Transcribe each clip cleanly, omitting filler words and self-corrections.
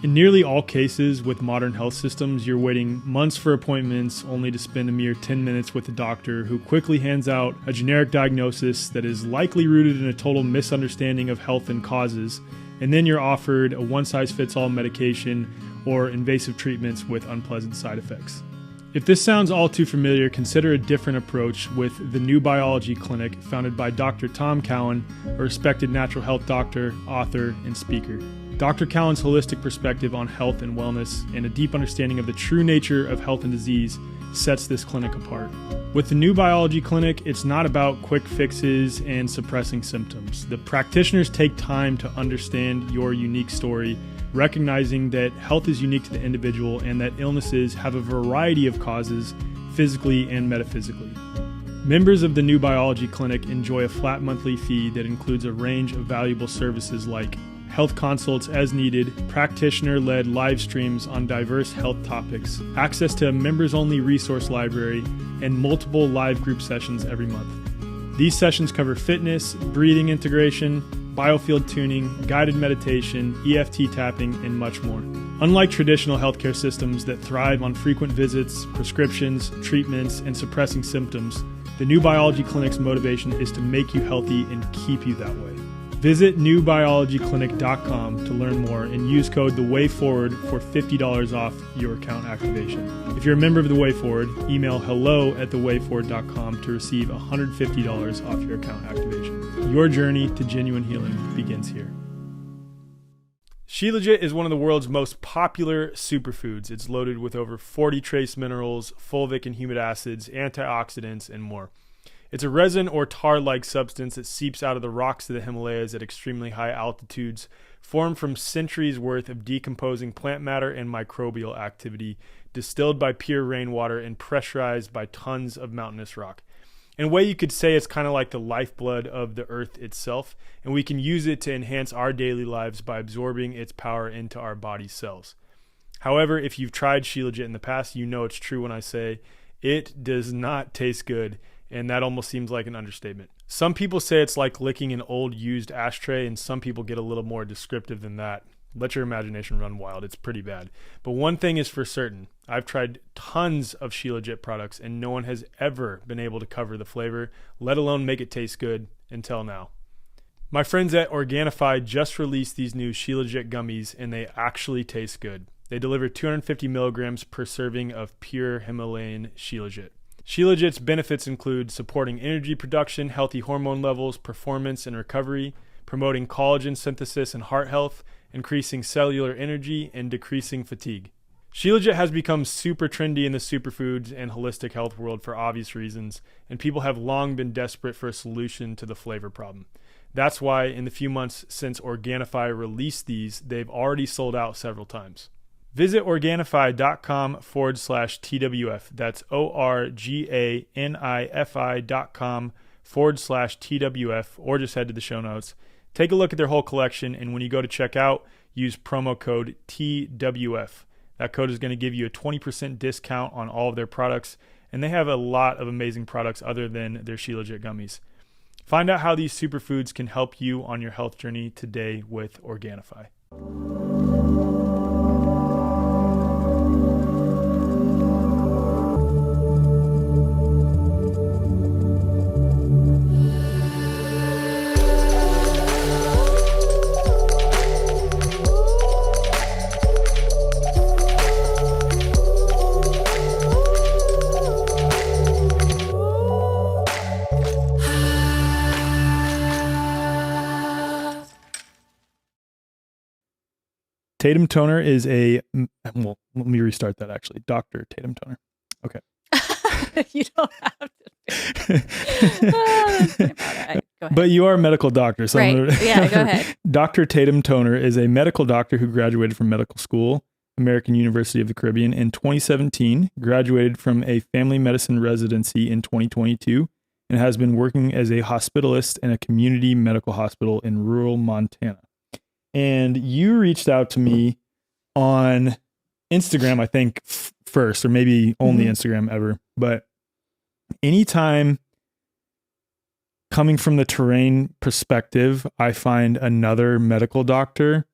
In nearly all cases with modern health systems, you're waiting months for appointments only to spend a mere 10 minutes with a doctor who quickly hands out a generic diagnosis that is likely rooted in a total misunderstanding of health and causes, and then you're offered a one-size-fits-all medication or invasive treatments with unpleasant side effects. If this sounds all too familiar, consider a different approach with the New Biology Clinic, founded by Dr. Tom Cowan, a respected natural health doctor, author, and speaker. Dr. Cowan's holistic perspective on health and wellness and a deep understanding of the true nature of health and disease sets this clinic apart. With the New Biology Clinic, it's not about quick fixes and suppressing symptoms. The practitioners take time to understand your unique story, recognizing that health is unique to the individual and that illnesses have a variety of causes, physically and metaphysically. Members of the New Biology Clinic enjoy a flat monthly fee that includes a range of valuable services like health consults as needed, practitioner-led live streams on diverse health topics, access to a members-only resource library, and multiple live group sessions every month. These sessions cover fitness, breathing integration, biofield tuning, guided meditation, EFT tapping, and much more. Unlike traditional healthcare systems that thrive on frequent visits, prescriptions, treatments, and suppressing symptoms, the New Biology Clinic's motivation is to make you healthy and keep you that way. Visit newbiologyclinic.com to learn more and use code THEWAYFORWARD for $50 off your account activation. If you're a member of The Way Forward, email hello@thewayforward.com to receive $150 off your account activation. Your journey to genuine healing begins here. Shilajit is one of the world's most popular superfoods. It's loaded with over 40 trace minerals, fulvic and humic acids, antioxidants, and more. It's a resin or tar-like substance that seeps out of the rocks of the Himalayas at extremely high altitudes, formed from centuries worth of decomposing plant matter and microbial activity, distilled by pure rainwater and pressurized by tons of mountainous rock. In a way, you could say it's kind of like the lifeblood of the earth itself, and we can use it to enhance our daily lives by absorbing its power into our body cells. However, if you've tried Shilajit in the past, you know it's true when I say it does not taste good. And that almost seems like an understatement. Some people say it's like licking an old used ashtray, and some people get a little more descriptive than that. Let your imagination run wild. It's pretty bad. But one thing is for certain. I've tried tons of Shilajit products, and no one has ever been able to cover the flavor, let alone make it taste good, until now. My friends at Organifi just released these new Shilajit gummies, and they actually taste good. They deliver 250 milligrams per serving of pure Himalayan Shilajit. Shilajit's benefits include supporting energy production, healthy hormone levels, performance and recovery, promoting collagen synthesis and heart health, increasing cellular energy, and decreasing fatigue. Shilajit has become super trendy in the superfoods and holistic health world for obvious reasons, and people have long been desperate for a solution to the flavor problem. That's why in the few months since Organifi released these, they've already sold out several times. Visit Organifi.com/TWF. That's ORGANIFI.com/TWF, or just head to the show notes. Take a look at their whole collection, and when you go to check out, use promo code TWF. That code is going to give you a 20% discount on all of their products, and they have a lot of amazing products other than their Shilajit gummies. Find out how these superfoods can help you on your health journey today with Organifi. Tatum Toner is well, let me restart that actually. Dr. Tatum Toner. Okay. You don't have to. Go ahead. But you are a medical doctor. So right. Yeah, go ahead. Dr. Tatum Toner is a medical doctor who graduated from medical school, American University of the Caribbean in 2017, graduated from a family medicine residency in 2022, and has been working as a hospitalist in a community medical hospital in rural Montana. And you reached out to me on Instagram, I think first, or maybe only Instagram ever. But anytime coming from the terrain perspective, I find another medical doctor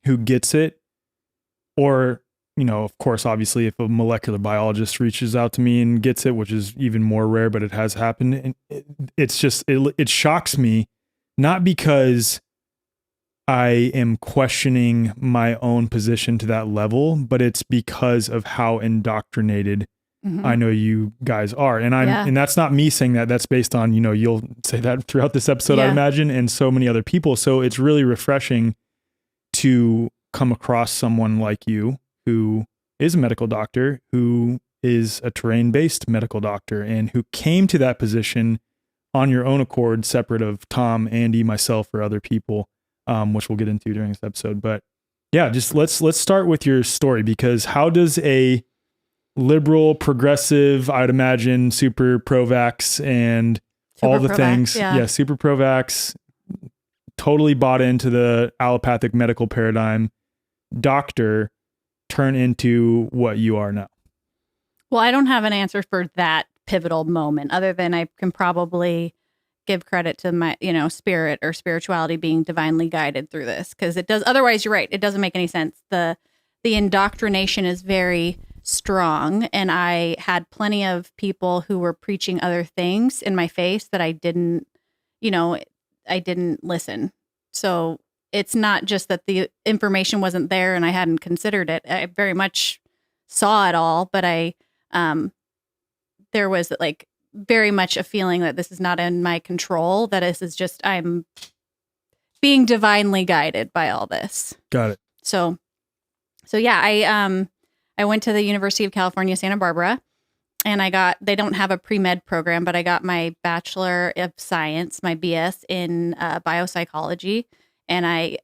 who gets it or, of course, obviously, if a molecular biologist reaches out to me and gets it, which is even more rare, but it has happened. And it shocks me, not because I am questioning my own position to that level, but it's because of how indoctrinated I know you guys are. And and that's not me saying that. That's based on, you'll say that throughout this episode, I'd imagine, and so many other people. So it's really refreshing to come across someone like you who is a medical doctor, who is a terrain-based medical doctor, and who came to that position on your own accord, separate of Tom, Andy, myself, or other people, which we'll get into during this episode. But yeah, just let's start with your story, because how does a liberal, progressive, I'd imagine, super pro-vax and super all the things, super pro-vax, totally bought into the allopathic medical paradigm doctor turn into what you are now? Well, I don't have an answer for that pivotal moment, other than I can probably give credit to my, spirit or spirituality being divinely guided through this, because it does. Otherwise, you're right. It doesn't make any sense. The indoctrination is very strong, and I had plenty of people who were preaching other things in my face that I didn't listen. So it's not just that the information wasn't there and I hadn't considered it. I very much saw it all, but there was like very much a feeling that this is not in my control, that this is just, I'm being divinely guided by all this. Got it. So yeah, I went to the University of California, Santa Barbara, and they don't have a pre-med program, but I got my Bachelor of Science, my BS in biopsychology, and I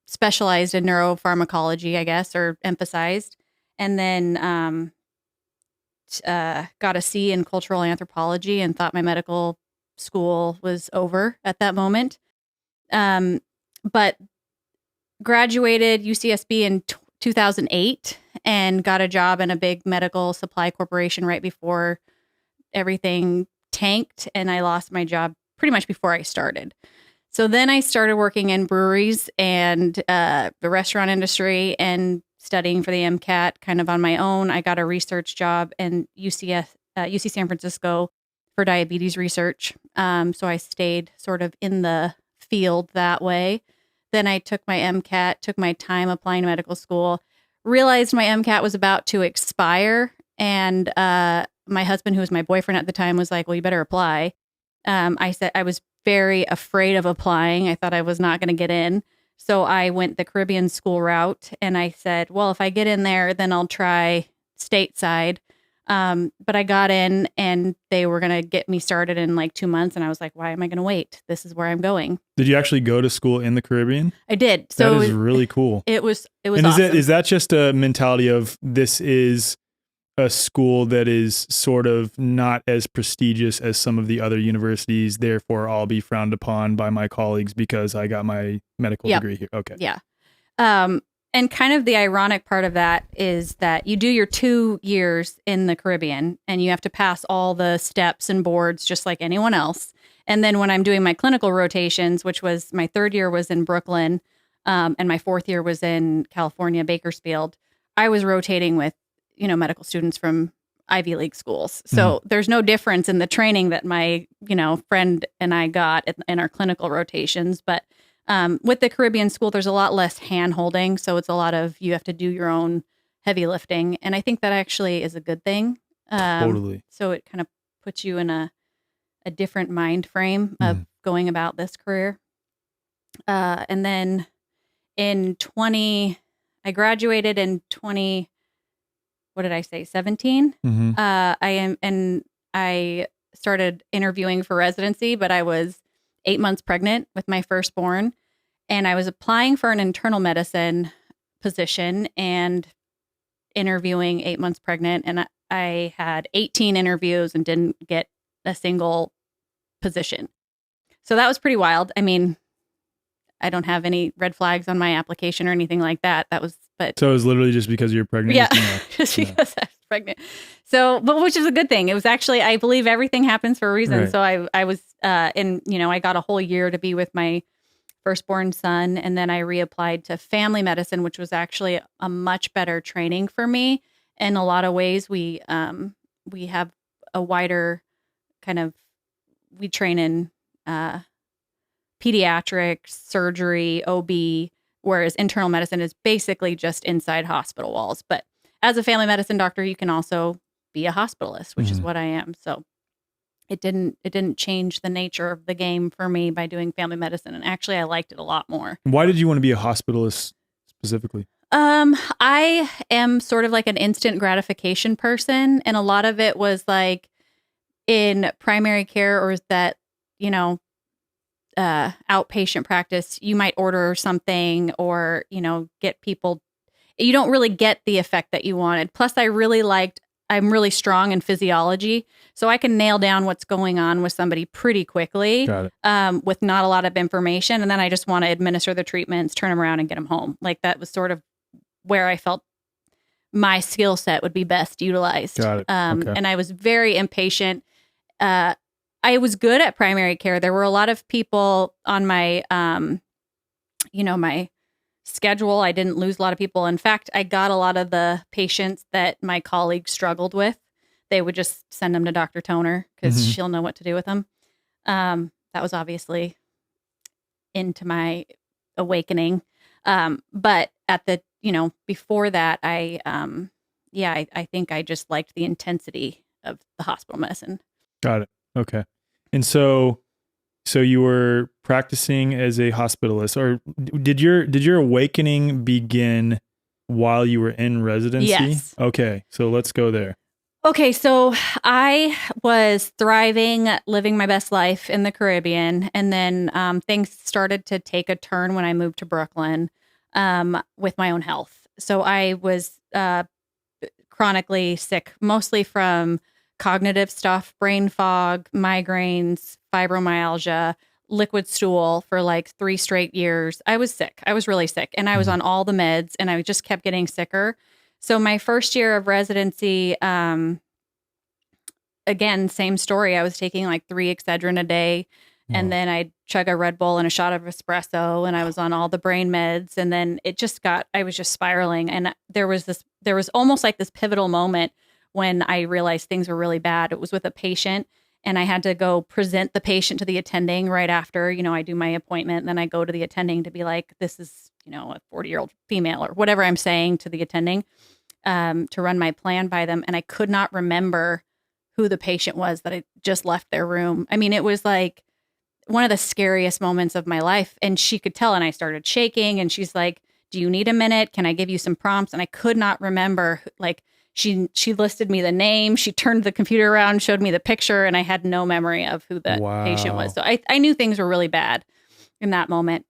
specialized in neuropharmacology, I guess, or emphasized, and then got a C in cultural anthropology and thought my medical school was over at that moment. But graduated UCSB in 2008 and got a job in a big medical supply corporation right before everything tanked, and I lost my job pretty much before I started. So then I started working in breweries and the restaurant industry and studying for the MCAT kind of on my own. I got a research job in UC San Francisco for diabetes research. So I stayed sort of in the field that way. Then I took my MCAT, took my time applying to medical school, realized my MCAT was about to expire. And my husband, who was my boyfriend at the time, was like, well, you better apply. I said I was very afraid of applying. I thought I was not going to get in. So I went the Caribbean school route, and I said, well, if I get in there, then I'll try stateside. But I got in, and they were going to get me started in like 2 months. And I was like, why am I going to wait? This is where I'm going. Did you actually go to school in the Caribbean? I did. So that is really cool. It was and awesome. Is that just a mentality of this is a school that is sort of not as prestigious as some of the other universities, therefore I'll be frowned upon by my colleagues because I got my medical degree here? Okay. Yeah. And kind of the ironic part of that is that you do your 2 years in the Caribbean and you have to pass all the steps and boards just like anyone else. And then when I'm doing my clinical rotations, which was my 3rd year was in Brooklyn, and my 4th year was in California, Bakersfield, I was rotating with, medical students from Ivy League schools. So there's no difference in the training that my, friend and I got in our clinical rotations. But with the Caribbean school, there's a lot less hand holding. So it's a lot of, you have to do your own heavy lifting. And I think that actually is a good thing. Totally. So it kind of puts you in a different mind frame of going about this career. And then I graduated in 17? I started interviewing for residency, but I was 8 months pregnant with my firstborn, and I was applying for an internal medicine position and interviewing 8 months pregnant. And I had 18 interviews and didn't get a single position. So that was pretty wild. I mean, I don't have any red flags on my application or anything like that. So it was literally just because you're pregnant? Yeah, just because I was pregnant. So, but which is a good thing. It was actually, I believe everything happens for a reason. Right. So I was I got a whole year to be with my firstborn son. And then I reapplied to family medicine, which was actually a much better training for me. In a lot of ways, we have a wider kind of, we train in pediatrics, surgery, OB, whereas internal medicine is basically just inside hospital walls. But as a family medicine doctor, you can also be a hospitalist, which is what I am. So it didn't change the nature of the game for me by doing family medicine. And actually, I liked it a lot more. Why did you want to be a hospitalist specifically? I am sort of like an instant gratification person. And a lot of it was like in primary care, or that, outpatient practice, you might order something or, get people, you don't really get the effect that you wanted. Plus I'm really strong in physiology, so I can nail down what's going on with somebody pretty quickly, with not a lot of information. And then I just want to administer the treatments, turn them around and get them home. Like that was sort of where I felt my skill set would be best utilized. And I was very impatient. I was good at primary care. There were a lot of people on my, my schedule. I didn't lose a lot of people. In fact, I got a lot of the patients that my colleagues struggled with. They would just send them to Dr. Toner because she'll know what to do with them. That was obviously into my awakening. But at the, before that, I think I just liked the intensity of the hospital medicine. Got it. Okay. And so you were practicing as a hospitalist, or did your awakening begin while you were in residency? Yes. Okay. So let's go there. Okay. So I was thriving, living my best life in the Caribbean. And then things started to take a turn when I moved to Brooklyn with my own health. So I was chronically sick, mostly from cognitive stuff, brain fog, migraines, fibromyalgia, liquid stool for like 3 straight years. I was sick. I was really sick. And I was on all the meds and I just kept getting sicker. So my first year of residency, again, same story. I was taking like 3 Excedrin a day. And then I'd chug a Red Bull and a shot of espresso, and I was on all the brain meds. And then I was just spiraling. And there was almost like this pivotal moment when I realized things were really bad. It was with a patient, and I had to go present the patient to the attending right after, I do my appointment, and then I go to the attending to be like, this is, a 40-year-old female or whatever I'm saying to the attending, to run my plan by them. And I could not remember who the patient was that had just left their room. I mean, it was like one of the scariest moments of my life. And she could tell, and I started shaking, and she's like, do you need a minute? Can I give you some prompts? And I could not remember, like, she listed me the name. She turned the computer around, showed me the picture, and I had no memory of who the patient was. So I knew things were really bad in that moment.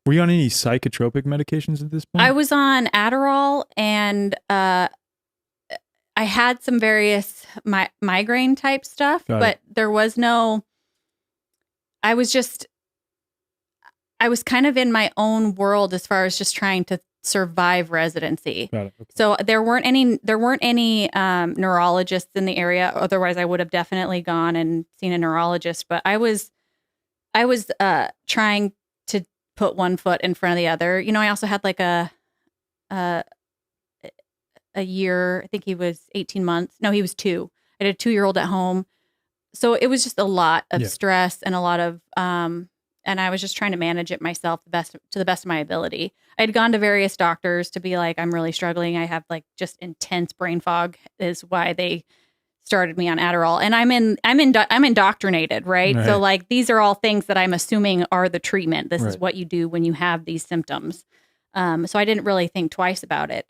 Were you on any psychotropic medications at this point? I was on Adderall, and I had some various migraine type stuff, but there was no, I was kind of in my own world as far as just trying to survive residency. Okay. So there weren't any neurologists in the area. Otherwise I would have definitely gone and seen a neurologist, but I was trying to put one foot in front of the other. I also had like a year, I think he was 18 months. No, he was 2. I had a 2-year-old at home. So it was just a lot of stress and a lot of, and I was just trying to manage it myself to the best of my ability. I had gone to various doctors to be like, I'm really struggling. I have like just intense brain fog is why they started me on Adderall. And I'm indoctrinated, right? So like, these are all things that I'm assuming are the treatment. This is what you do when you have these symptoms. So I didn't really think twice about it.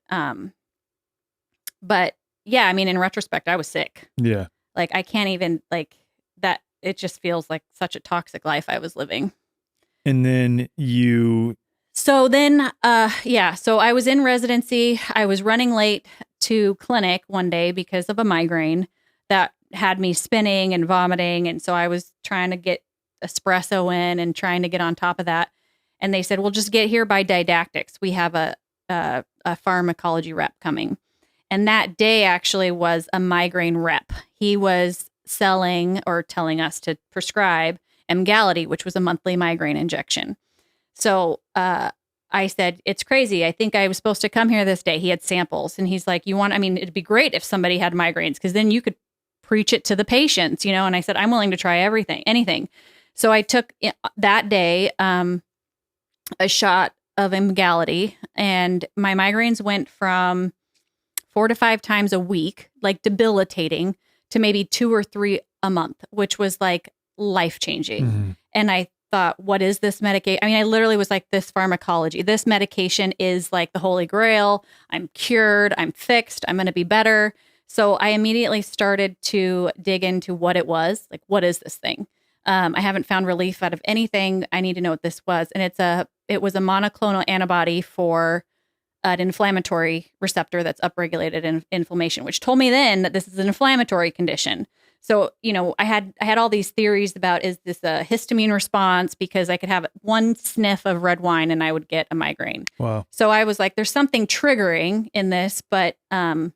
But yeah, I mean, in retrospect, I was sick. Yeah. Like I can't even like that. It just feels like such a toxic life I was living. And then So I was in residency. I was running late to clinic one day because of a migraine that had me spinning and vomiting. And so I was trying to get espresso in and trying to get on top of that. And they said, well, just get here by didactics. We have a pharmacology rep coming. And that day actually was a migraine rep. He was selling or telling us to prescribe Emgality, which was a monthly migraine injection. So I said, it's crazy. I think I was supposed to come here this day. He had samples and he's like, it'd be great if somebody had migraines because then you could preach it to the patients, And I said, I'm willing to try anything. So I took that day a shot of Emgality, and my migraines went from 4 to 5 times a week, like debilitating, to maybe 2 or 3 a month, which was like life-changing. And I thought, what is this medication? I literally was like, this pharmacology, this medication is like the holy grail. I'm cured. I'm fixed. I'm going to be better. So I immediately started to dig into what it was. Like, what is this thing? I haven't found relief out of anything. I need to know what this was. And it was a monoclonal antibody for an inflammatory receptor that's upregulated in inflammation, which told me then that this is an inflammatory condition. So, I had all these theories about, is this a histamine response? Because I could have one sniff of red wine and I would get a migraine. Wow. So I was like, there's something triggering in this, but I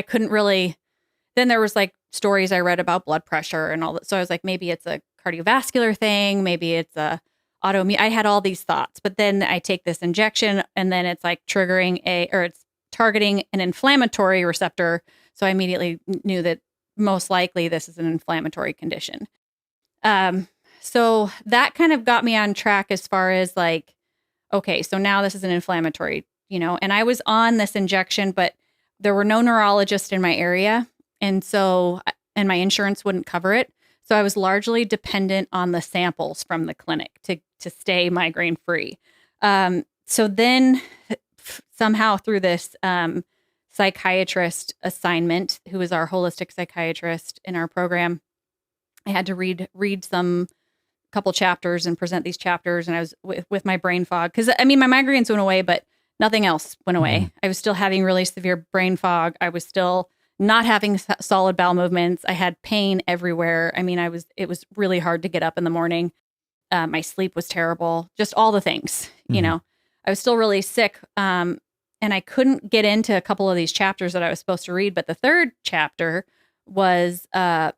couldn't really. Then there was like stories I read about blood pressure and all that. So I was like, maybe it's a cardiovascular thing. Maybe it's a autoimmune. I had all these thoughts, but then I take this injection and then it's like it's targeting an inflammatory receptor. So I immediately knew that most likely this is an inflammatory condition. So that kind of got me on track as far as like, okay, so now this is an inflammatory, and I was on this injection, but there were no neurologists in my area. And my insurance wouldn't cover it. So I was largely dependent on the samples from the clinic to stay migraine free. So then somehow through this psychiatrist assignment, who is our holistic psychiatrist in our program, I had to read some couple chapters and present these chapters. And I was with my brain fog because my migraines went away, but nothing else went away. I was still having really severe brain fog. I was still not having solid bowel movements. I had pain everywhere. It was really hard to get up in the morning. My sleep was terrible, just all the things, I was still really sick. And I couldn't get into a couple of these chapters that I was supposed to read. But the third chapter was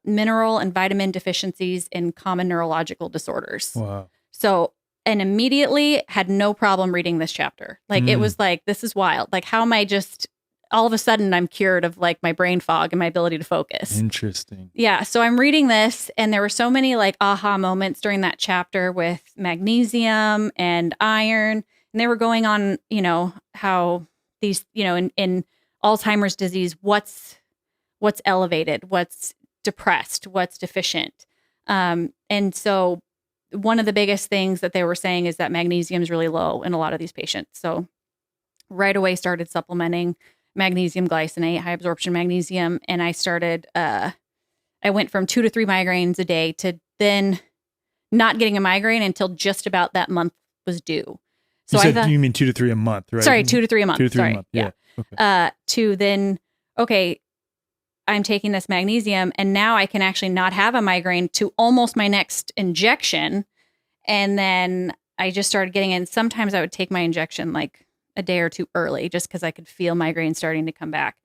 mineral and vitamin deficiencies in common neurological disorders. Wow. So, and immediately had no problem reading this chapter. Like, it was like, this is wild. Like, how am I just, all of a sudden I'm cured of like my brain fog and my ability to focus. Interesting. Yeah. So I'm reading this and there were so many like aha moments during that chapter with magnesium and iron. And they were going on, how these, in Alzheimer's disease, what's elevated, what's depressed, what's deficient. And so one of the biggest things that they were saying is that magnesium is really low in a lot of these patients. So right away started supplementing magnesium glycinate, high absorption magnesium. And I started, I went from 2 to 3 migraines a day to then not getting a migraine until just about that month was due. So you mean 2 to 3 a month, right? Sorry, 2 to 3 a month. 2 to 3 a month. Yeah. Okay. To then, okay, I'm taking this magnesium and now I can actually not have a migraine to almost my next injection. And then I just started getting in. Sometimes I would take my injection like a day or two early just because I could feel migraine starting to come back.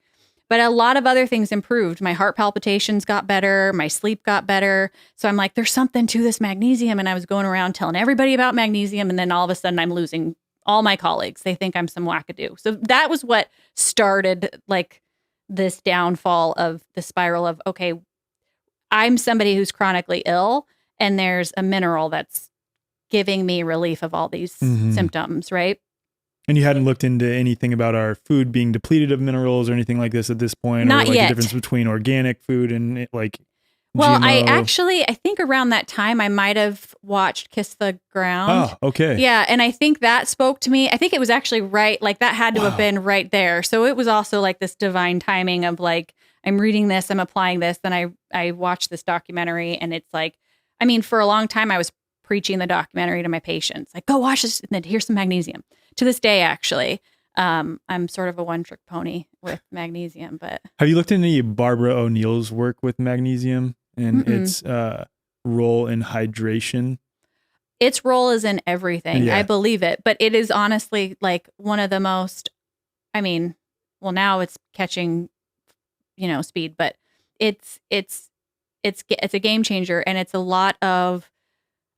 But a lot of other things improved. My heart palpitations got better. My sleep got better. So I'm like, there's something to this magnesium. And I was going around telling everybody about magnesium. And then all of a sudden I'm losing all my colleagues. They think I'm some wackadoo. So that was what started like this downfall of the spiral of, okay, I'm somebody who's chronically ill and there's a mineral that's giving me relief of all these symptoms, right? And you hadn't looked into anything about our food being depleted of minerals or anything like this at this point? Not or like yet. The difference between organic food and like Well, GMO? I think around that time I might have watched Kiss the Ground. Oh, okay. Yeah. And I think that spoke to me. I think it was actually right. Like that had to have been right there. So it was also like this divine timing of like, I'm reading this, I'm applying this. Then I watched this documentary and it's like, for a long time I was preaching the documentary to my patients. Like, go watch this and then here's some magnesium. To this day, actually, I'm sort of a one-trick pony with magnesium. But have you looked into any Barbara O'Neill's work with magnesium and its role in hydration? Its role is in everything. Yeah. I believe it. But it is honestly like one of the most, now it's catching, speed, but it's a game changer. And it's a lot of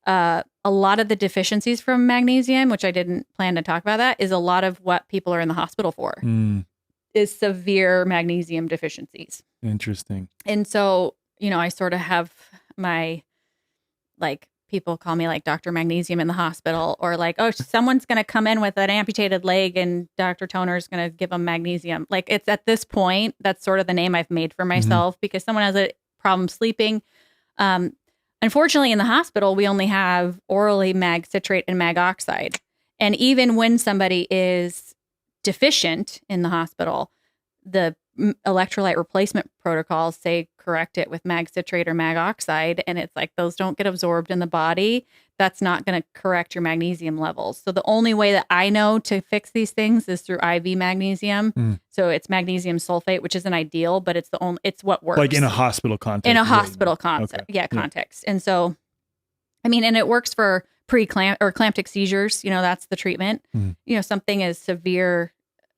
a lot of the deficiencies from magnesium, which I didn't plan to talk about that, is a lot of what people are in the hospital for, is severe magnesium deficiencies. Interesting. And so, I sort of have my, like, people call me like Dr. Magnesium in the hospital, or like, oh, someone's going to come in with an amputated leg and Dr. Toner is going to give them magnesium. Like, it's at this point, that's sort of the name I've made for myself because someone has a problem sleeping. Unfortunately, in the hospital, we only have orally mag citrate and mag oxide. And even when somebody is deficient in the hospital, the electrolyte replacement protocols say correct it with mag citrate or mag oxide. And it's like, those don't get absorbed in the body. That's not going to correct your magnesium levels. So the only way that I know to fix these things is through IV magnesium. So it's magnesium sulfate, which isn't ideal, but it's it's what works. Like in a hospital context. In a hospital context. Okay. Context. And so, and it works for pre-clamp or clamptic seizures. That's the treatment. Something as severe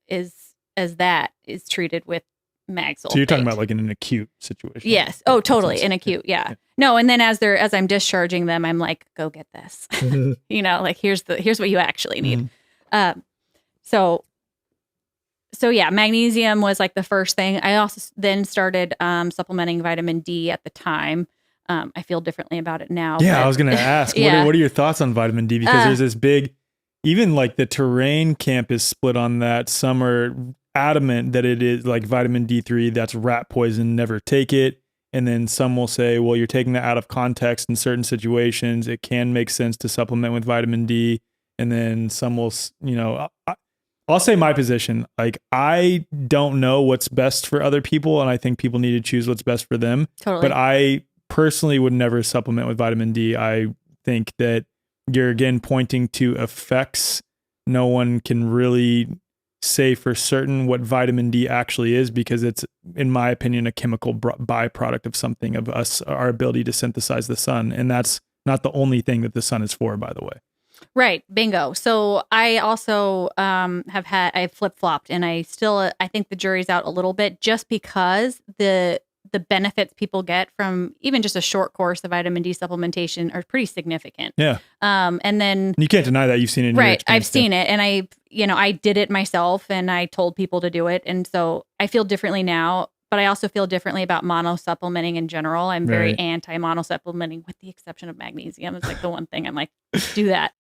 as that is treated with mag sulfate. So you're talking about like in an acute situation. Yes. Oh, totally. In acute. Yeah. No. And then as I'm discharging them, I'm like, go get this, like here's what you actually need. So yeah, magnesium was like the first thing. I also then started supplementing vitamin D at the time. I feel differently about it now. Yeah. I was going to ask, what are your thoughts on vitamin D? Because there's this big, even like the terrain camp is split on that. Some are adamant that it is like vitamin D3, that's rat poison, never take it. And then some will say, well, you're taking that out of context in certain situations. It can make sense to supplement with vitamin D. And then some will, I'll say my position. Like, I don't know what's best for other people. And I think people need to choose what's best for them. Totally. But I personally would never supplement with vitamin D. I think that you're again pointing to effects. No one can really say for certain what vitamin D actually is, because it's, in my opinion, a chemical byproduct of something, of our ability to synthesize the sun. And that's not the only thing that the sun is for, by the way. Right. Bingo. So I also I flip-flopped, and I think the jury's out a little bit, just because the benefits people get from even just a short course of vitamin D supplementation are pretty significant. Yeah. And then you can't deny that. You've seen it in your experience. I've seen it, and I did it myself, and I told people to do it. And so I feel differently now, but I also feel differently about mono supplementing in general. I'm very anti mono supplementing, with the exception of magnesium. It's like the one thing I'm like, do that.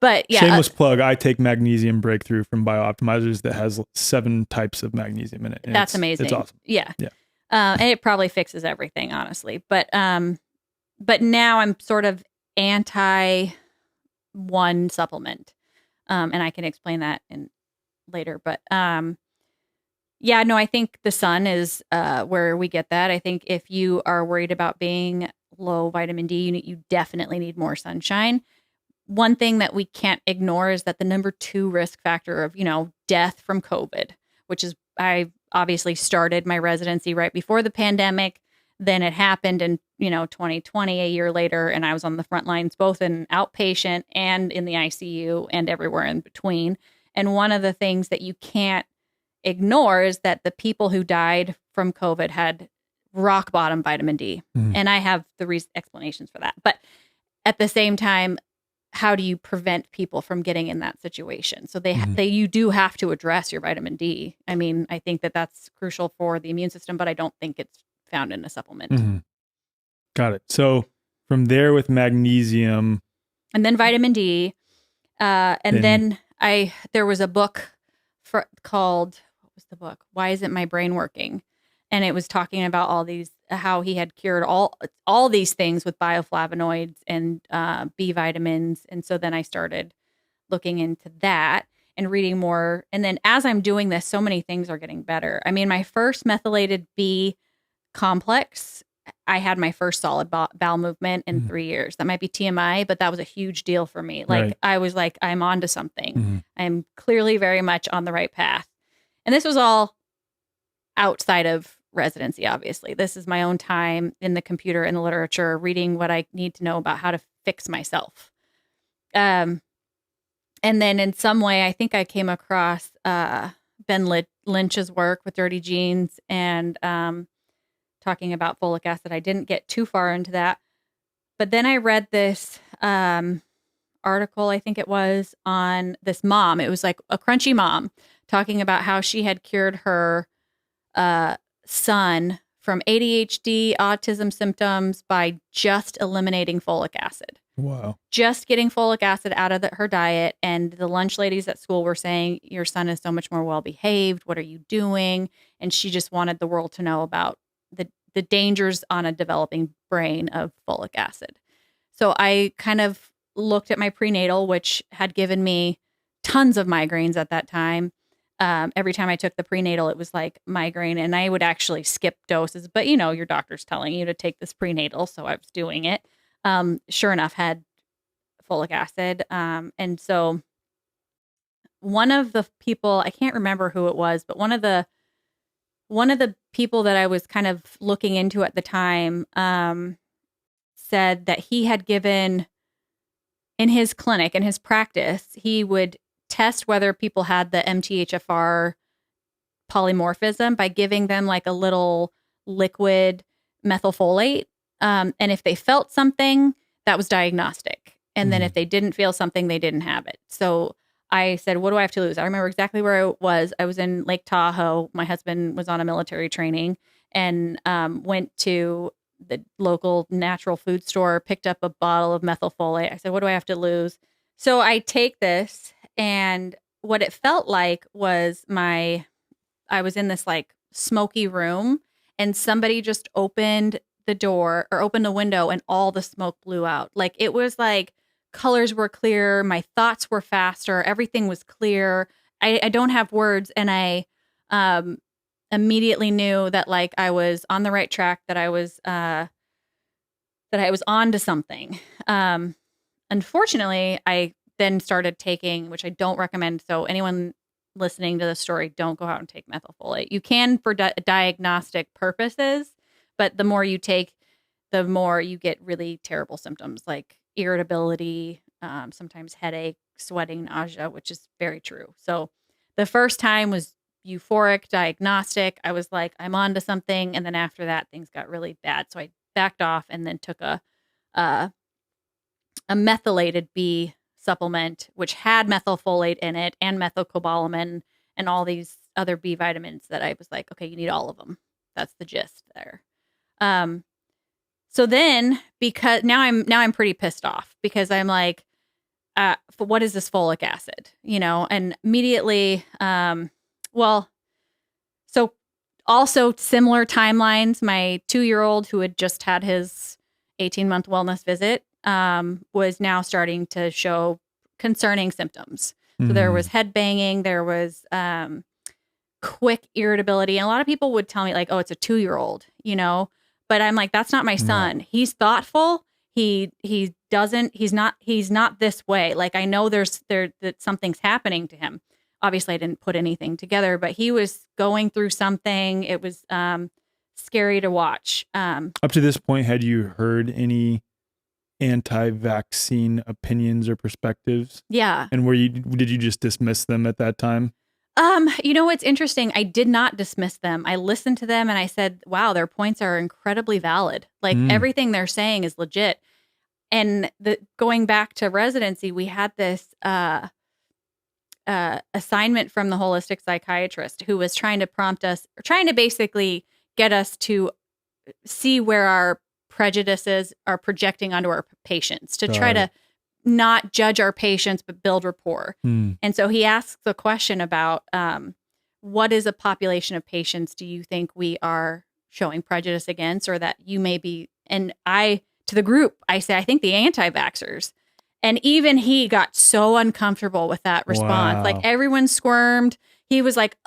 But yeah. Shameless plug. I take Magnesium Breakthrough from BioOptimizers that has 7 types of magnesium in it. That's amazing. It's awesome. Yeah. Yeah. And it probably fixes everything, honestly. But now I'm sort of anti one supplement. And I can explain that later. But yeah, no, I think the sun is where we get that. I think if you are worried about being low vitamin D, you definitely need more sunshine. One thing that we can't ignore is that the number 2 risk factor of, death from COVID, which is, I obviously started my residency right before the pandemic. Then it happened in, 2020, a year later, and I was on the front lines, both in outpatient and in the ICU and everywhere in between. And one of the things that you can't ignore is that the people who died from COVID had rock bottom vitamin D. And I have the explanations for that. But at the same time, how do you prevent people from getting in that situation? So you do have to address your vitamin D. I mean, I think that that's crucial for the immune system, but I don't think it's found in a supplement. Got it. So from there with magnesium. And then vitamin D. Then there was a book called, what was the book? Why Isn't My Brain Working? And it was talking about how he had cured all these things with bioflavonoids and B vitamins. And so then I started looking into that and reading more. And then as I'm doing this, so many things are getting better. I mean, my first methylated B complex, I had my first solid bowel movement in 3 years. That might be TMI, but that was a huge deal for me. Like, I was like, I'm onto something. I'm clearly very much on the right path. And this was all outside of residency, obviously. This is my own time in the computer and the literature, reading what I need to know about how to fix myself. And then in some way, I think I came across Ben Lynch's work with Dirty Genes and talking about folic acid. I didn't get too far into that. But then I read this article, I think it was, on this mom. It was like a crunchy mom talking about how she had cured her son from ADHD, autism symptoms by just eliminating folic acid. Wow. Just getting folic acid out of her diet. And the lunch ladies at school were saying, your son is so much more well-behaved. What are you doing? And she just wanted the world to know about the dangers on a developing brain of folic acid. So I kind of looked at my prenatal, which had given me tons of migraines at that time. Every time I took the prenatal, it was like migraine, and I would actually skip doses. But, your doctor's telling you to take this prenatal, so I was doing it. Sure enough, had folic acid. And so one of the people, I can't remember who it was, but one of the people that I was kind of looking into at the time said that he had given, in his clinic, in his practice, he would test whether people had the MTHFR polymorphism by giving them like a little liquid methylfolate. And if they felt something, that was diagnostic. And then if they didn't feel something, they didn't have it. So I said, what do I have to lose? I remember exactly where I was. I was in Lake Tahoe. My husband was on a military training and went to the local natural food store, picked up a bottle of methylfolate. I said, what do I have to lose? So I take this, and what it felt like was I was in this like smoky room, and somebody just opened the door or opened the window, and all the smoke blew out. Like, it was like colors were clear. My thoughts were faster. Everything was clear. I don't have words. And I immediately knew that like I was on the right track, that I was on to something. Unfortunately, I then started taking, which I don't recommend. So anyone listening to the story, don't go out and take methylfolate. You can for diagnostic purposes, but the more you take, the more you get really terrible symptoms like irritability, sometimes headache, sweating, nausea, which is very true. So the first time was euphoric, diagnostic. I was like, I'm on to something. And then after that, things got really bad. So I backed off and then took a methylated B supplement, which had methylfolate in it and methylcobalamin and all these other B vitamins that I was like, okay, you need all of them. That's the gist there. So then, because now I'm pretty pissed off because I'm like, what is this folic acid? And immediately, so also similar timelines. My 2-year-old who had just had his 18-month wellness visit, was now starting to show concerning symptoms. So there was head banging, there was, quick irritability. And a lot of people would tell me like, oh, it's a 2-year-old, but I'm like, that's not my son. No. He's thoughtful. He's not this way. Like, I know that something's happening to him. Obviously I didn't put anything together, but he was going through something. It was, scary to watch. Up to this point, had you heard any anti-vaccine opinions or perspectives? Yeah. And did you just dismiss them at that time? What's interesting, I did not dismiss them. I listened to them and I said, wow, their points are incredibly valid. Like everything they're saying is legit. And going back to residency, we had this assignment from the holistic psychiatrist who was trying to prompt us, or trying to basically get us to see where our prejudices are projecting onto our patients, to try to not judge our patients, but build rapport. And so he asks the question about what is a population of patients do you think we are showing prejudice against, or that you may be, and to the group, I say, I think the anti-vaxxers. And even he got so uncomfortable with that response. Wow. Like, everyone squirmed. He was like,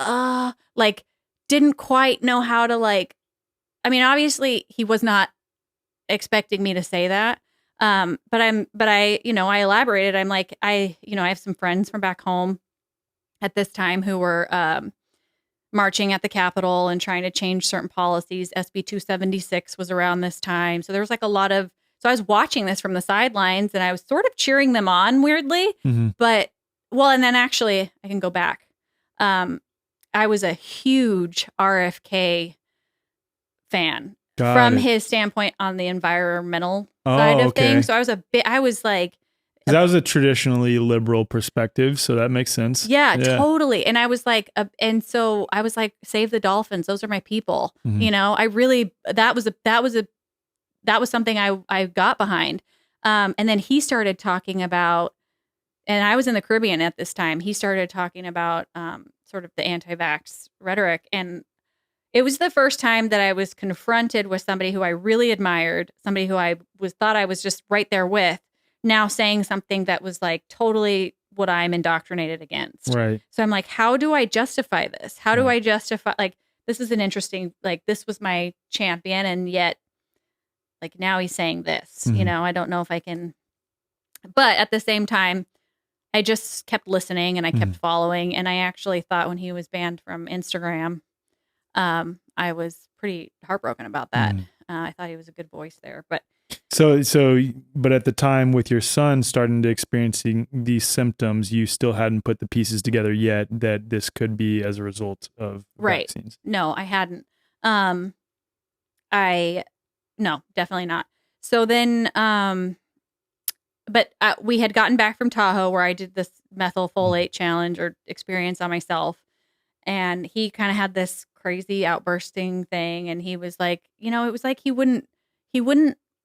didn't quite know how to obviously he was not expecting me to say that. But I elaborated. I'm like, I have some friends from back home at this time who were, marching at the Capitol and trying to change certain policies. SB 276 was around this time. So there was like a lot of, so I was watching this from the sidelines and I was sort of cheering them on weirdly, but and then actually I can go back. I was a huge RFK fan. from his standpoint on the environmental side of things. So I was like, that was a traditionally liberal perspective, so that makes sense. Yeah, totally. And I was like, save the dolphins. Those are my people. Mm-hmm. You know, I really, that was something I got behind. And then he started talking about, and I was in the Caribbean at this time. He started talking about sort of the anti-vax rhetoric, and it was the first time that I was confronted with somebody who I really admired, somebody who thought I was just right there with, now saying something that was like totally what I'm indoctrinated against. Right. So I'm like, how do I justify this? How do I justify, like, this is an interesting, like, this was my champion, and yet, like, now he's saying this, you know, I don't know if I can, but at the same time, I just kept listening and I kept following. And I actually thought when he was banned from Instagram, I was pretty heartbroken about that. I thought he was a good voice there, but but at the time with your son starting to experiencing these symptoms, you still hadn't put the pieces together yet that this could be as a result of vaccines. No, I hadn't. No, definitely not. So then, but we had gotten back from Tahoe where I did this methylfolate challenge or experience on myself. And he kind of had this crazy outbursting thing. And he was like, you know, it was like he wouldn't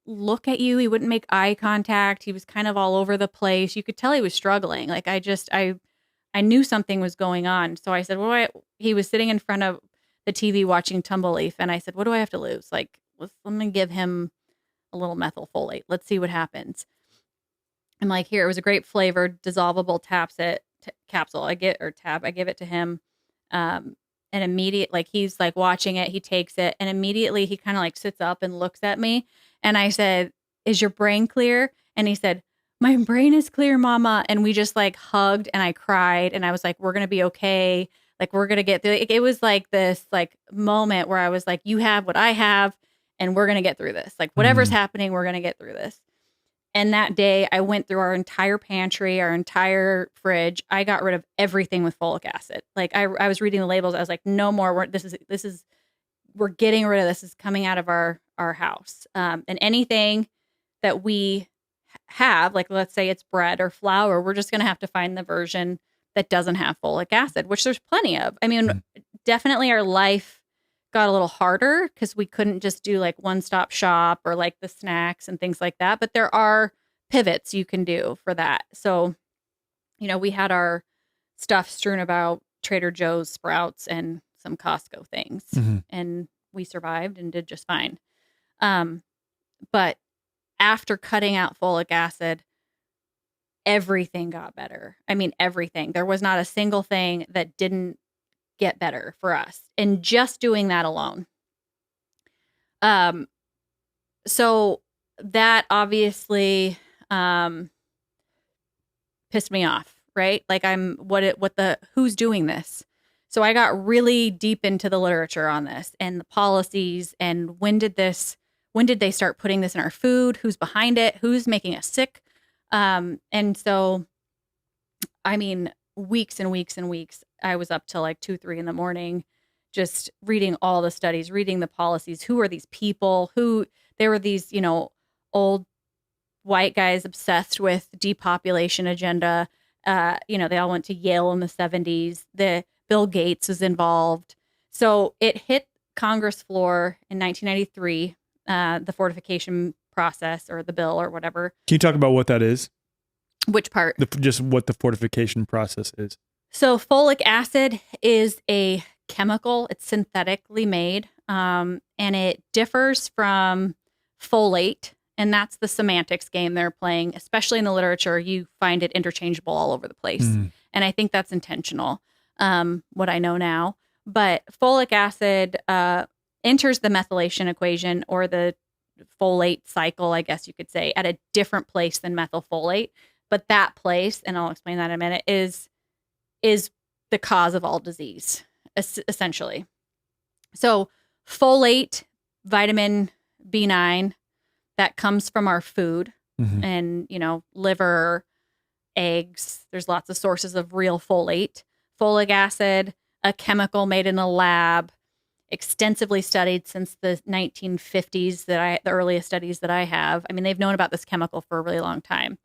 look at you. He wouldn't make eye contact. He was kind of all over the place. You could tell he was struggling. Like I knew something was going on. So I said, he was sitting in front of the TV watching Tumbleleaf. And I said, what do I have to lose? Like, let me give him a little methylfolate. Let's see what happens. I'm like, here, it was a great flavored dissolvable capsule. I give it to him. And like, he's like watching it. He takes it. And immediately he kind of like sits up and looks at me. And I said, is your brain clear? And he said, my brain is clear, Mama. And we just like hugged and I cried. And I was like, we're going to be okay. Like, we're going to get through it. It was like this like moment where I was like, you have what I have and we're going to get through this. Like, whatever's happening, we're going to get through this. And that day I went through our entire pantry, our entire fridge. I got rid of everything with folic acid. Like I was reading the labels. I was like, no more. We're getting rid of this. This is coming out of our house. And anything that we have, like, let's say it's bread or flour, we're just going to have to find the version that doesn't have folic acid, which there's plenty of. I mean, definitely our life got a little harder because we couldn't just do like one-stop shop or like the snacks and things like that. But there are pivots you can do for that. So, you know, we had our stuff strewn about Trader Joe's, Sprouts, and some Costco things. And we survived and did just fine. But after cutting out folic acid, everything got better. I mean, everything. There was not a single thing that didn't get better for us. And just doing that alone. So that obviously pissed me off, right? Like who's doing this? So I got really deep into the literature on this and the policies and when did they start putting this in our food? Who's behind it? Who's making us sick? And so, I mean, weeks and weeks and weeks, I was up till like 2-3 in the morning, just reading all the studies, reading the policies. Who are these people? There were these, you know, old white guys obsessed with depopulation agenda. You know, they all went to Yale in the 70s. Bill Gates was involved. So it hit Congress floor in 1993, the fortification process or the bill or whatever. Can you talk about what that is? Which part? Just what the fortification process is. So folic acid is a chemical. It's synthetically made, and it differs from folate. And that's the semantics game they're playing, especially in the literature. You find it interchangeable all over the place. And I think that's intentional, what I know now. But folic acid enters the methylation equation or the folate cycle, I guess you could say, at a different place than methylfolate. But that place, and I'll explain that in a minute, is the cause of all disease, essentially. So folate, vitamin B9, that comes from our food and, you know, liver, eggs. There's lots of sources of real folate. Folic acid, a chemical made in a lab. extensively studied since the 1950s, the earliest studies that I have. I mean, they've known about this chemical for a really long time.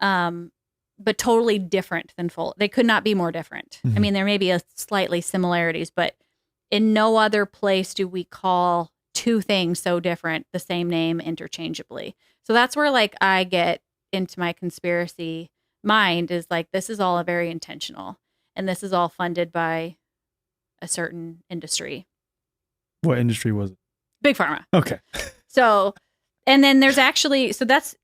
But totally different than folate. They could not be more different. I mean, there may be a slightly similarities, but in no other place do we call two things so different the same name interchangeably. So that's where like I get into my conspiracy mind, is like, this is all very intentional, and this is all funded by a certain industry. What industry was it? Big pharma. Okay. So, and then there's actually, so that's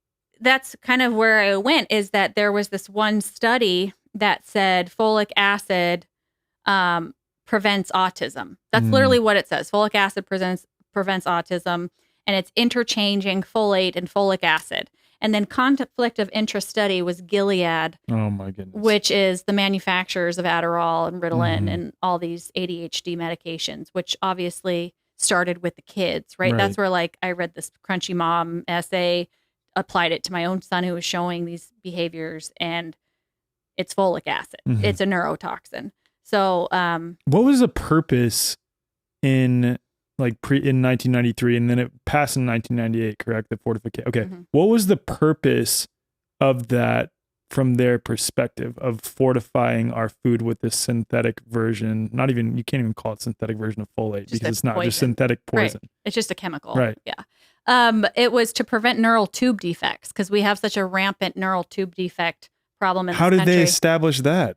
kind of where I went, is that there was this one study that said folic acid prevents autism. That's literally what it says. Folic acid prevents autism, and it's interchanging folate and folic acid. And then conflict of interest study was Gilead. Oh my goodness. Which is the manufacturers of Adderall and Ritalin and all these ADHD medications, which obviously started with the kids, right? That's where like I read this Crunchy Mom essay, applied it to my own son who was showing these behaviors, and it's folic acid. It's a neurotoxin. So, what was the purpose in like in 1993, and then it passed in 1998, correct? The fortification. Okay. What was the purpose of that from their perspective of fortifying our food with this synthetic version? Not even, you can't even call it synthetic version of folate, because it's not poison. Just synthetic poison. Right. It's just a chemical. Right. Yeah. It was to prevent neural tube defects, because we have such a rampant neural tube defect problem in this country. How did they establish that?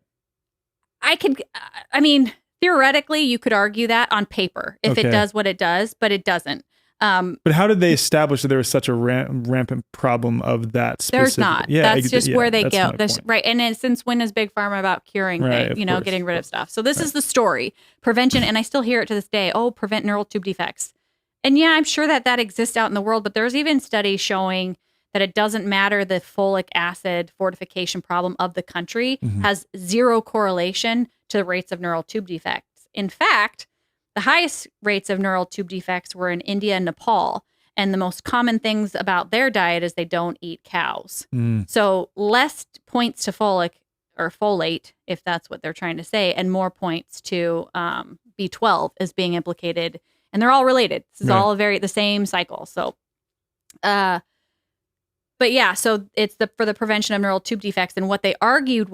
I mean, theoretically, you could argue that on paper if it does what it does, but it doesn't. But how did they establish that there was such a rampant problem of that specific? There's not. Yeah, that's just where they go. Right. And then since when is Big Pharma about curing things, getting rid of stuff? So this is the story. Prevention, and I still hear it to this day, prevent neural tube defects. And yeah, I'm sure that exists out in the world, but there's even studies showing that it doesn't matter. The folic acid fortification problem of the country has zero correlation to the rates of neural tube defects. In fact, the highest rates of neural tube defects were in India and Nepal. And the most common things about their diet is they don't eat cows. So less points to folic or folate, if that's what they're trying to say, and more points to B12 is being implicated. And they're all related. This is all the same cycle. So, but yeah, so it's for the prevention of neural tube defects. And what they argued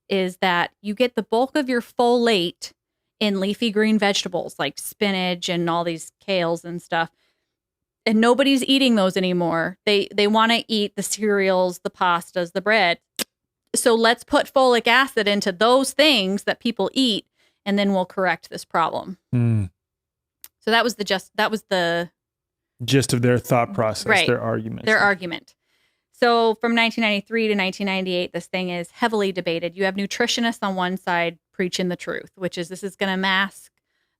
is that you get the bulk of your folate in leafy green vegetables like spinach and all these kales and stuff. And nobody's eating those anymore. They want to eat the cereals, the pastas, the bread. So let's put folic acid into those things that people eat, and then we'll correct this problem. So that was the gist of their thought process, their argument. So from 1993 to 1998, this thing is heavily debated. You have nutritionists on one side preaching the truth, which is this is going to mask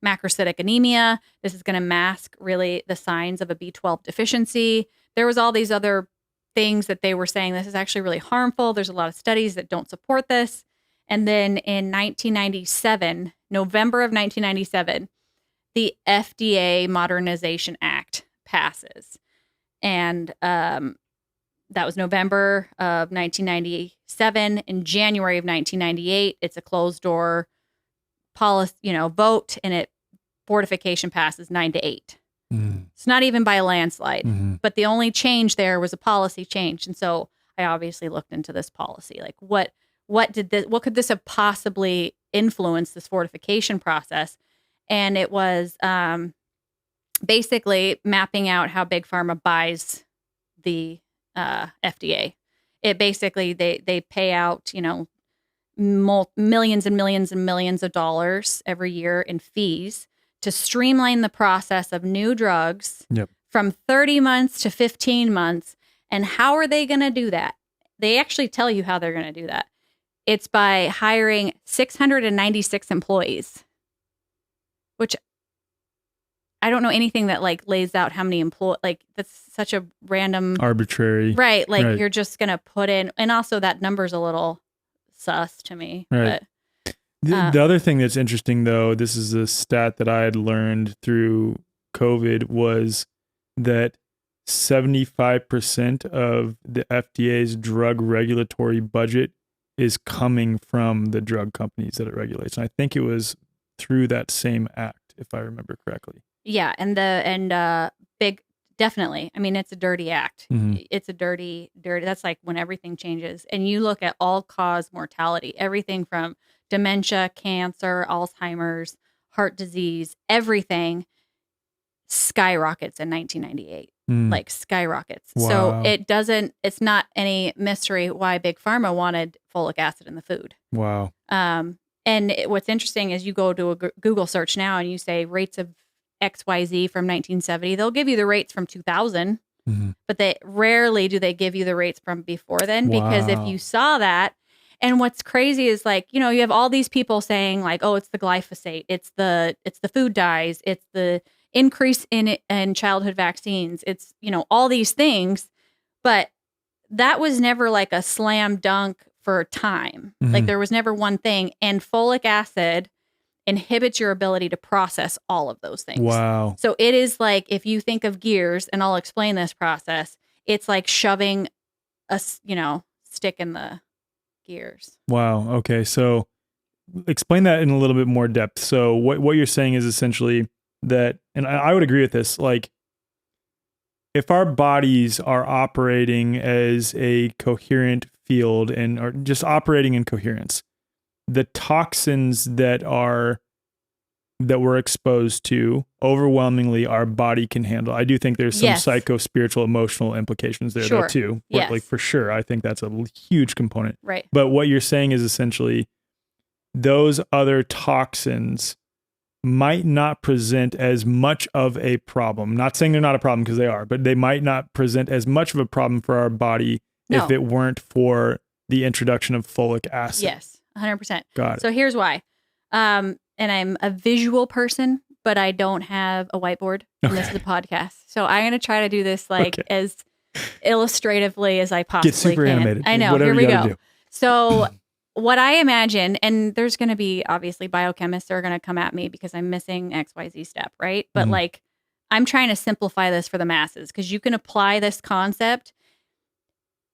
macrocytic anemia. This is going to mask really the signs of a B12 deficiency. There was all these other things that they were saying this is actually really harmful. There's a lot of studies that don't support this. And then in 1997, November of 1997, the FDA Modernization Act passes. And that was November of 1997. In January of 1998, it's a closed door policy, vote, and fortification passes 9-8. It's not even by a landslide, but the only change there was a policy change. And so I obviously looked into this policy, like what could this have possibly influenced this fortification process? And it was basically mapping out how Big Pharma buys the FDA. It basically, they pay out, millions and millions and millions of dollars every year in fees to streamline the process of new drugs from 30 months to 15 months. And how are they going to do that? They actually tell you how they're going to do that. It's by hiring 696 employees, which I don't know anything that lays out how many that's such a random arbitrary, right? You're just going to put in, and also that number's a little sus to me. Right. But, the other thing that's interesting though, this is a stat that I had learned through COVID, was that 75% of the FDA's drug regulatory budget is coming from the drug companies that it regulates. And I think it was through that same act. if I remember correctly. Yeah, and big, definitely. I mean, it's a dirty act. Mhm. It's a dirty. That's like when everything changes, and you look at all cause mortality, everything from dementia, cancer, Alzheimer's, heart disease, everything skyrockets in 1998. Like skyrockets. So Wow. it's not any mystery why Big Pharma wanted folic acid in the food. Wow. And what's interesting is you go to a Google search now and you say rates of XYZ from 1970, they'll give you the rates from 2000, but they rarely do they give you the rates from before then, because if you saw that, and what's crazy is like, you know, you have all these people saying like, oh, it's the glyphosate, it's the food dyes, it's the increase in childhood vaccines, it's, you know, all these things, but that was never like a slam dunk for time. Like there was never one thing, and folic acid inhibits your ability to process all of those things. Wow. So it is like, if you think of gears, and I'll explain this process, it's like shoving a, you know, stick in the gears. Wow. Okay. So explain that in a little bit more depth. So what you're saying is essentially that, and I would agree with this, like if our bodies are operating as a coherent field and are just operating in coherence, the toxins that we're exposed to, overwhelmingly our body can handle. I do think there's some psycho-spiritual, emotional implications there though too. Yes. Like for sure, I think that's a huge component. Right. But what you're saying is essentially those other toxins might not present as much of a problem. Not saying they're not a problem, because they are, but they might not present as much of a problem for our body if it weren't for the introduction of folic acid. Yes, 100%. Got it. So here's why. And I'm a visual person, but I don't have a whiteboard, and this is a podcast. So I'm going to try to do this like as illustratively as I possibly Get super can. animated. I know. Whatever Here we you gotta go. do. So what I imagine, and there's going to be obviously biochemists that are going to come at me because I'm missing XYZ step, right? But like, I'm trying to simplify this for the masses, because you can apply this concept.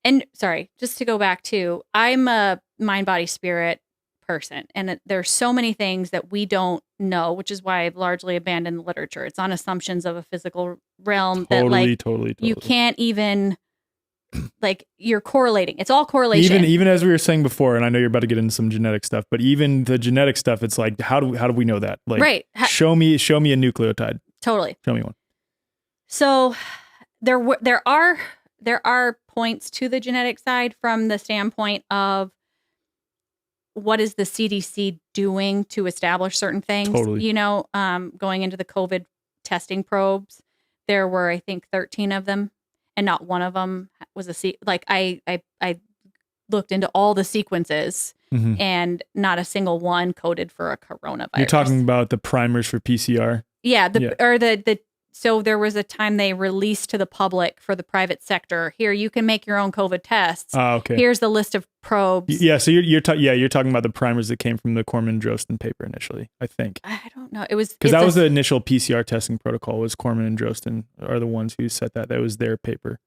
And sorry, just to go back to, I'm a mind, body, spirit person. And there's so many things that we don't know, which is why I've largely abandoned the literature. It's on assumptions of a physical realm that like you can't even, like, you're correlating. It's all correlation. Even as we were saying before, and I know you're about to get into some genetic stuff, but even the genetic stuff, it's like, how do we know that? Like, right. Show me a nucleotide. Totally. Show me one. So there are points to the genetic side from the standpoint of what is the CDC doing to establish certain things. Totally. You know, going into the COVID testing probes, there were, I think, 13 of them, and not one of them was I looked into all the sequences, and not a single one coded for a coronavirus. You're talking about the primers for PCR? Yeah, so there was a time they released to the public for the private sector, here, you can make your own COVID tests. Okay. Here's the list of probes. Yeah, so you're talking about the primers that came from the Corman-Drosten paper initially, I think. I don't know. It was because that was the initial PCR testing protocol. Was Corman and Drosten are the ones who set that. That was their paper.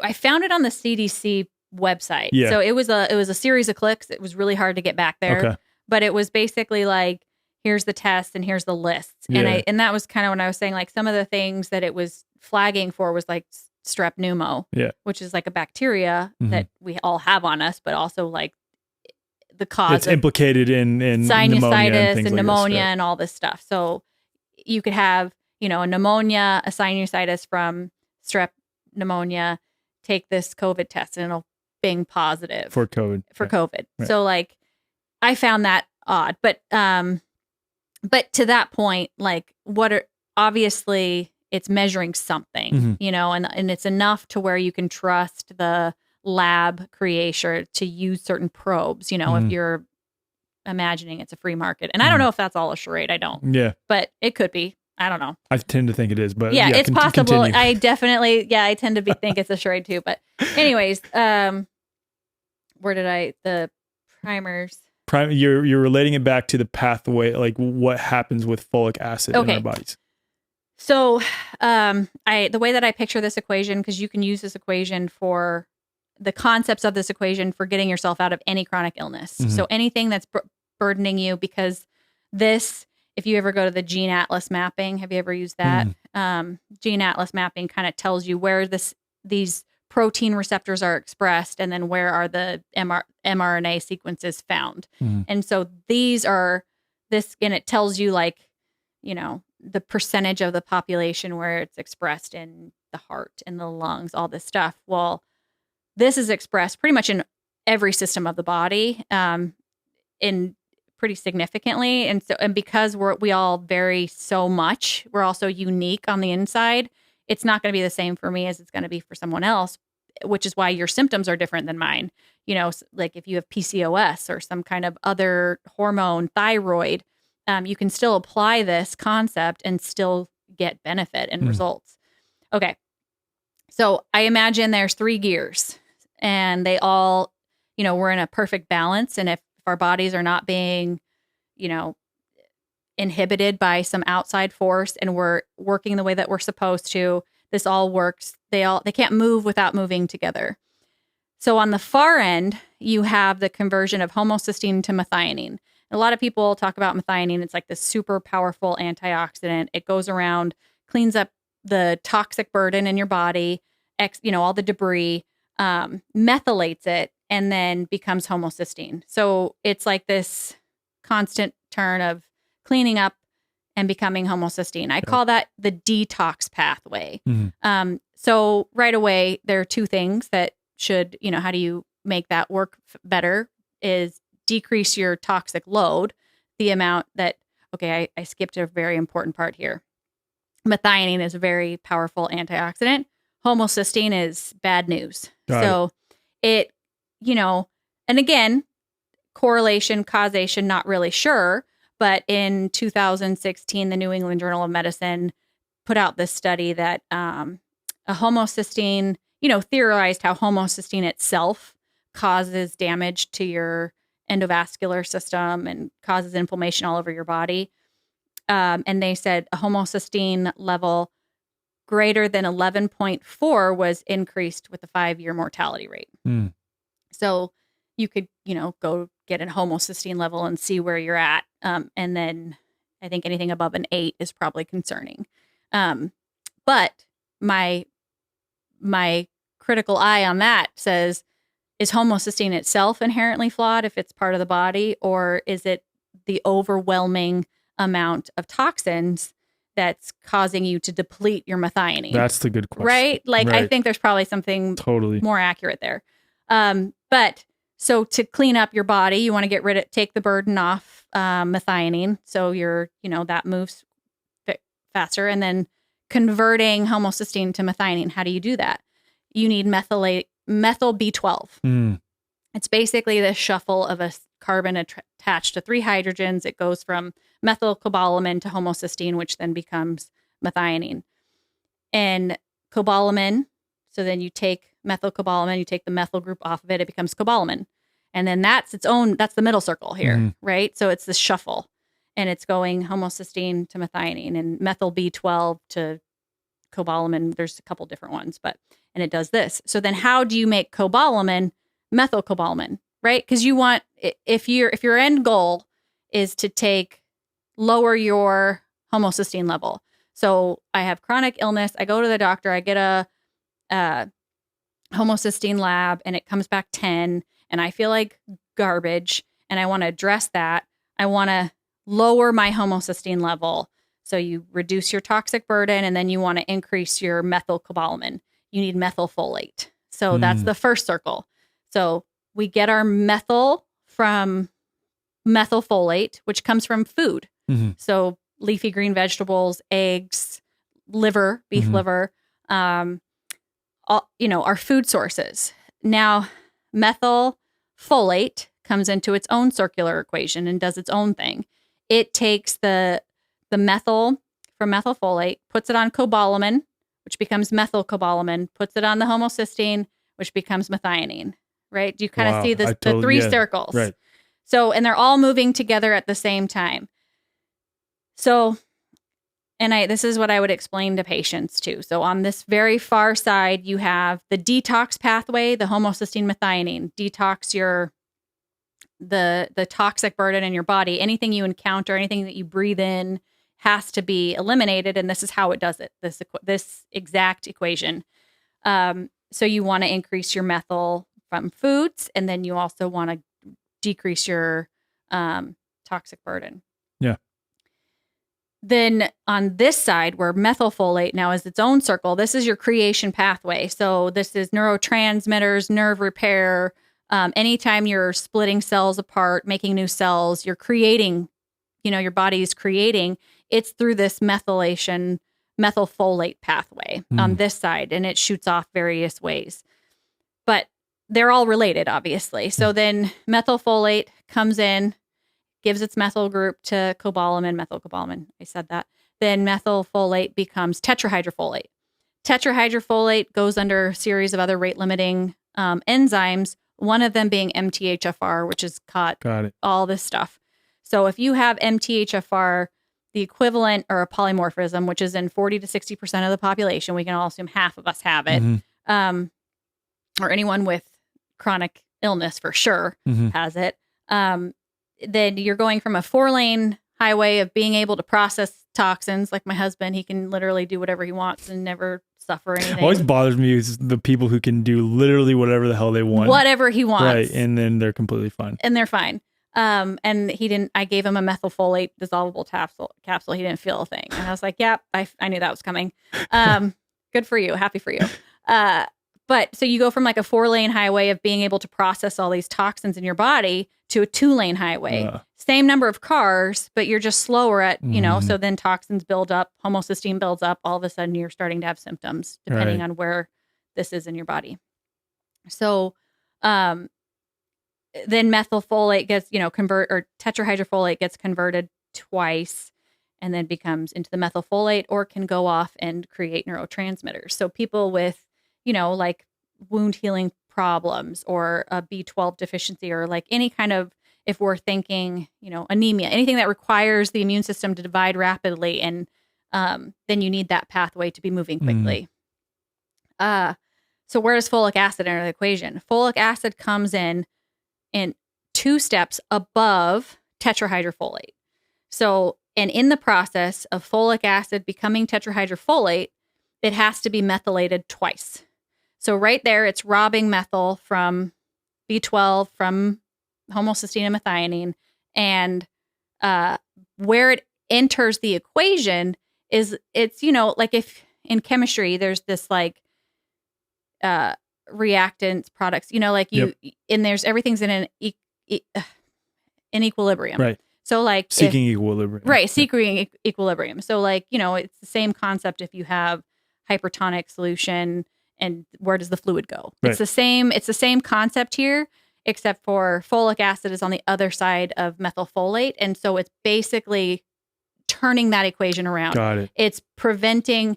I found it on the CDC website. Yeah. So it was a series of clicks. It was really hard to get back there. Okay. But it was basically like, here's the tests and here's the lists. Yeah. And that was kind of when I was saying, like, some of the things that it was flagging for was like strep pneumo, which is like a bacteria that we all have on us, but also like the cause it's implicated in sinusitis and like pneumonia and all this stuff. So you could have, you know, a pneumonia, a sinusitis from strep pneumonia, take this COVID test and it'll bing positive for COVID. Right. So like, I found that odd, but to that point, like, obviously it's measuring something, you know, and it's enough to where you can trust the lab creator to use certain probes, you know, if you're imagining it's a free market. And I don't know if that's all a charade. I don't. Yeah. But it could be. I don't know. I tend to think it is, but yeah, it's possible. Continue. I definitely, I tend to think it's a charade too. But anyways, the primers. You're relating it back to the pathway, like what happens with folic acid in our bodies. So, the way that I picture this equation, because you can use this equation for the concepts of this equation for getting yourself out of any chronic illness. So anything that's burdening you, because this if you ever go to the gene atlas mapping, have you ever used that? Gene atlas mapping kind of tells you where these protein receptors are expressed, and then where are the mRNA sequences found. And so these are and it tells you, like, the percentage of the population where it's expressed in the heart and the lungs, all this stuff. Well, this is expressed pretty much in every system of the body, in pretty significantly. And because we all vary so much, we're also unique on the inside. It's not going to be the same for me as it's going to be for someone else, which is why your symptoms are different than mine. Like if you have PCOS or some kind of other hormone, thyroid, you can still apply this concept and still get benefit and results. Okay. So I imagine there's 3 gears, and they all, we're in a perfect balance. And if our bodies are not being, inhibited by some outside force, and we're working the way that we're supposed to, this all works. They can't move without moving together. So on the far end, you have the conversion of homocysteine to methionine. A lot of people talk about methionine. It's like this super powerful antioxidant. It goes around, cleans up the toxic burden in your body, all the debris, methylates it, and then becomes homocysteine. So it's like this constant turn of cleaning up and becoming homocysteine. I call that the detox pathway. So right away, there are 2 things that should, how do you make that work better, is decrease your toxic load, the amount that, I skipped a very important part here. Methionine is a very powerful antioxidant. Homocysteine is bad news. So it, and again, correlation, causation, not really sure. But in 2016, the New England Journal of Medicine put out this study that a homocysteine, theorized how homocysteine itself causes damage to your endovascular system and causes inflammation all over your body. And they said a homocysteine level greater than 11.4 was increased with a 5-year mortality rate. So you could, go get a homocysteine level and see where you're at. And then I think anything above an 8 is probably concerning. But my critical eye on that says, is homocysteine itself inherently flawed if it's part of the body, or is it the overwhelming amount of toxins that's causing you to deplete your methionine? That's the good question. Right? Like, I think there's probably something totally more accurate there. But so to clean up your body, you want to take the burden off methionine. So that moves faster. And then converting homocysteine to methionine. How do you do that? You need methyl B12. It's basically the shuffle of a carbon attached to 3 hydrogens. It goes from methylcobalamin to homocysteine, which then becomes methionine. And cobalamin, so then you take methylcobalamin, you take the methyl group off of it, it becomes cobalamin. And then that's the middle circle here, right? So it's this shuffle, and it's going homocysteine to methionine and methyl B12 to cobalamin. There's a couple different ones, and it does this. So then how do you make cobalamin methylcobalamin, right? Because you want, if your end goal is to lower your homocysteine level. So I have chronic illness. I go to the doctor. I get a homocysteine lab, and it comes back 10, and I feel like garbage, and I want to address that. I want to lower my homocysteine level. So you reduce your toxic burden, and then you want to increase your methylcobalamin. You need methylfolate. So that's the first circle. So we get our methyl from methylfolate, which comes from food. So leafy green vegetables, eggs, liver, beef liver, our food sources. Now, methylfolate comes into its own circular equation and does its own thing. It takes the methyl from methylfolate, puts it on cobalamin, which becomes methylcobalamin, puts it on the homocysteine, which becomes methionine, right? Do you kind of see the 3 circles? Right. So, and they're all moving together at the same time. So, this is what I would explain to patients too. So on this very far side, you have the detox pathway, the homocysteine methionine, detox your the toxic burden in your body. Anything you encounter, anything that you breathe in has to be eliminated. And this is how it does it. This exact equation. So you want to increase your methyl from foods, and then you also want to decrease your toxic burden. Yeah. Then on this side, where methylfolate now is its own circle, this is your creation pathway. So this is neurotransmitters, nerve repair. Anytime you're splitting cells apart, making new cells, you're creating, your body is creating. It's through this methylfolate pathway on this side, and it shoots off various ways. But they're all related, obviously. So then methylfolate comes in, gives its methyl group to methylcobalamin. I said that. Then methylfolate becomes tetrahydrofolate. Tetrahydrofolate goes under a series of other rate-limiting enzymes, one of them being MTHFR, which has caught all this stuff. So if you have MTHFR, the equivalent or a polymorphism, which is in 40 to 60% of the population, we can all assume half of us have it, or anyone with chronic illness for sure has it. Then you're going from a 4-lane highway of being able to process toxins. Like my husband, he can literally do whatever he wants and never suffer anything. Always bothers me is the people who can do literally whatever the hell they want. Whatever he wants. Right. And then they're completely fine. And they're fine. And I gave him a methylfolate dissolvable capsule. He didn't feel a thing. And I was like, yeah, I knew that was coming. Good for you. Happy for you. But so you go from like a 4-lane highway of being able to process all these toxins in your body to a 2-lane highway. Same number of cars, but you're just slower at, so then toxins build up, homocysteine builds up. All of a sudden you're starting to have symptoms depending on where this is in your body. So, then methylfolate gets, tetrahydrofolate gets converted twice and then becomes into the methylfolate, or can go off and create neurotransmitters. So people with, like wound healing problems or a B12 deficiency, or like any kind of, if we're thinking, anemia, anything that requires the immune system to divide rapidly, and then you need that pathway to be moving quickly. So where does folic acid enter the equation? Folic acid comes in 2 steps above tetrahydrofolate. So, and in the process of folic acid becoming tetrahydrofolate, it has to be methylated twice. So right there, it's robbing methyl from B12, from homocysteine and methionine. And where it enters the equation is it's, like if in chemistry, there's this like reactants products, and there's everything's in in equilibrium. Right. So like seeking equilibrium. Right. Seeking equilibrium. So like, it's the same concept if you have hypertonic solution and where does the fluid go? Right. It's the same concept here, except for folic acid is on the other side of methylfolate. And so it's basically turning that equation around. Got it. It's preventing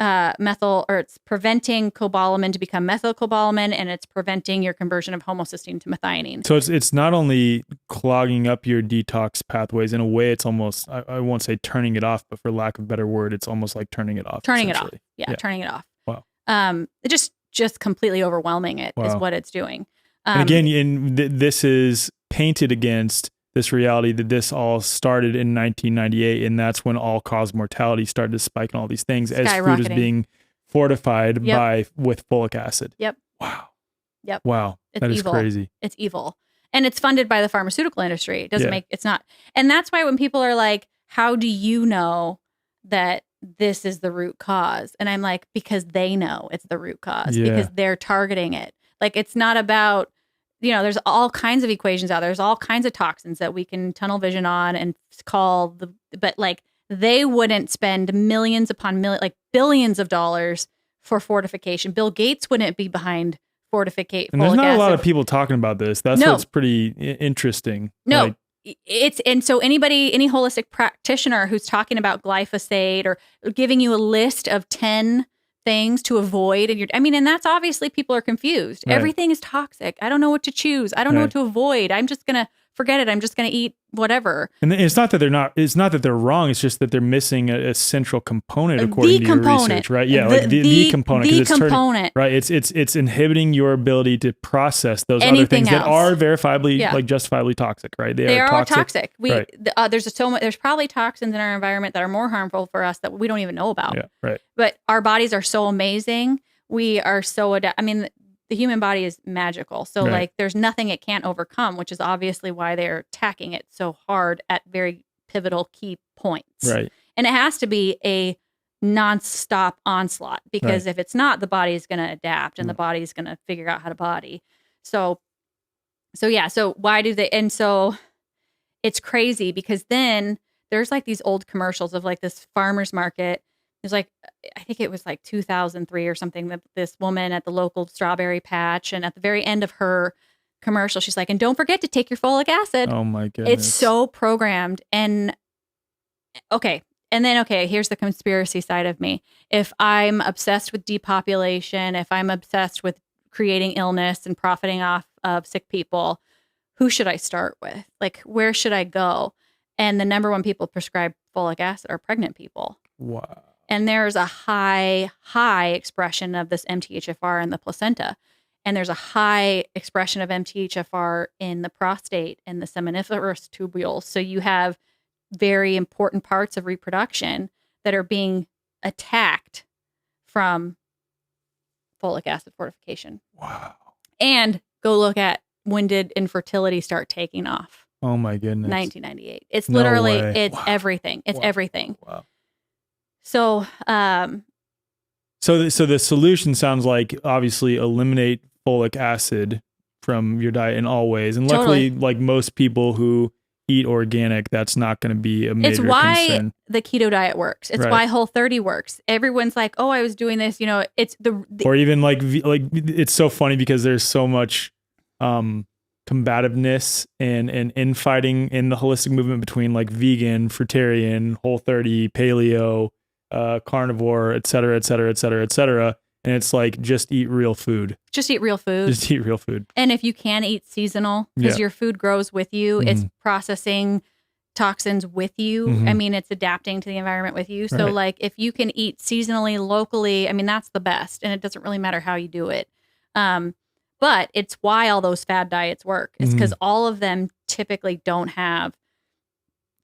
it's preventing cobalamin to become methylcobalamin, and it's preventing your conversion of homocysteine to methionine. So it's not only clogging up your detox pathways, in a way it's almost, I won't say turning it off, but for lack of a better word, it's almost like turning it off. Turning it off. Yeah, turning it off. Wow. It just completely overwhelming it is what it's doing. And again, this is painted against this reality that this all started in 1998, and that's when all-cause mortality started to spike and all these things as food is being fortified with folic acid. Yep. Wow. Yep. Wow. That is crazy. It's evil. And it's funded by the pharmaceutical industry. It doesn't it's not. And that's why when people are like, how do you know that this is the root cause? And I'm like, because they know it's the root cause, because they're targeting it. Like, it's not about, there's all kinds of equations out there. There's all kinds of toxins that we can tunnel vision on and call but like they wouldn't spend millions upon billions of dollars for fortification. Bill Gates wouldn't be behind fortification. And there's not a lot of people talking about this. That's what's pretty interesting. No, and so any holistic practitioner who's talking about glyphosate or giving you a list of 10 things to avoid, and that's obviously people are confused. Right. Everything is toxic. I don't know what to choose. I don't know what to avoid. I'm just going to forget it. I'm just going to eat whatever. And it's not that they're wrong. It's just that they're missing a central component according to your research, right? Yeah. The component. The component. Right. It's inhibiting your ability to process those Anything other things else that are verifiably, like justifiably toxic, right? They are toxic. Right. There's probably toxins in our environment that are more harmful for us that we don't even know about. Yeah. Right. But our bodies are so amazing. We are so the human body is magical. So like there's nothing it can't overcome, which is obviously why they're attacking it so hard at very pivotal key points. Right. And it has to be a nonstop onslaught because if it's not, the body is going to adapt and the body is going to figure out how to body. So why do they, and so it's crazy because then there's like these old commercials of like this farmer's market. There's like, I think it was like 2003 or something, that this woman at the local strawberry patch, and at the very end of her commercial, she's like, and don't forget to take your folic acid. Oh my goodness. It's so programmed. And here's the conspiracy side of me. If I'm obsessed with depopulation, if I'm obsessed with creating illness and profiting off of sick people, who should I start with? Like, where should I go? And the number one people prescribed folic acid are pregnant people. Wow. And there's a high expression of this MTHFR in the placenta. And there's a high expression of MTHFR in the prostate and the seminiferous tubules. So you have very important parts of reproduction that are being attacked from folic acid fortification. Wow. And go look at, when did infertility start taking off? Oh my goodness. 1998. It's literally, wow. everything. It's everything. Wow. So, so the solution sounds like obviously eliminate folic acid from your diet in all ways. And luckily, like most people who eat organic, that's not going to be a major concern. It's why the keto diet works. It's why Whole30 works. Everyone's like, oh, I was doing this, it's or even like it's so funny because there's so much, combativeness and infighting in the holistic movement between like vegan, fruitarian, Whole30, paleo, carnivore, et cetera, et cetera, et cetera, et cetera. And it's like, just eat real food. Just eat real food. Just eat real food. And if you can, eat seasonal, because your food grows with you. Mm-hmm. It's processing toxins with you. Mm-hmm. I mean, it's adapting to the environment with you. So like, if you can eat seasonally, locally, I mean, that's the best. And it doesn't really matter how you do it. But it's why all those fad diets work. It's because all of them typically don't have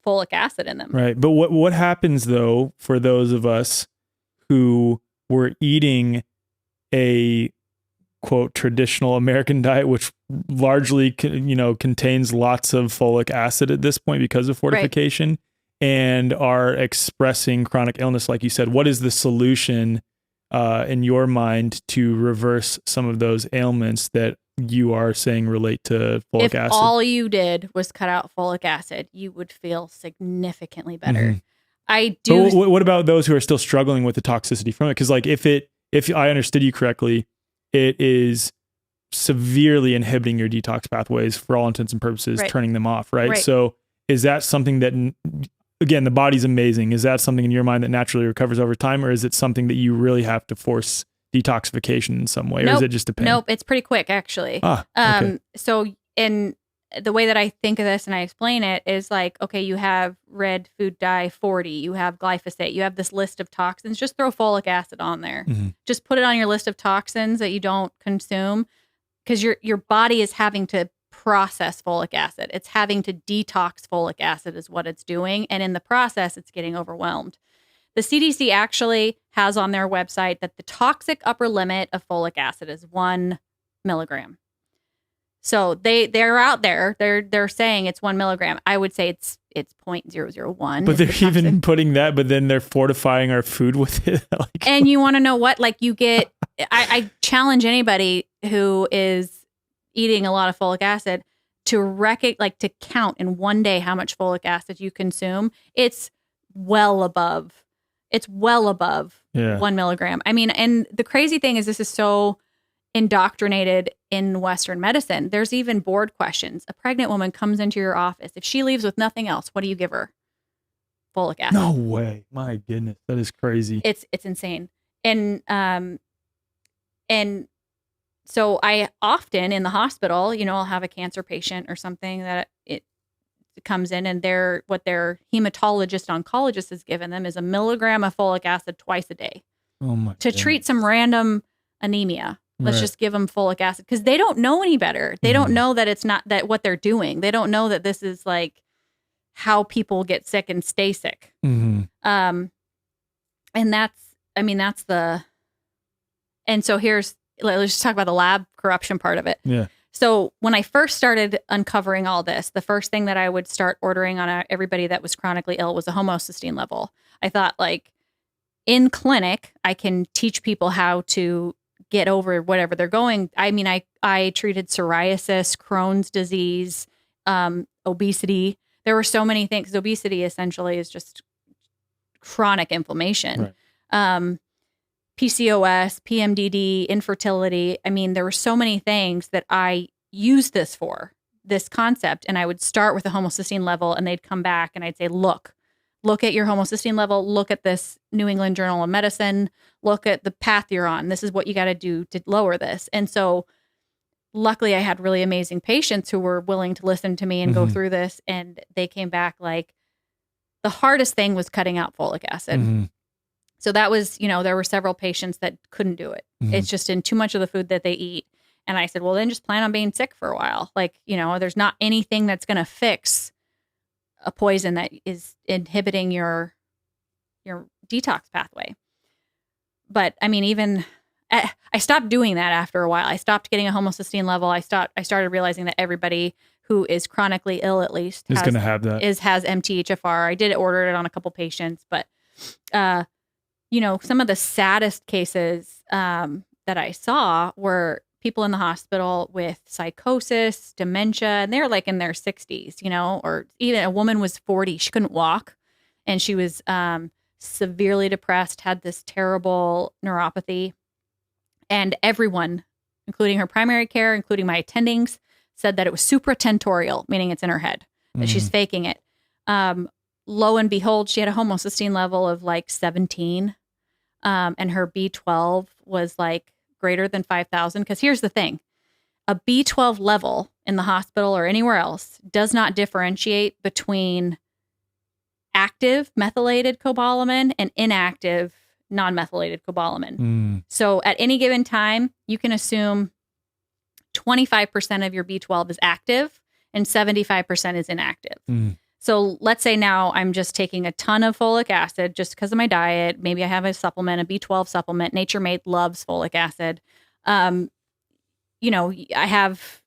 folic acid in them. Right. But what happens though for those of us who were eating a quote traditional American diet, which largely contains lots of folic acid at this point because of fortification, and are expressing chronic illness, like you said? What is the solution in your mind to reverse some of those ailments that you are saying relate to folic acid? If all you did was cut out folic acid, you would feel significantly better. Mm-hmm. I do. But what about those who are still struggling with the toxicity from it? Because like if I understood you correctly, it is severely inhibiting your detox pathways for all intents and purposes, turning them off, right? So is that something that, again, the body's amazing. Is that something in your mind that naturally recovers over time, or is it something that you really have to force detoxification in some way, or is it just a pain? Nope, it's pretty quick actually. Okay. So in the way that I think of this and I explain it is like, okay, you have red food dye 40, you have glyphosate, you have this list of toxins. Just throw folic acid on there. Mm-hmm. Just put it on your list of toxins that you don't consume, because your body is having to process folic acid. It's having to detox folic acid is what it's doing. And in the process, it's getting overwhelmed. The CDC actually has on their website that the toxic upper limit of folic acid is 1 milligram. So they're out there. They're saying it's 1 milligram. I would say it's 0.001. But they're even putting that, but then they're fortifying our food with it. And you want to know what? Like you get, I challenge anybody who is eating a lot of folic acid to count in one day how much folic acid you consume. It's well above 1 milligram. I mean, and the crazy thing is this is so indoctrinated in Western medicine. There's even board questions. A pregnant woman comes into your office. If she leaves with nothing else, what do you give her? Folic acid. No way. My goodness. That is crazy. It's insane. And So I often in the hospital, I'll have a cancer patient or something that it comes in, and what their hematologist oncologist has given them is 1 milligram of folic acid twice a day to treat some random anemia. Let's just give them folic acid because they don't know any better. They don't know that it's not that what they're doing. They don't know that this is like how people get sick and stay sick. And that's and so let's just talk about the lab corruption part of it. Yeah. So when I first started uncovering all this, the first thing that I would start ordering on everybody that was chronically ill was a homocysteine level. I thought, like, in clinic, I can teach people how to get over whatever they're going. I mean, I treated psoriasis, Crohn's disease, obesity. There were so many things. Obesity essentially is just chronic inflammation. Right. PCOS, PMDD, infertility. I mean, there were so many things that I used this concept. And I would start with a homocysteine level, and they'd come back and I'd say, look at your homocysteine level. Look at this New England Journal of Medicine. Look at the path you're on. This is what you got to do to lower this. And so luckily I had really amazing patients who were willing to listen to me and go through this. And they came back like the hardest thing was cutting out folic acid. So that was, there were several patients that couldn't do it. It's just in too much of the food that they eat. And I said, well, then just plan on being sick for a while. Like, there's not anything that's going to fix a poison that is inhibiting your detox pathway. But I mean, I stopped doing that after a while. I stopped getting a homocysteine level. I started realizing that everybody who is chronically ill, at least, is going to have that. Has MTHFR. I did order it on a couple patients, but some of the saddest cases that I saw were people in the hospital with psychosis, dementia, and they're like in their 60s, or even a woman was 40. She couldn't walk, and she was severely depressed, had this terrible neuropathy. And everyone, including her primary care, including my attendings, said that it was supratentorial, meaning it's in her head, that she's faking it. Lo and behold, she had a homocysteine level of like 17. And her B12 was like greater than 5,000. Because here's the thing. A B12 level in the hospital or anywhere else does not differentiate between active methylated cobalamin and inactive non-methylated cobalamin. So at any given time, you can assume 25% of your B12 is active and 75% is inactive. So let's say now I'm just taking a ton of folic acid just because of my diet. Maybe I have a supplement, a B12 supplement. Nature Made loves folic acid. I have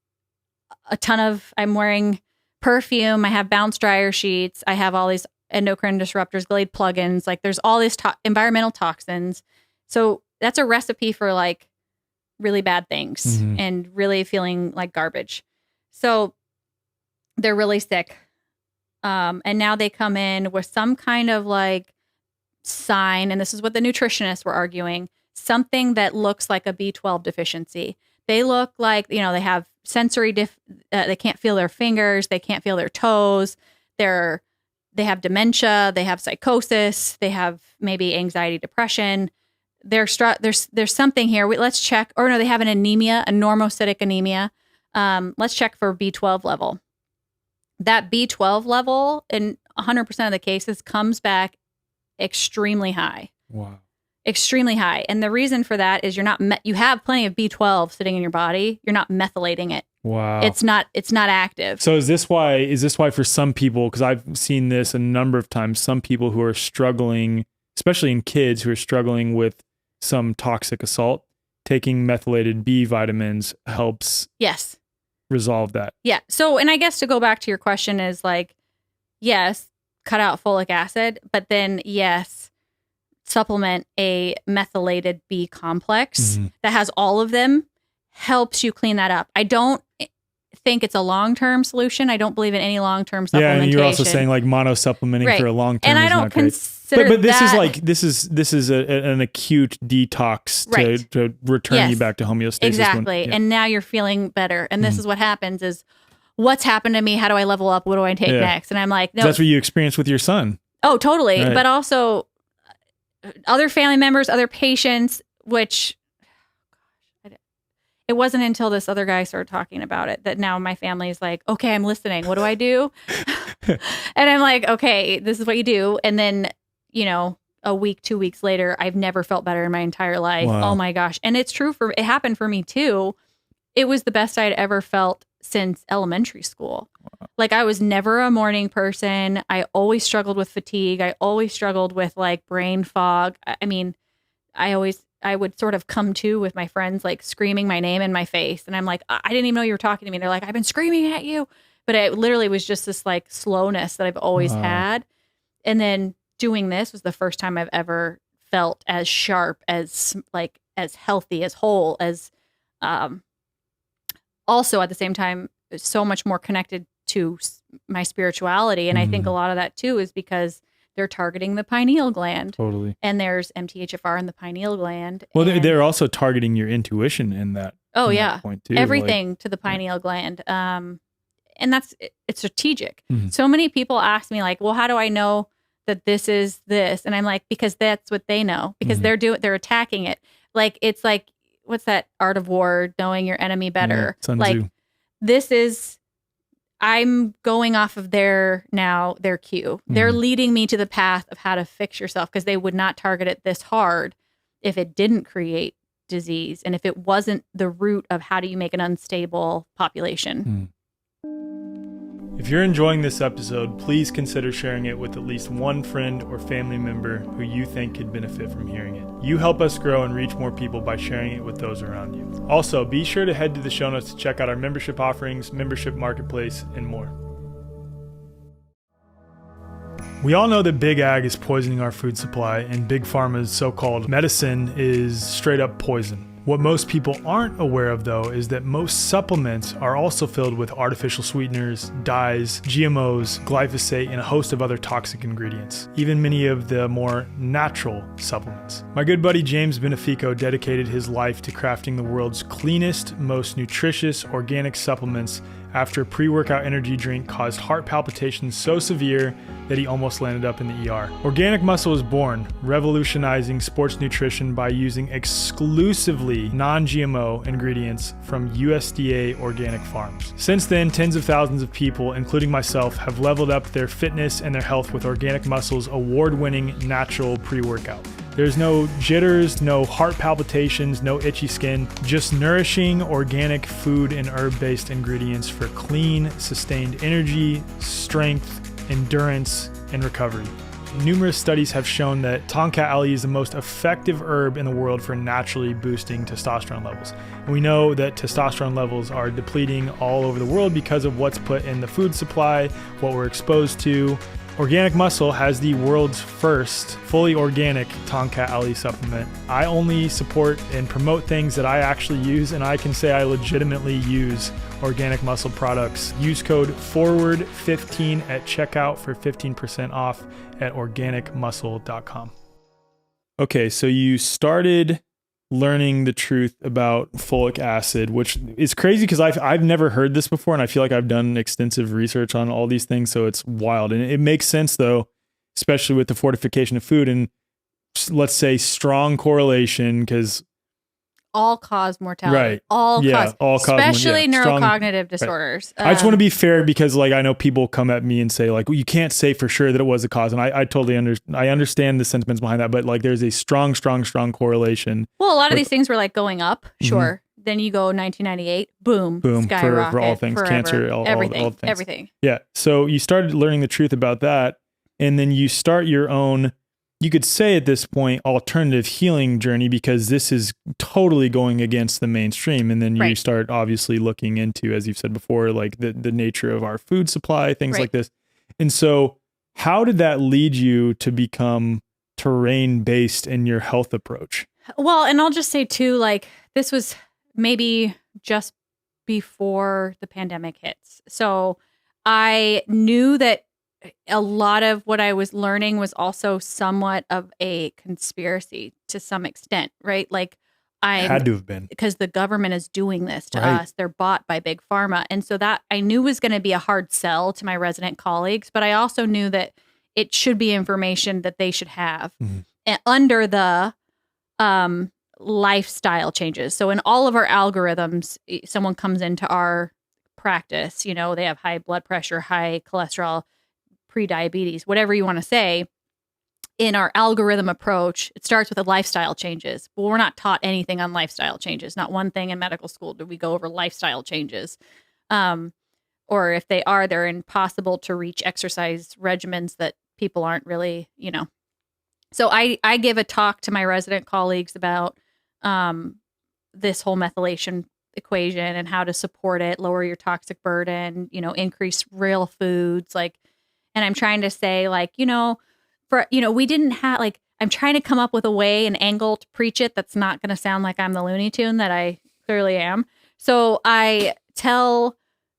a ton I'm wearing perfume. I have bounce dryer sheets. I have all these endocrine disruptors, Glade plugins. Like there's all these environmental toxins. So that's a recipe for like really bad things and really feeling like garbage. So they're really sick. And now they come in with some kind of like sign, and this is what the nutritionists were arguing, something that looks like a B12 deficiency. They look like, they have sensory, they can't feel their fingers, they can't feel their toes, they have dementia, they have psychosis, they have maybe anxiety, depression. There's something here. Let's check, or no, they have an anemia, a normocytic anemia. Let's check for B12 level. That B12 level in 100% of the cases comes back extremely high. Wow. Extremely high. And the reason for that is you have plenty of B12 sitting in your body. You're not methylating it. Wow. It's not active. So is this why for some people, because I've seen this a number of times, some people who are struggling, especially in kids who are struggling with some toxic assault, taking methylated B vitamins helps. Yes. Resolve that. Yeah. So, and I guess to go back to your question is like, yes, cut out folic acid, but then yes, supplement a methylated B complex that has all of them, helps you clean that up. I don't think it's a long-term solution. I don't believe in any long-term supplementation. Yeah, and you're also saying like mono-supplementing for a long term. And I don't consider but this is like this is an acute detox to return you back to homeostasis. Exactly. And now you're feeling better. And this is what happens is, what's happened to me? How do I level up? What do I take next? And I'm like, no. That's what you experienced with your son. Oh, totally. Right. But also other family members, other patients, which it wasn't until this other guy started talking about it that now my family is like, okay, I'm listening. What do I do? And I'm like, okay, this is what you do. And then, a week, 2 weeks later, I've never felt better in my entire life. Wow. Oh my gosh. And it's true it happened for me too. It was the best I'd ever felt since elementary school. Wow. Like I was never a morning person. I always struggled with fatigue. I always struggled with like brain fog. I mean, I would sort of come to with my friends, like screaming my name in my face. And I'm like, I didn't even know you were talking to me. And they're like, I've been screaming at you. But it literally was just this like slowness that I've always had. And then doing this was the first time I've ever felt as sharp, as healthy, as whole, as, also at the same time, so much more connected to my spirituality. And I think a lot of that too is because they're targeting the pineal gland. Totally. And there's MTHFR in the pineal gland. Well, they're also targeting your intuition in that. Oh, in yeah. That point too. Everything to the pineal gland. And it's strategic. Mm-hmm. So many people ask me like, well, how do I know that this is this? And I'm like, because that's what they know, because they're attacking it. Like, it's like, what's that art of war, knowing your enemy better? Sun like Tzu. I'm going off of their cue. They're leading me to the path of how to fix yourself, because they would not target it this hard if it didn't create disease and if it wasn't the root of how do you make an unstable population. If you're enjoying this episode, please consider sharing it with at least one friend or family member who you think could benefit from hearing it. You help us grow and reach more people by sharing it with those around you. Also, be sure to head to the show notes to check out our membership offerings, membership marketplace, and more. We all know that Big Ag is poisoning our food supply, and Big Pharma's so-called medicine is straight up poison. What most people aren't aware of, though, is that most supplements are also filled with artificial sweeteners, dyes, GMOs, glyphosate, and a host of other toxic ingredients, even many of the more natural supplements. My good buddy James Benefico dedicated his life to crafting the world's cleanest, most nutritious organic supplements after a pre-workout energy drink caused heart palpitations so severe that he almost landed up in the ER. Organic Muscle was born, revolutionizing sports nutrition by using exclusively non-GMO ingredients from USDA organic farms. Since then, tens of thousands of people, including myself, have leveled up their fitness and their health with Organic Muscle's award-winning natural pre-workout. There's no jitters, no heart palpitations, no itchy skin, just nourishing organic food and herb-based ingredients for clean, sustained energy, strength, endurance, and recovery. Numerous studies have shown that tonka ali is the most effective herb in the world for naturally boosting testosterone levels. And we know that testosterone levels are depleting all over the world because of what's put in the food supply, what we're exposed to. Organic Muscle has the world's first fully organic tonka ali supplement. I only support and promote things that I actually use, and I can say I legitimately use Organic Muscle products. Use code FORWARD15 at checkout for 15% off at organicmuscle.com. Okay, so you started learning the truth about folic acid, which is crazy because I've never heard this before, and I feel like I've done extensive research on all these things, so it's wild. And it makes sense, though, especially with the fortification of food and, let's say, strong correlation, because all cause mortality. Right. All cause, especially neurocognitive strong, disorders. Right. I just want to be fair because, like, I know people come at me and say, like, well, you can't say for sure that it was a cause, and I totally understand the sentiments behind that, but like, there's a strong correlation. Well, a lot of these things were like going up, sure. Then you go 1998, boom, skyrocket for all things, forever. Cancer, everything, all things. everything. Yeah. So you started learning the truth about that, and then you start your own, you could say at this point, alternative healing journey, because this is totally going against the mainstream. And then you start obviously looking into, as you've said before, like the nature of our food supply, things like this. And so how did that lead you to become terrain-based in your health approach? Well, and I'll just say too, like, this was maybe just before the pandemic hits. So I knew that a lot of what I was learning was also somewhat of a conspiracy to some extent, right? Like, I had to have been, because the government is doing this to us. They're bought by Big Pharma. And so that I knew was going to be a hard sell to my resident colleagues, but I also knew that it should be information that they should have. And under the lifestyle changes. So in all of our algorithms, someone comes into our practice, you know, they have high blood pressure, high cholesterol, pre-diabetes, whatever you want to say. In our algorithm approach, it starts with the lifestyle changes. But we're not taught anything on lifestyle changes. Not one thing in medical school do we go over lifestyle changes. Or if they are, they're impossible to reach exercise regimens that people aren't really, you know. So I give a talk to my resident colleagues about this whole methylation equation and how to support it, lower your toxic burden, you know, increase real foods. Like, and I'm trying to say, like, you know, we didn't have, like, I'm trying to come up with a way, an angle to preach it that's not going to sound like I'm the Looney Tune that I clearly am. So I tell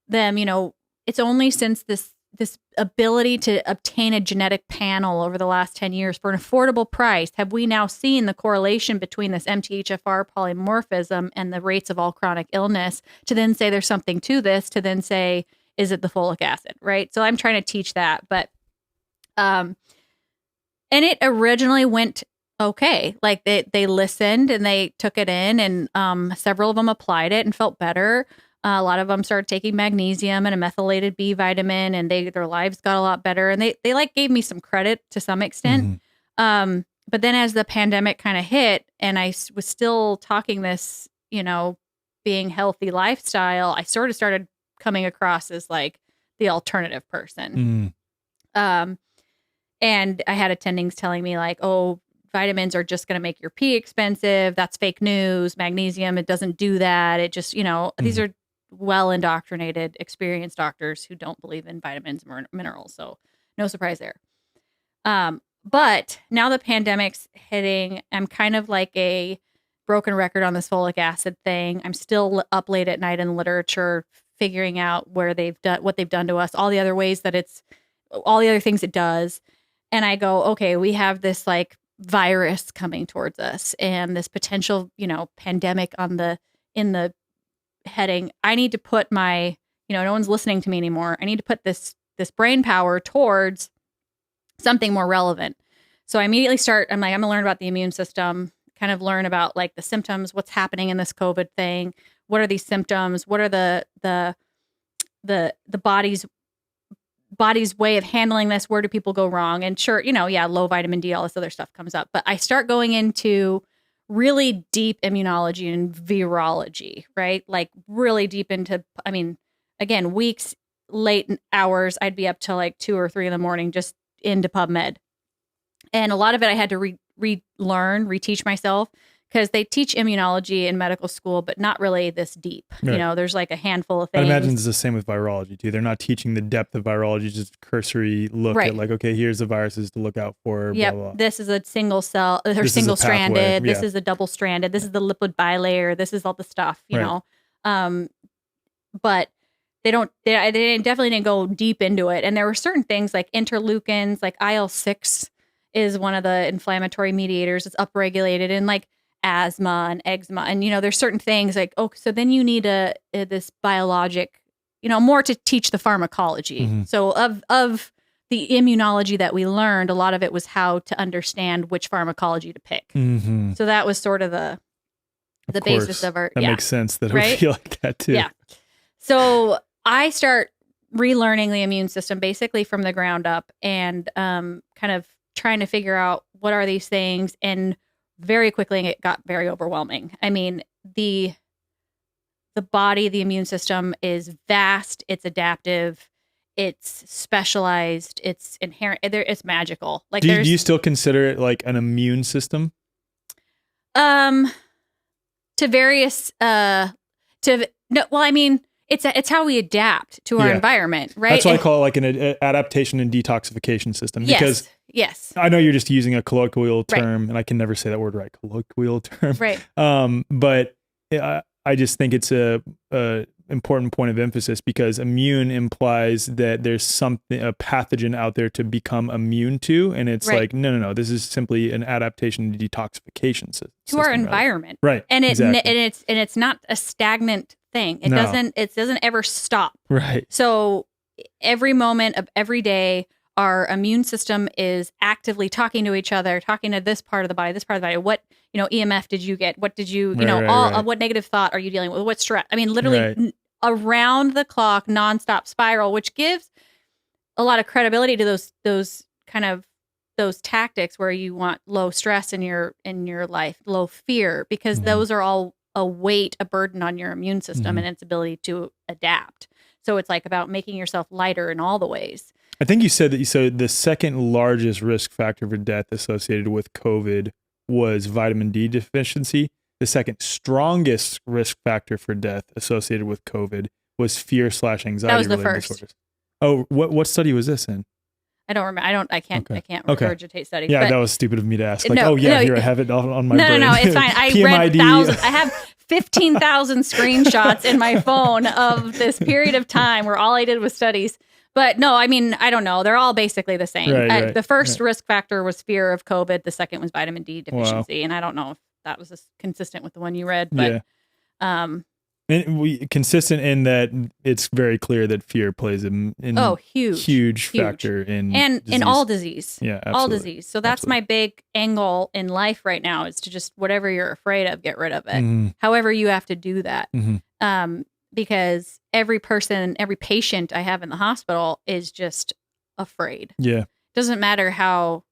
them, you know, it's only since this ability to obtain a genetic panel over the last 10 years for an affordable price have we now seen the correlation between this MTHFR polymorphism and the rates of all chronic illness, to then say there's something to this, to then say, is it the folic acid, right? So I'm trying to teach that, but and it originally went okay. Like they listened and they took it in, and several of them applied it and felt better. A lot of them started taking magnesium and a methylated B vitamin, and their lives got a lot better. And they like gave me some credit to some extent. Mm-hmm. But then as the pandemic kind of hit, and I was still talking this, you know, being healthy lifestyle, I sort of started coming across as like the alternative person. Mm. And I had attendings telling me like, oh, vitamins are just going to make your pee expensive. That's fake news. Magnesium, it doesn't do that. It just, you know, these are well indoctrinated, experienced doctors who don't believe in vitamins and minerals. So no surprise there. But now the pandemic's hitting. I'm kind of like a broken record on this folic acid thing. I'm still up late at night in literature, figuring out where they've done, what they've done to us, all the other ways that all the other things it does. And I go, okay, we have this like virus coming towards us and this potential, you know, pandemic in the heading. I need to put my, you know, no one's listening to me anymore. I need to put this brain power towards something more relevant. So I immediately I'm like, I'm gonna learn about the immune system, kind of learn about like the symptoms, what's happening in this COVID thing. What are these symptoms? What are the body's way of handling this? Where do people go wrong? And sure, you know, yeah, low vitamin D, all this other stuff comes up. But I start going into really deep immunology and virology, right? Like really deep into, I mean, again, weeks, late hours, I'd be up till like 2 or 3 in the morning, just into PubMed. And a lot of it I had to relearn, reteach myself, because they teach immunology in medical school, but not really this deep. Right. You know, there's like a handful of things. I imagine it's the same with virology too. They're not teaching the depth of virology, just cursory look at like, okay, here's the viruses to look out for. Yep. Blah, blah. This is a single cell, or single stranded. This is a double stranded. This is the lipid bilayer. This is all the stuff, you know. But they definitely didn't go deep into it. And there were certain things like interleukins, like IL-6 is one of the inflammatory mediators. It's upregulated in like asthma and eczema. And, you know, there's certain things like, oh, so then you need this biologic, you know, more to teach the pharmacology. Mm-hmm. So of the immunology that we learned, a lot of it was how to understand which pharmacology to pick. Mm-hmm. So that was sort of the basis of our... That makes sense that it would feel like that too. Yeah. So I start relearning the immune system basically from the ground up, and kind of trying to figure out what are these things. And very quickly it got very overwhelming. I mean, the body, the immune system is vast, it's adaptive, it's specialized, it's inherent, it's magical. Like, do you still consider it like an immune system? To various I mean, it's how we adapt to our environment, right? That's why I call it like an adaptation and detoxification system. Because yes, I know you're just using a colloquial term, and I can never say that word right. Colloquial term, right? But I just think it's a important point of emphasis, because immune implies that there's a pathogen out there to become immune to, and it's like no, this is simply an adaptation and detoxification system to our environment, right? And it's not a stagnant thing. It doesn't ever stop, right? So every moment of every day, our immune system is actively talking to each other, talking to this part of the body, this part of the body. What, EMF did you get? What did you, what negative thought are you dealing with? What stress? I mean, literally around the clock, nonstop spiral, which gives a lot of credibility to those tactics where you want low stress in your life, low fear, because those are all a burden on your immune system and its ability to adapt. So it's like about making yourself lighter in all the ways. I think you said that the second largest risk factor for death associated with COVID was vitamin D deficiency. The second strongest risk factor for death associated with COVID was fear/anxiety. That was the first. Disorders. Oh, what study was this in? I don't remember. I can't regurgitate studies. Yeah, but that was stupid of me to ask. Like, here, I have it on my brain. No, it's fine. I read thousands. I have 15,000 screenshots in my phone of this period of time where all I did was studies. But no, I mean, I don't know. They're all basically the same. The first risk factor was fear of COVID. The second was vitamin D deficiency. Wow. And I don't know if that was consistent with the one you read. But consistent in that it's very clear that fear plays a huge factor in all disease. Yeah, absolutely. All disease. So that's my big angle in life right now, is to just whatever you're afraid of, get rid of it. However you have to do that. Because every patient I have in the hospital is just afraid. Yeah. Doesn't matter how,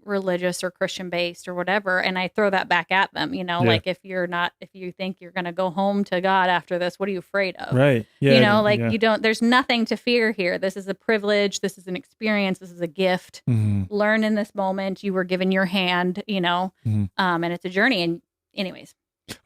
religious or Christian based or whatever. And I throw that back at them, like if you think you're going to go home to God after this, what are you afraid of? Right. Yeah. You don't, there's nothing to fear here. This is a privilege. This is an experience. This is a gift. Learn in this moment. You were given your hand, and it's a journey. And anyways.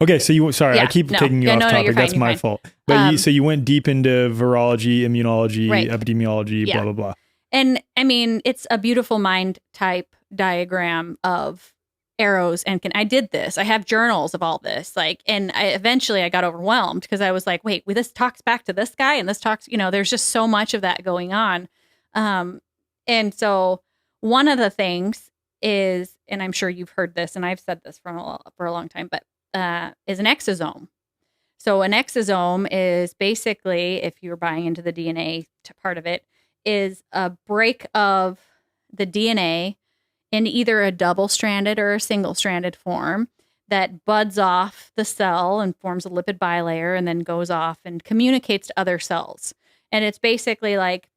Okay, so I keep taking you off topic. That's my fault. But so you went deep into virology, immunology, epidemiology, blah, blah, blah. And I mean, it's a beautiful mind type diagram of arrows. And I did this. I have journals of all this. And eventually I got overwhelmed because I was like, wait, this talks back to this guy and this talks, there's just so much of that going on. And so one of the things is, and I'm sure you've heard this, and I've said this for a long time, but is an exosome. So an exosome is basically, if you're buying into the DNA part of it, is a break of the DNA in either a double-stranded or a single-stranded form that buds off the cell and forms a lipid bilayer and then goes off and communicates to other cells. And it's basically like,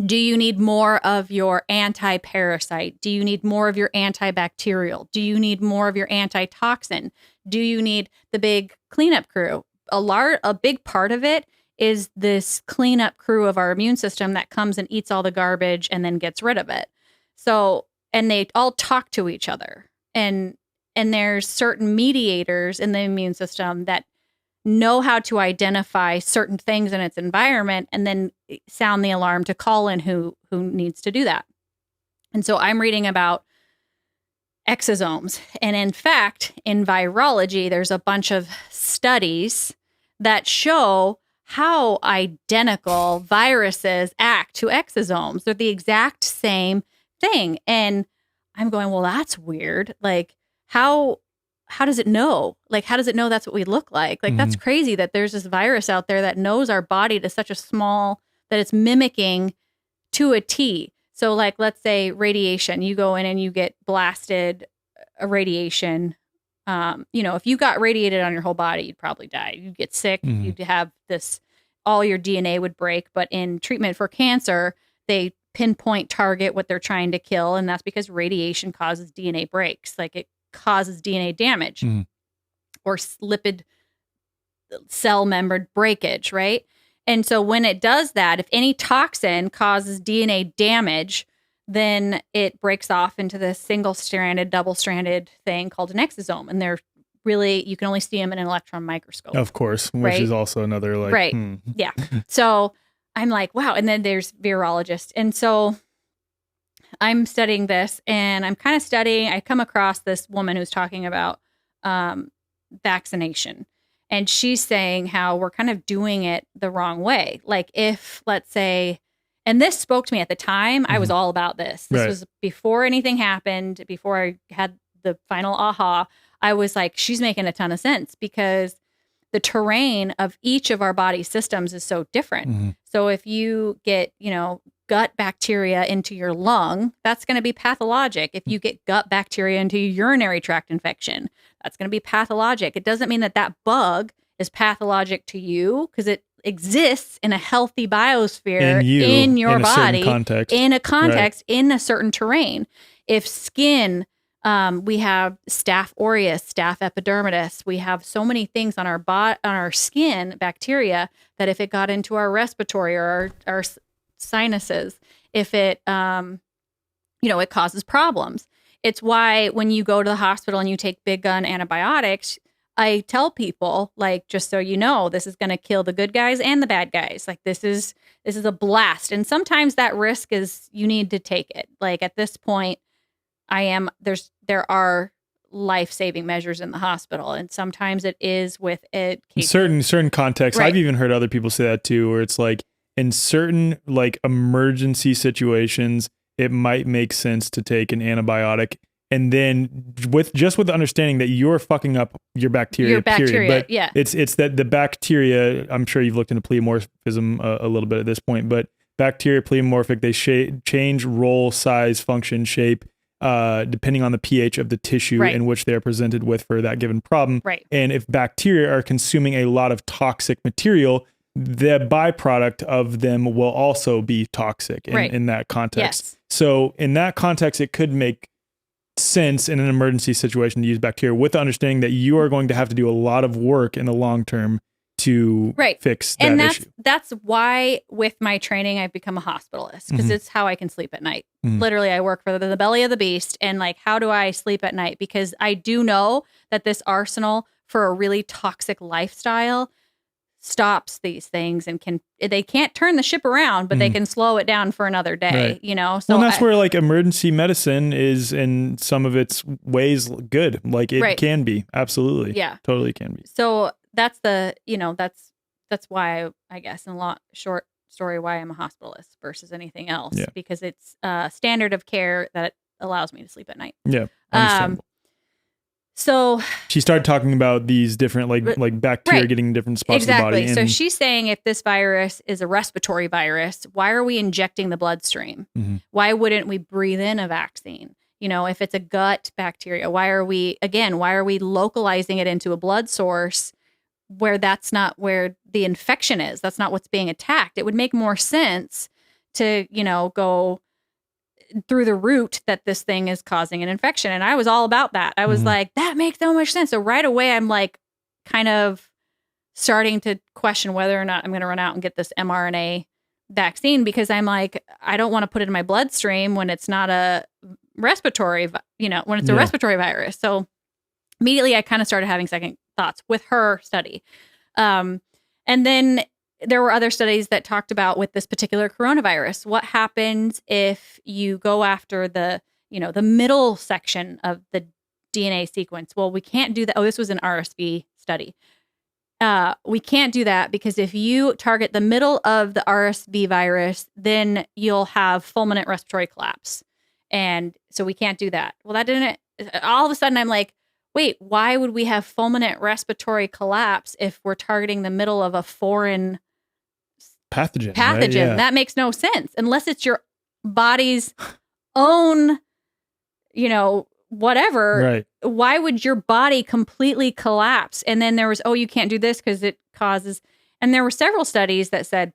do you need more of your anti-parasite? Do you need more of your antibacterial? Do you need more of your antitoxin? Do you need the big cleanup crew? A big part of it is this cleanup crew of our immune system that comes and eats all the garbage and then gets rid of it. So, and they all talk to each other. And there's certain mediators in the immune system that know how to identify certain things in its environment and then sound the alarm to call in who needs to do that. And so I'm reading about exosomes. And in fact, in virology, there's a bunch of studies that show how identical viruses act to exosomes. They're the exact same thing. And I'm going, well, that's weird. Like, how does it know? Like, how does it know that's what we look like? Like, that's crazy that there's this virus out there that knows our body to such a small, that it's mimicking to a T. So like, let's say radiation, you go in and you get blasted a radiation. If you got radiated on your whole body, you'd probably die. You'd get sick. You'd have all your DNA would break. But in treatment for cancer, they pinpoint target what they're trying to kill. And that's because radiation causes DNA breaks. Like, it causes DNA damage or lipid cell membrane breakage, right? And so when it does that, if any toxin causes DNA damage, then it breaks off into this single-stranded, double-stranded thing called an exosome. And they're really, you can only see them in an electron microscope. Of course, which is also another like... Yeah. So I'm like, wow. And then there's virologists. And so I'm studying this, and I'm kind of studying, I come across this woman who's talking about vaccination. And she's saying how we're kind of doing it the wrong way. Like, if, let's say, and this spoke to me at the time, I was all about this. This was before anything happened, before I had the final aha. I was like, she's making a ton of sense, because the terrain of each of our body systems is so different. So if you get, gut bacteria into your lung, that's going to be pathologic. If you get gut bacteria into your urinary tract infection, that's going to be pathologic. It doesn't mean that that bug is pathologic to you, because it exists in a healthy biosphere in your body, in a context, in a certain terrain. If skin, we have Staph aureus, Staph epidermidis. We have so many things on our skin, bacteria, that if it got into our respiratory or our sinuses, if it, it causes problems. It's why when you go to the hospital and you take big gun antibiotics, I tell people, like, just so you know, this is going to kill the good guys and the bad guys. Like, this is a blast. And sometimes that risk is, you need to take it. Like, at this point, there are life-saving measures in the hospital. And sometimes it is with it. In certain contexts. Right. I've even heard other people say that too, where it's like, in certain like emergency situations, it might make sense to take an antibiotic. And then with the understanding that you're fucking up your bacteria, period. But yeah. It's that the bacteria, I'm sure you've looked into pleomorphism a little bit at this point, but bacteria pleomorphic, they change role, size, function, shape, depending on the pH of the tissue in which they're presented with for that given problem. Right. And if bacteria are consuming a lot of toxic material, the byproduct of them will also be toxic in that context. Yes. So in that context, it could make sense in an emergency situation to use bacteria, with the understanding that you are going to have to do a lot of work in the long term to fix that issue. And that's why with my training, I've become a hospitalist, because it's how I can sleep at night. Literally, I work for the belly of the beast. And like, how do I sleep at night? Because I do know that this arsenal for a really toxic lifestyle stops these things, and they can't turn the ship around, but they can slow it down for another day, So that's where like emergency medicine is in some of its ways good. Like it can be. Absolutely. Yeah. Totally can be. So that's that's why I guess in a short story, why I'm a hospitalist versus anything else, because it's a standard of care that allows me to sleep at night. Yeah. Understandable. So she started talking about these different like bacteria getting different spots of the body. So she's saying, if this virus is a respiratory virus, why are we injecting the bloodstream? Why wouldn't we breathe in a vaccine? If it's a gut bacteria, why are we localizing it into a blood source where that's not where the infection is? That's not what's being attacked. It would make more sense to, go through the root that this thing is causing an infection. And I was all about that. I was like, that makes so much sense. So right away, I'm like kind of starting to question whether or not I'm going to run out and get this mRNA vaccine, because I'm like, I don't want to put it in my bloodstream when it's not a respiratory, when it's a respiratory virus. So immediately I kind of started having second thoughts with her study. And then there were other studies that talked about with this particular coronavirus, what happens if you go after the middle section of the DNA sequence? Well, we can't do that. Oh, this was an RSV study. We can't do that because if you target the middle of the RSV virus, then you'll have fulminant respiratory collapse. And so we can't do that. Well, that didn't, all of a sudden I'm like, wait, why would we have fulminant respiratory collapse if we're targeting the middle of a foreign pathogen? Right? Yeah. That makes no sense unless it's your body's own, whatever. Right. Why would your body completely collapse? And then there was, you can't do this because it causes, and there were several studies that said,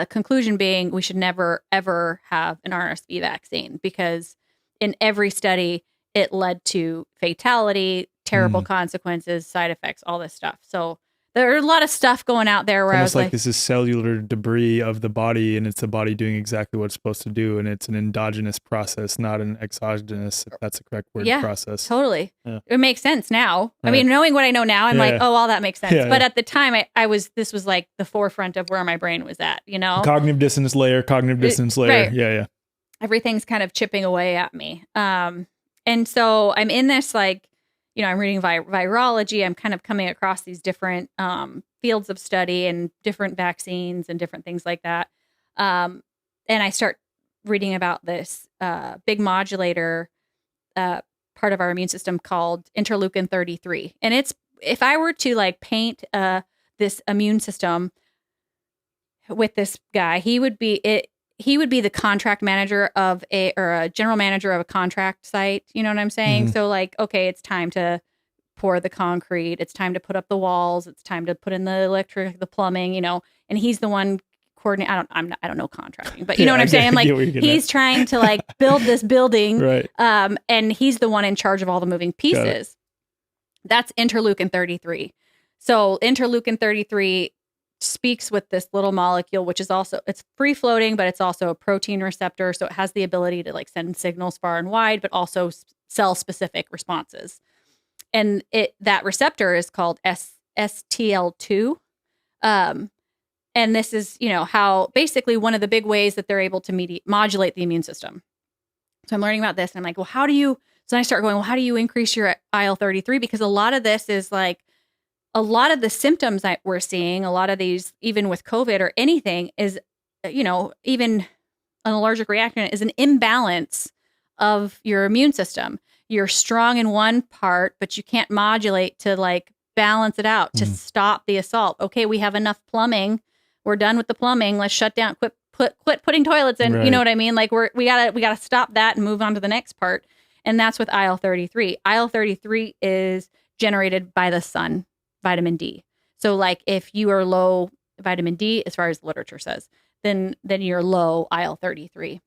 conclusion being we should never, ever have an RSV vaccine, because in every study it led to fatality, terrible consequences, side effects, all this stuff. So there's a lot of stuff going out there where it's I was like, this is cellular debris of the body, and it's the body doing exactly what it's supposed to do. And it's an endogenous process, not an exogenous, if that's the correct word, process. Totally. Yeah. It makes sense now. Right. I mean, knowing what I know now, I'm like, all that makes sense. Yeah, but at the time this was like the forefront of where my brain was at, Cognitive dissonance layer. Right. Yeah. Everything's kind of chipping away at me. And so I'm in this I'm reading virology. I'm kind of coming across these different fields of study and different vaccines and different things like that. And I start reading about this big modulator part of our immune system called interleukin 33. And it's, if I were to paint this immune system, with this guy. He would be the contract manager of a general manager of a contract site. You know what I'm saying? Mm-hmm. So like, okay, it's time to pour the concrete. It's time to put up the walls. It's time to put in the plumbing, and he's the one coordinating. I don't know contracting, but you know what I'm saying? Like he's trying to like build this building. Right. And he's the one in charge of all the moving pieces. That's interleukin 33. So interleukin 33 speaks with this little molecule, which is also, it's free floating, but it's also a protein receptor. So it has the ability to like send signals far and wide, but also cell specific responses. And that receptor is called STL2. And this is, how basically one of the big ways that they're able to modulate the immune system. So I'm learning about this and I'm like, well, so I start going, well, how do you increase your IL-33? Because a lot of this is like, a lot of the symptoms that we're seeing, a lot of these, even with COVID or anything, is, even an allergic reaction is an imbalance of your immune system. You're strong in one part, but you can't modulate to like balance it out, to stop the assault. Okay, we have enough plumbing. We're done with the plumbing. Let's shut down. Quit putting toilets in. Right. You know what I mean? Like we gotta stop that and move on to the next part. And that's with IL-33. IL-33 is generated by the sun, vitamin D. So like if you are low vitamin D, as far as the literature says, then you're low IL-33,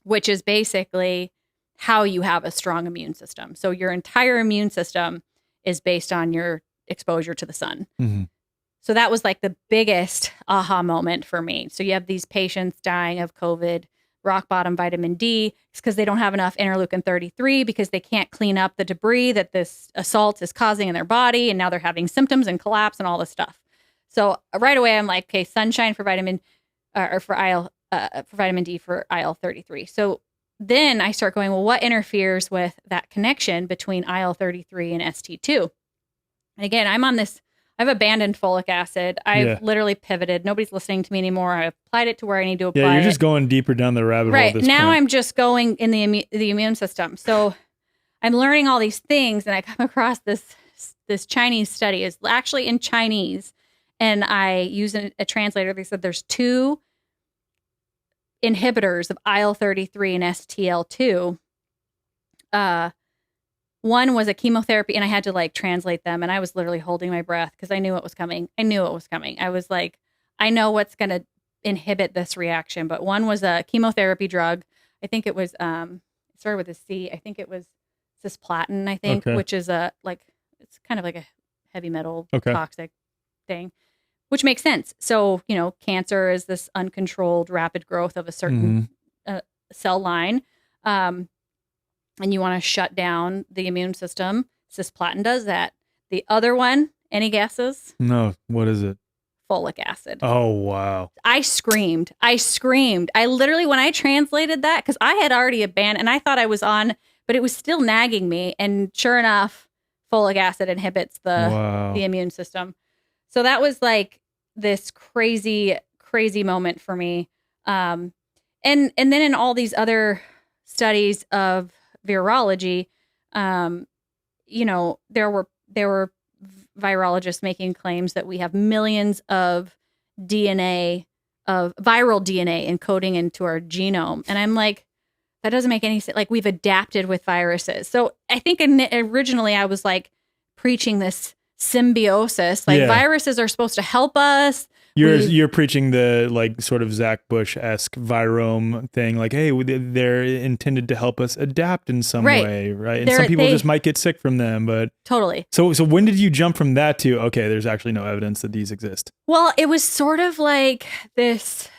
which is basically how you have a strong immune system. So your entire immune system is based on your exposure to the sun. Mm-hmm. So that was like the biggest aha moment for me. So you have these patients dying of COVID, rock bottom vitamin D. It's because they don't have enough interleukin 33 because they can't clean up the debris that this assault is causing in their body. And now they're having symptoms and collapse and all this stuff. So right away, I'm like, okay, sunshine for vitamin D for IL-33. So then I start going, well, what interferes with that connection between IL-33 and ST2? And again, I've abandoned folic acid. I've literally pivoted. Nobody's listening to me anymore. I've applied it to where I need to apply it. Yeah, you're just going deeper down the rabbit hole at this now point. I'm just going in the immune system. So I'm learning all these things, and I come across this Chinese study. It's actually in Chinese, and I use a translator. They said there's 2 inhibitors of IL-33 and STL2. One was a chemotherapy, and I had to like translate them, and I was literally holding my breath because I knew it was coming. I was like, I know what's going to inhibit this reaction. But one was a chemotherapy drug. I think it was it started with a C. I think it was cisplatin. I think, which is it's kind of like a heavy metal toxic thing, which makes sense. So cancer is this uncontrolled rapid growth of a certain cell line. And you want to shut down the immune system. Cisplatin does that. The other one, any guesses? No. What is it? Folic acid. Oh, wow. I screamed. I literally, when I translated that, because I had already abandoned, and I thought I was on, but it was still nagging me. And sure enough, folic acid inhibits the immune system. So that was like this crazy, crazy moment for me. And then in all these other studies of virology, there were virologists making claims that we have millions of viral DNA encoding into our genome. And I'm like, that doesn't make any sense. Like we've adapted with viruses. So I think originally I was like preaching this symbiosis, like viruses are supposed to help us. You're preaching the like sort of Zach Bush-esque virome thing, like, hey, they're intended to help us adapt in some way, right? And some people just might get sick from them, but totally. So when did you jump from that to okay, there's actually no evidence that these exist? Well, it was sort of like this.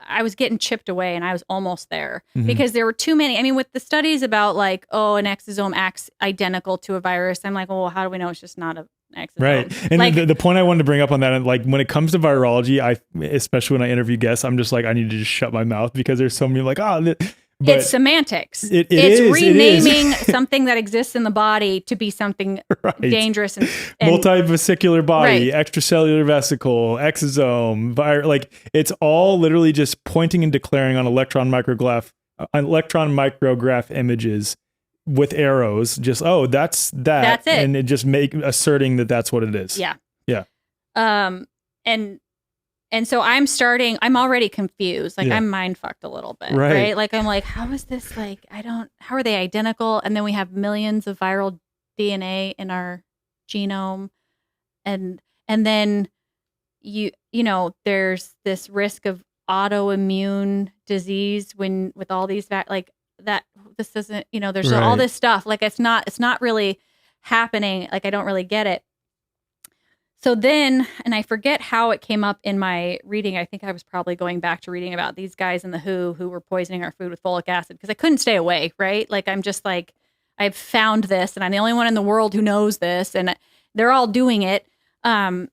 I was getting chipped away, and I was almost there because there were too many. I mean, with the studies about like, an exosome acts identical to a virus, I'm like, well, how do we know it's just not a exosome? Right. And like, the point I wanted to bring up on that, like when it comes to virology, especially when I interview guests, I'm just like, I need to just shut my mouth because there's so many like, it's semantics. It's renaming something that exists in the body to be something dangerous and multivesicular body, extracellular vesicle, exosome, like it's all literally just pointing and declaring on electron micrograph images with arrows. Just that's that. That's it, and it just asserting that that's what it is. Yeah. Yeah. And And so I'm already confused. Like I'm mind fucked a little bit, right? Like I'm like, how is this like, how are they identical? And then we have millions of viral DNA in our genome. And then you know, there's this risk of autoimmune disease with all these like that, this doesn't, you know, there's all this stuff. Like it's not really happening. Like I don't really get it. So then, and I forget how it came up in my reading. I think I was probably going back to reading about these guys in the WHO who were poisoning our food with folic acid because I couldn't stay away, right? Like I'm just like, I've found this and I'm the only one in the world who knows this and they're all doing it. And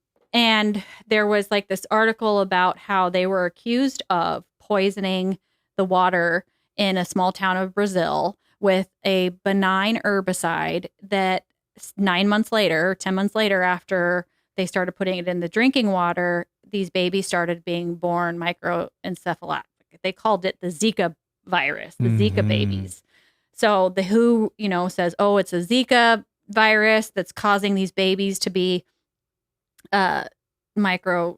there was like this article about how they were accused of poisoning the water in a small town of Brazil with a benign herbicide that 9 months later, 10 months later after they started putting it in the drinking water, these babies started being born microencephalic. They called it the Zika virus, the Zika babies. So the WHO, you know, says, oh, it's a Zika virus that's causing these babies to be microcephaly,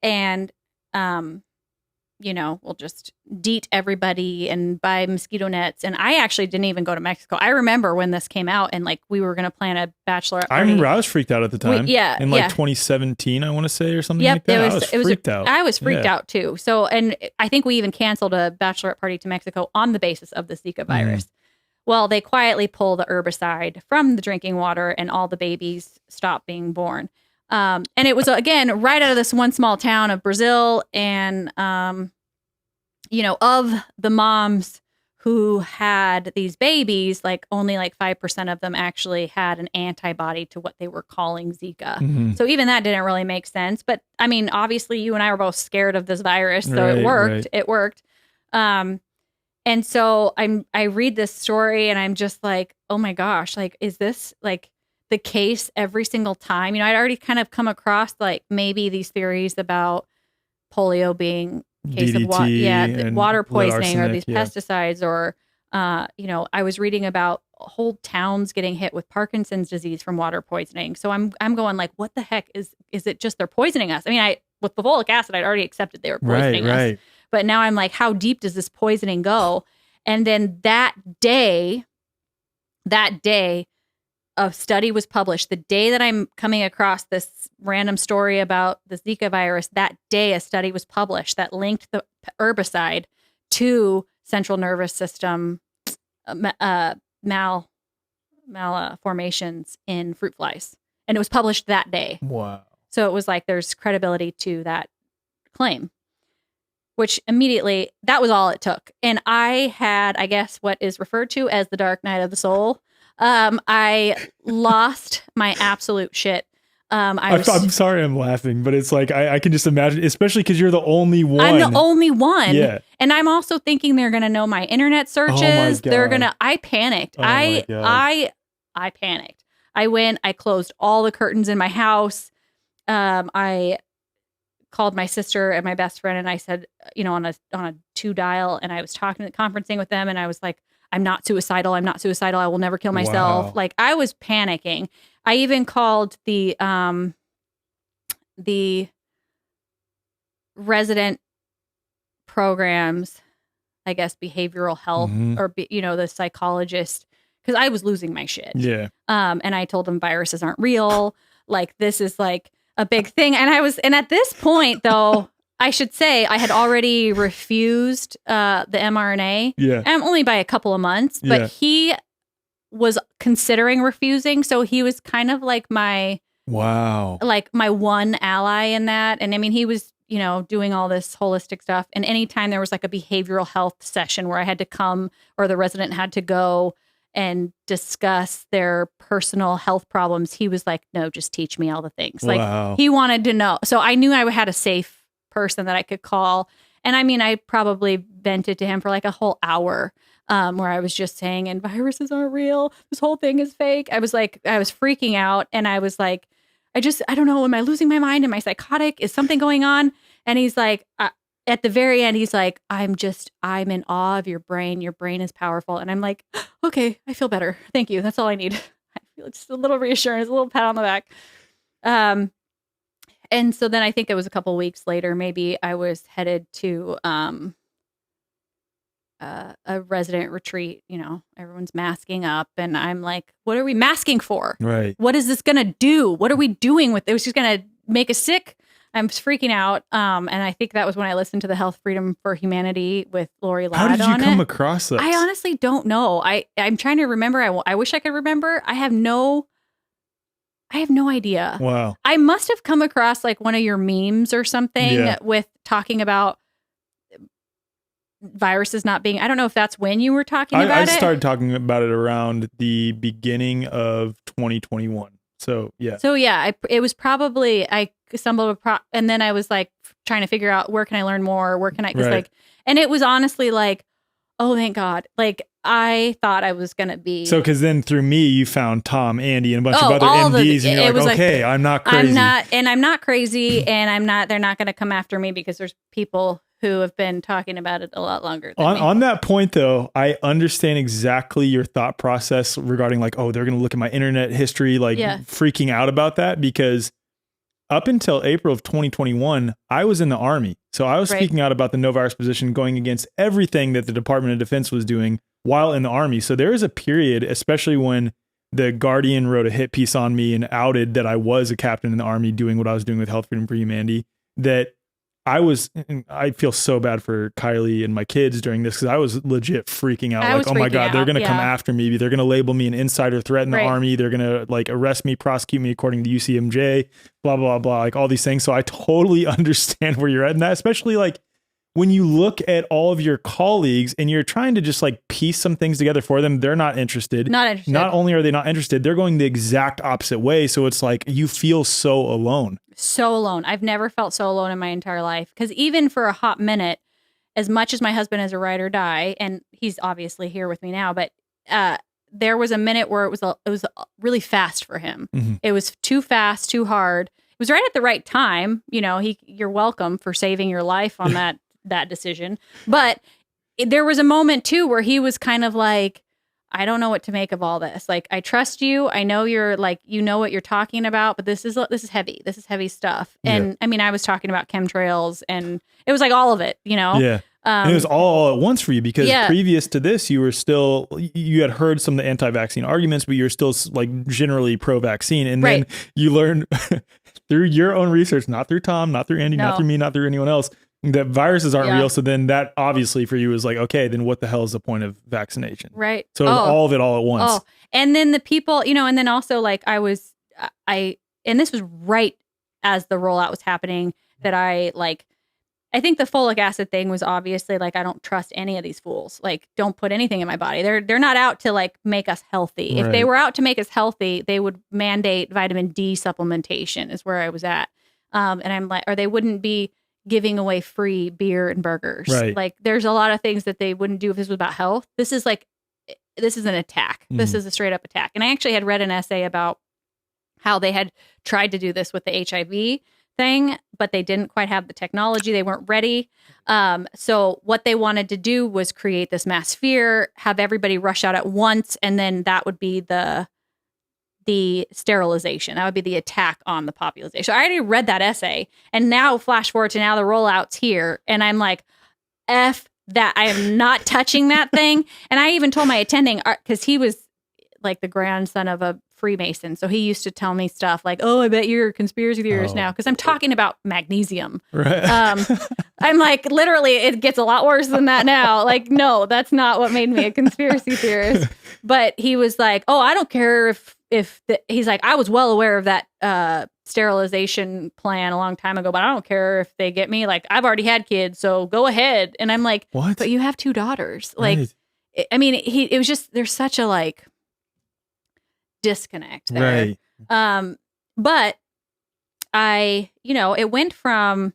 and you know, we'll just DEET everybody and buy mosquito nets. And I actually didn't even go to Mexico. I remember when this came out and like we were going to plan a bachelorette party. I remember I was freaked out at the time. In like 2017, I want to say, or something like that. I was freaked out. I was freaked out too. So, and I think we even canceled a bachelorette party to Mexico on the basis of the Zika virus. Well, they quietly pull the herbicide from the drinking water and all the babies stop being born. And it was, again, right out of this one small town of Brazil. And, you know, of the moms who had these babies, like only like 5% of them actually had an antibody to what they were calling Zika. So even that didn't really make sense. But I mean, obviously you and I were both scared of this virus. So it worked. It worked. And so I read this story and I'm just like, oh my gosh, like, is this like the case every single time? You know, I'd already kind of come across like maybe these theories about polio being a case DDT of water poisoning or these pesticides or, you know, I was reading about whole towns getting hit with Parkinson's disease from water poisoning. So I'm going like, what the heck is it just they're poisoning us? I mean, with the folic acid, I'd already accepted they were poisoning us. But now I'm like, how deep does this poisoning go? And then that day, a study was published. The day that I'm coming across this random story about the Zika virus, that day a study was published that linked the herbicide to central nervous system malformations in fruit flies. And it was published that day. Wow. So it was like there's credibility to that claim. Which immediately, that was all it took. And I had, I guess, what is referred to as the dark night of the soul. I lost my absolute shit. I'm sorry I'm laughing, but it's like, I can just imagine, especially because you're the only one. I'm the only one. Yeah. And I'm also thinking they're going to know my internet searches. I panicked. I panicked. I went, I closed all the curtains in my house. I called my sister and my best friend and I said, you know, on a 2 dial, and I was conferencing with them and I was like, I'm not suicidal. I will never kill myself. Wow. Like I was panicking. I even called the resident programs, I guess, behavioral health or, you know, the psychologist, because I was losing my shit. Yeah. And I told them viruses aren't real. Like this is like a big thing. And at this point, though, I should say I had already refused the mRNA. Yeah. And only by a couple of months, but he was considering refusing. So he was kind of like my one ally in that. And I mean, he was, you know, doing all this holistic stuff. And anytime there was like a behavioral health session where I had to come or the resident had to go and discuss their personal health problems, he was like, no, just teach me all the things. Like he wanted to know. So I knew I had a safe person that I could call. And I mean, I probably vented to him for like a whole hour where I was just saying, and viruses aren't real. This whole thing is fake. I was freaking out. And I was like, I don't know. Am I losing my mind? Am I psychotic? Is something going on? And he's like, at the very end, he's like, I'm in awe of your brain. Your brain is powerful. And I'm like, okay, I feel better. Thank you. That's all I need. just a little reassurance, a little pat on the back. And so then I think it was a couple weeks later, maybe I was headed to a resident retreat. You know, everyone's masking up, and I'm like, what are we masking for? Right. What is this going to do? What are we doing with it? It was just going to make us sick. I'm freaking out. And I think that was when I listened to the Health Freedom for Humanity with Lori Ladd. How did you come across this? I honestly don't know. I'm trying to remember. I wish I could remember. I have no idea. Wow. I must have come across like one of your memes or something with talking about viruses not being, I don't know if that's when you were talking about it. I started talking about it around the beginning of 2021. So yeah, it was probably, I stumbled and then I was like trying to figure out where can I learn more? Where can I, and it was honestly like, oh, thank God. Like I thought I was going to be. So, cause then through me, you found Tom, Andy, and a bunch of other MDs and you're like, okay, I'm not crazy. I'm not crazy and they're not going to come after me because there's people who have been talking about it a lot longer than me. On that point, though, I understand exactly your thought process regarding like, oh, they're going to look at my internet history, like freaking out about that, because up until April of 2021, I was in the Army. So I was speaking out about the no virus position, going against everything that the Department of Defense was doing while in the Army. So there is a period, especially when the Guardian wrote a hit piece on me and outed that I was a captain in the Army doing what I was doing with Health Freedom for Humanity, that I feel so bad for Kylie and my kids during this because I was legit freaking out. Like, oh my God, they're going to come after me. They're going to label me an insider threat in the Army. They're going to like arrest me, prosecute me according to UCMJ, blah, blah, blah, like all these things. So I totally understand where you're at in that, especially like when you look at all of your colleagues and you're trying to just like piece some things together for them. They're not interested. Not only are they not interested, they're going the exact opposite way. So it's like you feel so alone. So alone. I've never felt so alone in my entire life. Because even for a hot minute, as much as my husband is a ride or die, and he's obviously here with me now, but there was a minute where it was really fast for him. Mm-hmm. It was too fast, too hard. It was right at the right time. You know, you're welcome for saving your life on that decision. But there was a moment too where he was kind of like, I don't know what to make of all this. Like, I trust you. I know you're like, you know what you're talking about, but this is heavy. This is heavy stuff. And I mean, I was talking about chemtrails and it was like all of it, you know? Yeah. And it was all at once for you because previous to this, you had heard some of the anti-vaccine arguments, but you're still like generally pro-vaccine. And then you learn through your own research, not through Tom, not through Andy, not through me, not through anyone else, that viruses aren't real. So then that obviously for you is like, okay, then what the hell is the point of vaccination? Right. So all of it all at once. Oh, and then the people, you know, and then also like and this was right as the rollout was happening that I think the folic acid thing was obviously like, I don't trust any of these fools. Like, don't put anything in my body. They're not out to like make us healthy. Right. If they were out to make us healthy, they would mandate vitamin D supplementation is where I was at. And I'm like, or they wouldn't be giving away free beer and burgers. Right. Like there's a lot of things that they wouldn't do if this was about health. This is an attack. Mm. This is a straight up attack. And I actually had read an essay about how they had tried to do this with the HIV thing, but they didn't quite have the technology. They weren't ready. So what they wanted to do was create this mass fear, have everybody rush out at once. And then that would be the sterilization. That would be the attack on the population. So I already read that essay and now flash forward to now the rollout's here. And I'm like, F that. I am not touching that thing. And I even told my attending, because he was like the grandson of a Freemason. So he used to tell me stuff like, oh, I bet you're a conspiracy theorist now. Because I'm talking about magnesium. Right. I'm like, literally, it gets a lot worse than that now. Like, no, that's not what made me a conspiracy theorist. But he was like, oh, I don't care he's like, I was well aware of that sterilization plan a long time ago, but I don't care if they get me. Like, I've already had kids, so go ahead. And I'm like, what? But you have 2 daughters. Like, right. I mean, it was just, there's such a like disconnect there. Right. But it went from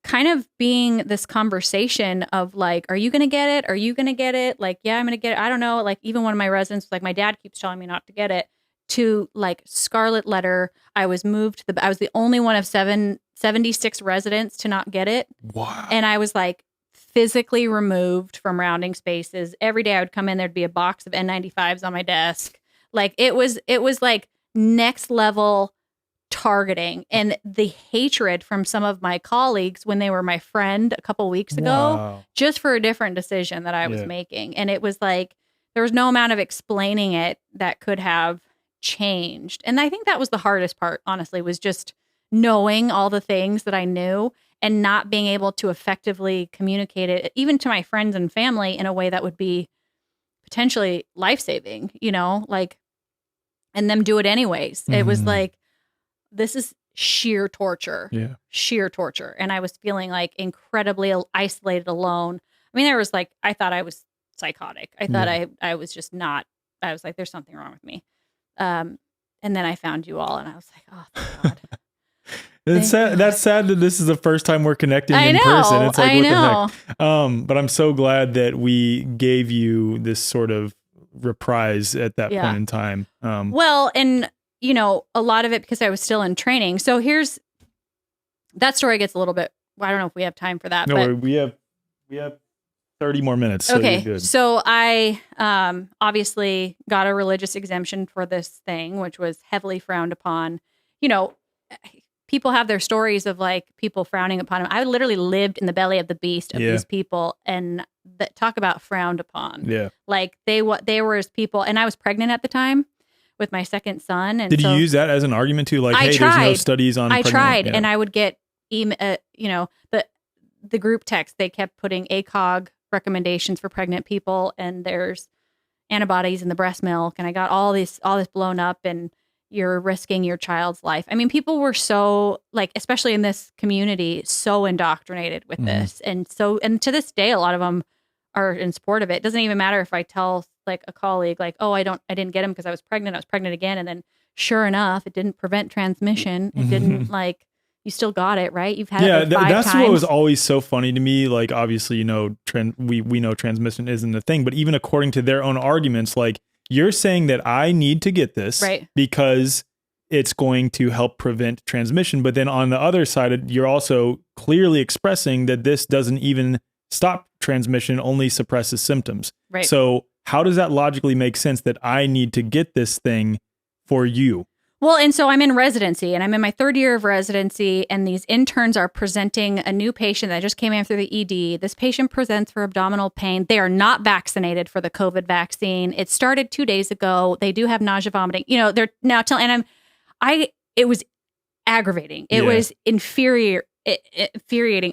kind of being this conversation of like, are you going to get it? Are you going to get it? Like, yeah, I'm going to get it. I don't know. Like, even one of my residents was like, my dad keeps telling me not to get it. To like scarlet letter. I was moved I was the only one of 76 residents to not get it. Wow. And I was like physically removed from rounding spaces. Every day I would come in, there'd be a box of N95s on my desk. Like it was like next level targeting, and the hatred from some of my colleagues when they were my friend a couple weeks ago, Wow. just for a different decision that I was making. And it was like, there was no amount of explaining it that could have changed. And I think that was the hardest part, honestly, was just knowing all the things that I knew and not being able to effectively communicate it, even to my friends and family, in a way that would be potentially life-saving, you know, like, and them do it anyways. It was like, this is sheer torture. Yeah. Sheer torture. And I was feeling like incredibly isolated, alone. I mean, there was like, I thought I was psychotic. I thought I was just not, I was like, there's something wrong with me. And then I found you all, and I was like, oh, thank God. It's sad. That's sad that this is the first time we're connecting in know, person. It's like, I what know. the heck? But I'm so glad that we gave you this sort of reprise at that point in time. Well, and you know, a lot of it because I was still in training. So here's, that story gets a little bit, I don't know if we have time for that. No, but we have 30 more minutes. So okay. you're good. So I obviously got a religious exemption for this thing, which was heavily frowned upon. You know, people have their stories of like people frowning upon them. I literally lived in the belly of the beast of these people, and that talk about frowned upon. Yeah. Like they were as people, and I was pregnant at the time with my second son. And did you use that as an argument too? Like, hey, there's no studies on I pregnant. tried, and I would get you know, the group text, they kept putting ACOG recommendations for pregnant people, and there's antibodies in the breast milk, and I got all this blown up, and you're risking your child's life. I mean, people were so, like, especially in this community, so indoctrinated with this. And to this day, a lot of them are in support of it. It doesn't even matter if I tell like a colleague, like, oh, I didn't get him because I was pregnant again. And then sure enough, it didn't prevent transmission. It didn't, like, you still got it, right? You've had it like 5 that's times. what was always so funny to me. Like, obviously, you know, we know transmission isn't a thing, but even according to their own arguments, like, you're saying that I need to get this because it's going to help prevent transmission. But then on the other side, you're also clearly expressing that this doesn't even stop transmission, only suppresses symptoms. Right. So how does that logically make sense that I need to get this thing for you? Well, and so I'm in residency, and I'm in my 3rd year of residency, and these interns are presenting a new patient that just came in through the ED. This patient presents for abdominal pain. They are not vaccinated for the COVID vaccine. It started 2 days ago. They do have nausea, vomiting. You know, they're now telling, and it was aggravating. It was infuriating.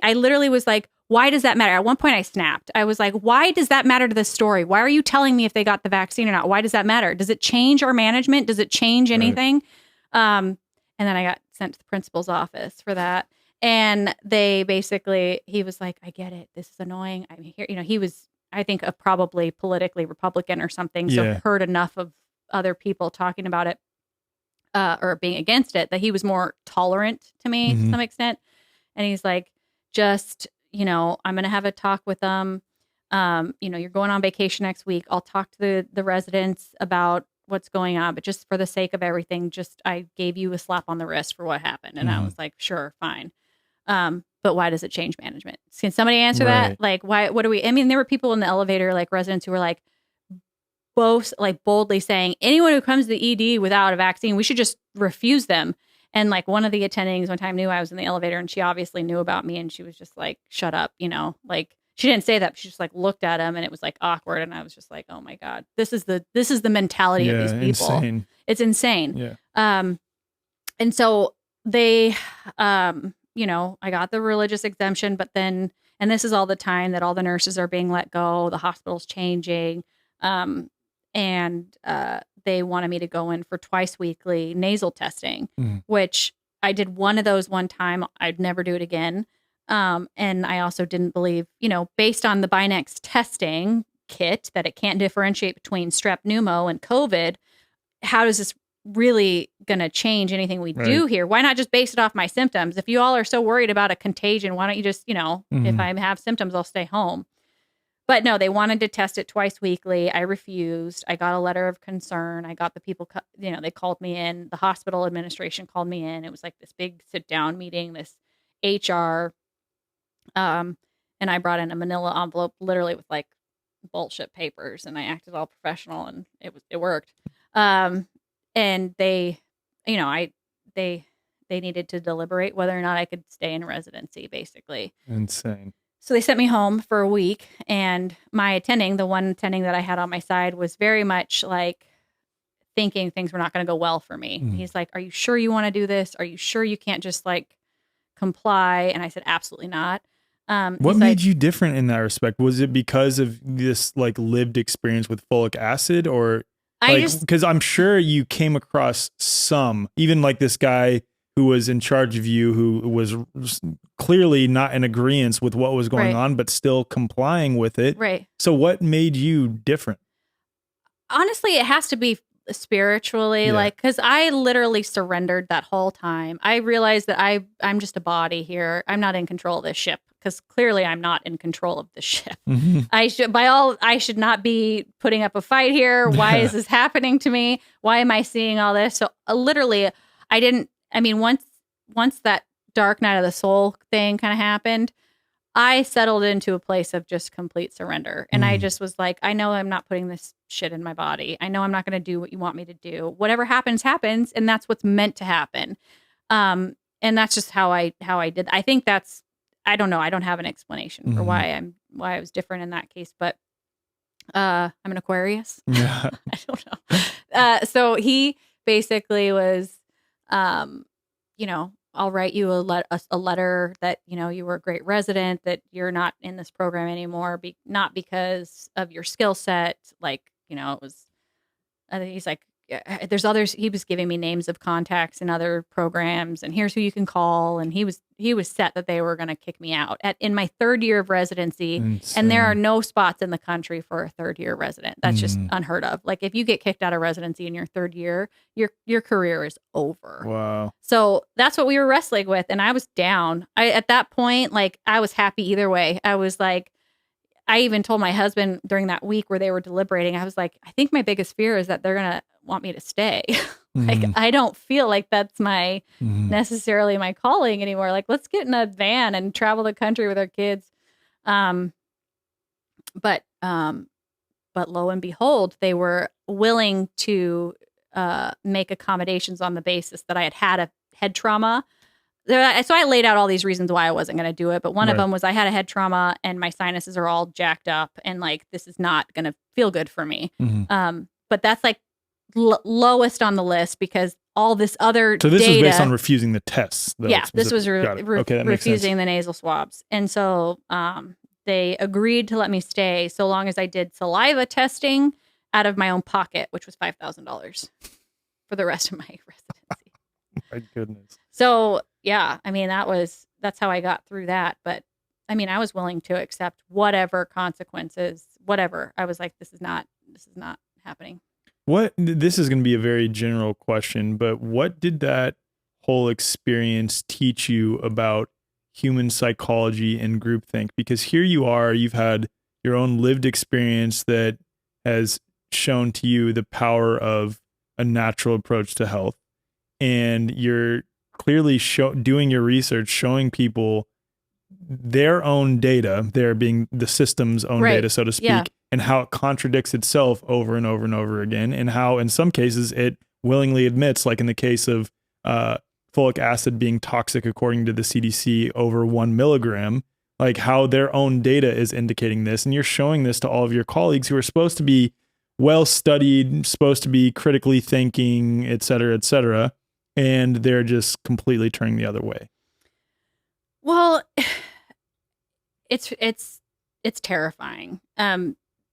I literally was like, why does that matter? At one point I snapped. I was like, why does that matter to this story? Why are you telling me if they got the vaccine or not? Why does that matter? Does it change our management? Does it change anything? And then I got sent to the principal's office for that. And they basically, he was like, I get it. This is annoying. I'm here. You know, he was, I think, probably politically Republican or something. So heard enough of other people talking about it or being against it that he was more tolerant to me to some extent. And he's like, just, you know, I'm going to have a talk with them. You know, you're going on vacation next week. I'll talk to the residents about what's going on, but just for the sake of everything, just, I gave you a slap on the wrist for what happened. And I was like, sure, fine. But why does it change management? Can somebody answer that? Like, why, what do we, I mean, there were people in the elevator, like residents who were like, both like boldly saying, anyone who comes to the ED without a vaccine, we should just refuse them. And like one of the attendings one time knew I was in the elevator, and she obviously knew about me, and she was just like, shut up, you know, like she didn't say that, but she just like looked at him, and it was like awkward. And I was just like, oh my God, this is the mentality of these people. Insane. It's insane. Yeah. And so they, you know, I got the religious exemption, but then, and this is all the time that all the nurses are being let go, the hospital's changing. And they wanted me to go in for twice weekly nasal testing, which I did one of those one time. I'd never do it again. And I also didn't believe, you know, based on the Binex testing kit, that it can't differentiate between strep pneumo and COVID. How is this really going to change anything we do here? Why not just base it off my symptoms? If you all are so worried about a contagion, why don't you just, you know, if I have symptoms, I'll stay home. But no, they wanted to test it twice weekly. I refused. I got a letter of concern. I got the people, you know, they called me in. The hospital administration called me in. It was like this big sit down meeting, this HR. And I brought in a manila envelope, literally with like bullshit papers, and I acted all professional, and it worked. And they, you know, they needed to deliberate whether or not I could stay in residency, basically. Insane. So they sent me home for a week, and the one attending that I had on my side, was very much like thinking things were not going to go well for me. He's like, "Are you sure you want to do this? Are you sure you can't just like comply?" And I said, "Absolutely not." What made you different in that respect? Was it because of this like lived experience with folic acid, or because I'm sure you came across some, even like this guy who was in charge of you, who was clearly not in agreement with what was going on, but still complying with it. Right. So what made you different? Honestly, it has to be spiritually, like, because I literally surrendered that whole time. I realized that I'm just a body here. I'm not in control of this ship, because clearly I'm not in control of the ship. I should not be putting up a fight here. Why is this happening to me? Why am I seeing all this? So literally, once that dark night of the soul thing kind of happened, I settled into a place of just complete surrender. And I just was like, I know I'm not putting this shit in my body. I know I'm not going to do what you want me to do. Whatever happens, happens. And that's what's meant to happen. And that's just how I did. I think I don't know. I don't have an explanation for why I was different in that case, but I'm an Aquarius. Yeah. I don't know. So he basically was, I'll write you a letter that, you were a great resident, that you're not in this program anymore, not because of your skill set. Like, it was, he's like, there's others. He was giving me names of contacts in other programs, and here's who you can call. And he was set that they were going to kick me out in my third year of residency. Insane. And there are no spots in the country for a third year resident. That's just unheard of. Like, if you get kicked out of residency in your third year, your career is over. Wow. So that's what we were wrestling with. And I was down. At that point, like, I was happy either way. I was like, I even told my husband during that week where they were deliberating, I was like, I think my biggest fear is that they're going to want me to stay. Like, I don't feel like that's necessarily my calling anymore. Like, let's get in a van and travel the country with our kids. But lo and behold, they were willing to make accommodations on the basis that I had a head trauma. So I laid out all these reasons why I wasn't going to do it. But one of them was I had a head trauma and my sinuses are all jacked up, and like, this is not going to feel good for me. But that's like lowest on the list, because all this other So this data, was based on refusing the tests, though. Yeah, this was refusing the nasal swabs. And so they agreed to let me stay so long as I did saliva testing out of my own pocket, which was $5,000 for the rest of my residency. My goodness. So yeah, I mean, that's how I got through that. But I mean, I was willing to accept whatever consequences, whatever. I was like, this is not happening. This is going to be a very general question, but what did that whole experience teach you about human psychology and groupthink? Because here you are, you've had your own lived experience that has shown to you the power of a natural approach to health. And you're clearly doing your research, showing people their own data, there being the system's own data, so to speak, and how it contradicts itself over and over and over again, and how in some cases it willingly admits, like in the case of folic acid being toxic according to the CDC over 1 milligram, like how their own data is indicating this. And you're showing this to all of your colleagues who are supposed to be well-studied, supposed to be critically thinking, et cetera, and they're just completely turning the other way. Well, it's terrifying.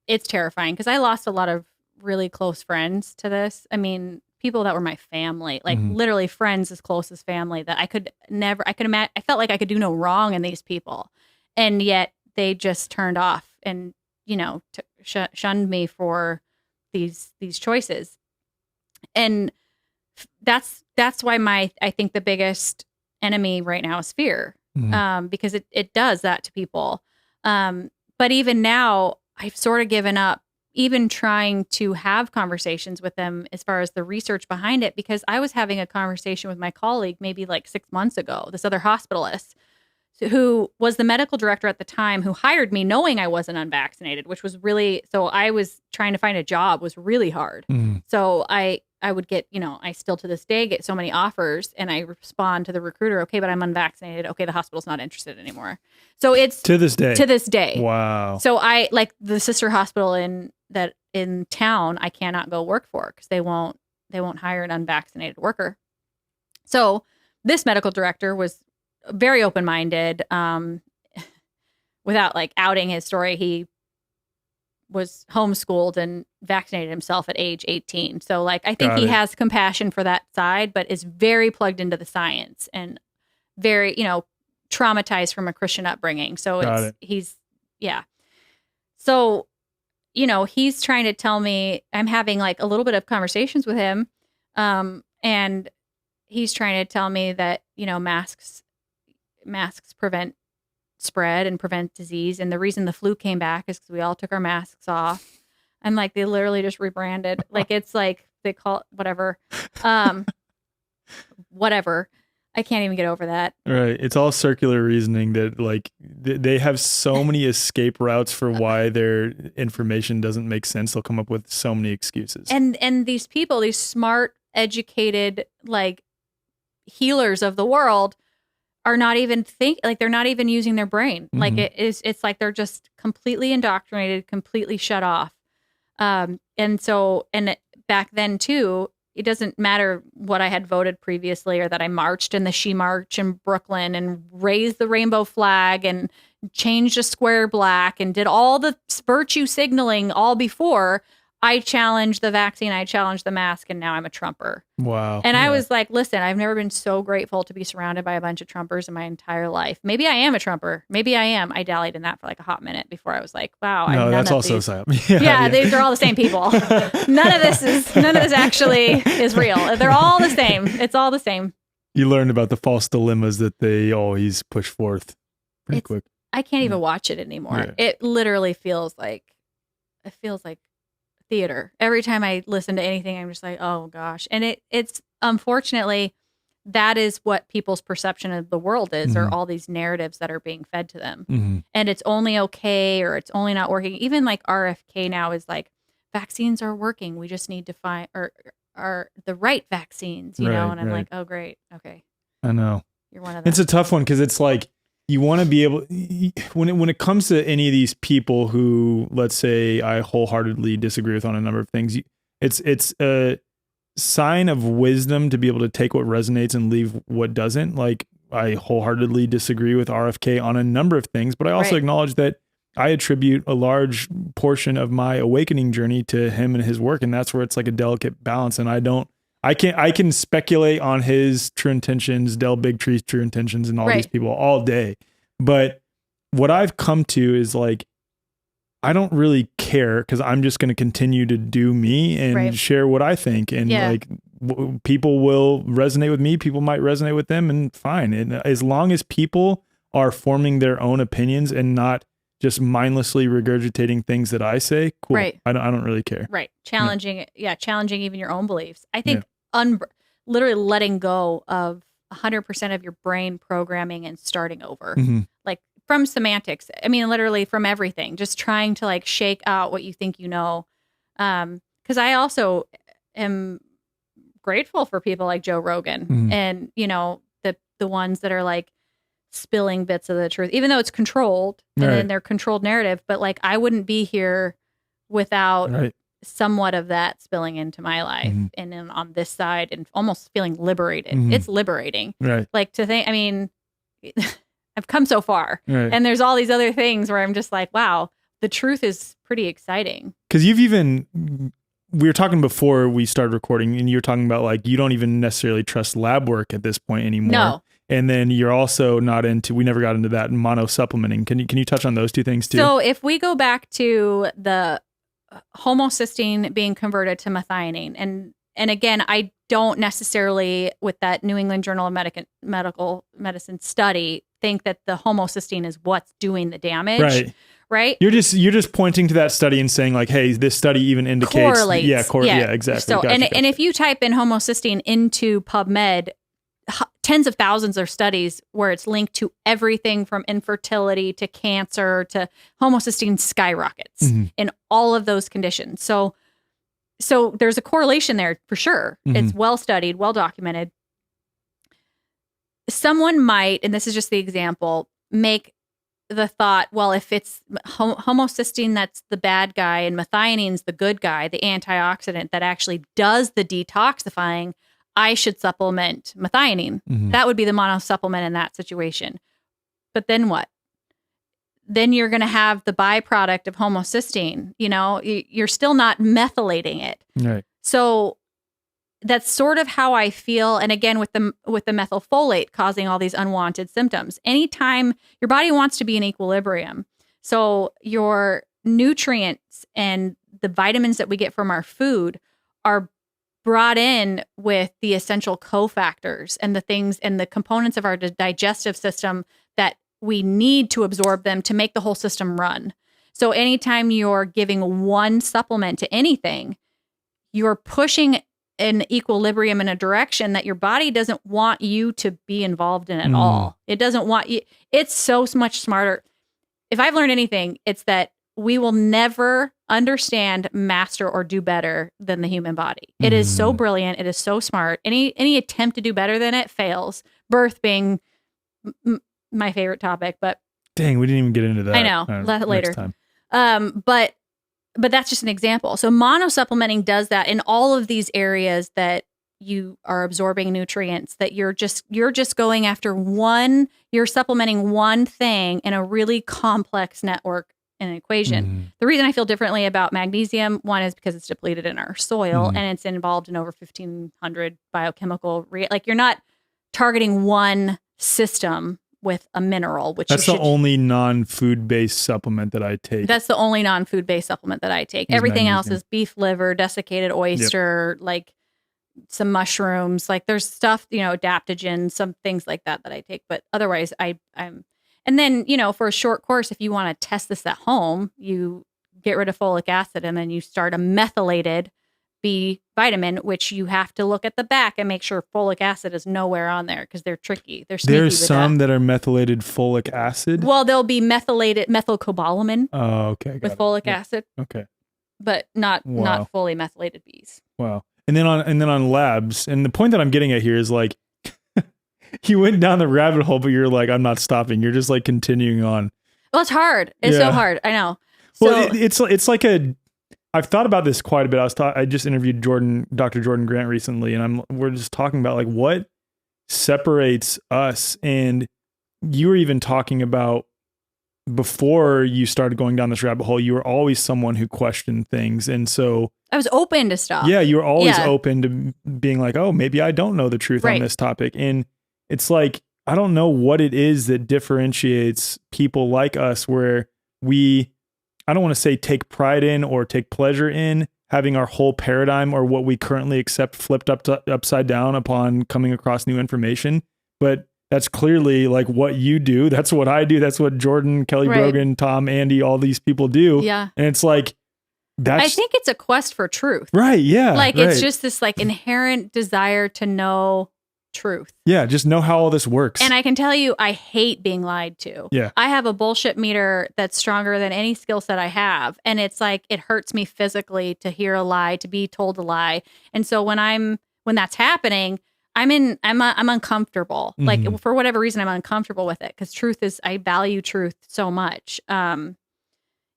It's terrifying because I lost a lot of really close friends to this. I mean, people that were my family, like literally friends as close as family, that I felt like I could do no wrong in these people. And yet they just turned off and, shunned me for these choices. And that's why I think the biggest enemy right now is fear. Because it does that to people. But even now, I've sort of given up even trying to have conversations with them as far as the research behind it, because I was having a conversation with my colleague maybe like 6 months ago, this other hospitalist, who was the medical director at the time, who hired me knowing I wasn't unvaccinated, which was really, so I was trying to find a job was really hard. So I would get, I still to this day get so many offers, and I respond to the recruiter, okay, but I'm unvaccinated. Okay, the hospital's not interested anymore. So it's to this day. Wow. So I like the sister hospital in town, I cannot go work for because they won't hire an unvaccinated worker. So this medical director was very open-minded. Without like outing his story, he was homeschooled and vaccinated himself at age 18. So like, I think he has compassion for that side, but is very plugged into the science and very, traumatized from a Christian upbringing. So he's. So, he's trying to tell me, I'm having like a little bit of conversations with him. And he's trying to tell me that, masks prevent spread and prevent disease. And the reason the flu came back is because we all took our masks off. And like, they literally just rebranded. Like, it's like, they call it whatever. Whatever. I can't even get over that. Right. It's all circular reasoning that like they have so many escape routes for why their information doesn't make sense. They'll come up with so many excuses. And these people, these smart, educated, like healers of the world are not even they're not even using their brain. Like it's like they're just completely indoctrinated, completely shut off. And back then too, it doesn't matter what I had voted previously or that I marched in the She March in Brooklyn and raised the rainbow flag and changed a square black and did all the virtue signaling all before. I challenged the vaccine, I challenged the mask, and now I'm a Trumper. Wow. And I was like, listen, I've never been so grateful to be surrounded by a bunch of Trumpers in my entire life. Maybe I am a Trumper. Maybe I am. I dallied in that for like a hot minute before I was like, wow. No, that's also sad. Yeah, they're all the same people. None of this actually is real. They're all the same. It's all the same. You learned about the false dilemmas that they always push forth pretty quick. I can't even watch it anymore. Yeah. It literally feels like theater. Every time I listen to anything, I'm just like, oh gosh. And it's unfortunately, that is what people's perception of the world is, or all these narratives that are being fed to them. And it's only okay, or it's only not working. Even like RFK now is like, vaccines are working. We just need to find are the right vaccines, you know? And I'm like, oh great. Okay. I know. You're one of them. It's a tough one because it's like, you want to be able, when it comes to any of these people who, let's say, I wholeheartedly disagree with on a number of things, it's a sign of wisdom to be able to take what resonates and leave what doesn't. Like, I wholeheartedly disagree with RFK on a number of things, but I also acknowledge that I attribute a large portion of my awakening journey to him and his work, and that's where it's like a delicate balance. And I can speculate on his true intentions, Del Bigtree's true intentions, and all these people all day. But what I've come to is like, I don't really care because I'm just going to continue to do me and share what I think. And like, people will resonate with me. People might resonate with them, and fine. And as long as people are forming their own opinions and not just mindlessly regurgitating things that I say, cool. I don't really care. Right. Challenging even your own beliefs. I think literally letting go of 100% of your brain programming and starting over, like from semantics. I mean, literally from everything, just trying to like shake out what you think, cause I also am grateful for people like Joe Rogan and, the ones that are like spilling bits of the truth, even though it's controlled and then they're controlled narrative, but like, I wouldn't be here without somewhat of that spilling into my life and then on this side and almost feeling liberated. It's liberating. Like to think, I mean, I've come so far and there's all these other things where I'm just like, wow, the truth is pretty exciting. Cause we were talking before we started recording and you're talking about like, you don't even necessarily trust lab work at this point anymore. No. And then you're also not we never got into that mono supplementing. Can you touch on those two things too? So if we go back to the homocysteine being converted to methionine. And again, I don't necessarily, with that New England Journal of Medical Medicine study, think that the homocysteine is what's doing the damage. Right? You're just pointing to that study and saying like, hey, this study even indicates correlates. Yeah, exactly. So gotcha. And if you type in homocysteine into PubMed, tens of thousands of studies where it's linked to everything from infertility to cancer to homocysteine skyrockets in all of those conditions. So there's a correlation there for sure. It's well studied, well documented. Someone might, and this is just the example, make the thought, well, if it's homocysteine that's the bad guy and methionine's the good guy, the antioxidant that actually does the detoxifying, I should supplement methionine. That would be the mono supplement in that situation. But then what? Then you're going to have the byproduct of homocysteine. You know, you're still not methylating it. Right. So that's sort of how I feel. And again, with the methylfolate causing all these unwanted symptoms. Anytime your body wants to be in equilibrium, so your nutrients and the vitamins that we get from our food are brought in with the essential cofactors and the things and the components of our digestive system that we need to absorb them to make the whole system run. So anytime you're giving one supplement to anything, you're pushing an equilibrium in a direction that your body doesn't want you to be involved in at all. It doesn't want you. It's so much smarter. If I've learned anything, it's that we will never understand, master, or do better than the human body. It is so brilliant. It is so smart. Any attempt to do better than it fails. Birth being my favorite topic, but dang, we didn't even get into that. I know. Later. But that's just an example. So monosupplementing does that in all of these areas that you are absorbing nutrients, that you're just going after you're supplementing one thing in a really complex network and equation. The reason I feel differently about magnesium, one is because it's depleted in our soil and it's involved in over 1,500 biochemical, like you're not targeting one system with a mineral, which that's the only non-food based supplement that I take. That's the only non-food based supplement that I take. Everything else is beef liver, desiccated oyster, like some mushrooms, like there's stuff, adaptogen, some things like that I take. But otherwise I'm, and then, for a short course, if you want to test this at home, you get rid of folic acid and then you start a methylated B vitamin, which you have to look at the back and make sure folic acid is nowhere on there because they're tricky. They're sneaky. There's some that are methylated folic acid. Well, there'll be methylated methylcobalamin. Oh, okay. With folic acid. Okay. But not fully methylated Bs. Wow. And then on labs, and the point that I'm getting at here is like you went down the rabbit hole, but you're like, I'm not stopping. You're just like continuing on. Well, it's hard. It's so hard. I know. Well, it's like I've thought about this quite a bit. I just interviewed Dr. Jordan Grant recently, and we're just talking about like what separates us. And you were even talking about before you started going down this rabbit hole, you were always someone who questioned things. And so I was open to stuff. Yeah, you were always open to being like, oh, maybe I don't know the truth on this topic. And it's like, I don't know what it is that differentiates people like us where I don't want to say take pride in or take pleasure in having our whole paradigm or what we currently accept flipped upside down upon coming across new information. But that's clearly like what you do. That's what I do. That's what Jordan, Kelly Brogan, Tom, Andy, all these people do. Yeah. And it's like, I think it's a quest for truth. Right. Yeah. Like it's just this like inherent desire to know truth. Yeah. Just know how all this works. And I can tell you, I hate being lied to. Yeah. I have a bullshit meter that's stronger than any skill set I have. And it's like, it hurts me physically to hear a lie, to be told a lie. And so when that's happening, I'm uncomfortable. Mm-hmm. Like for whatever reason, I'm uncomfortable with it because I value truth so much.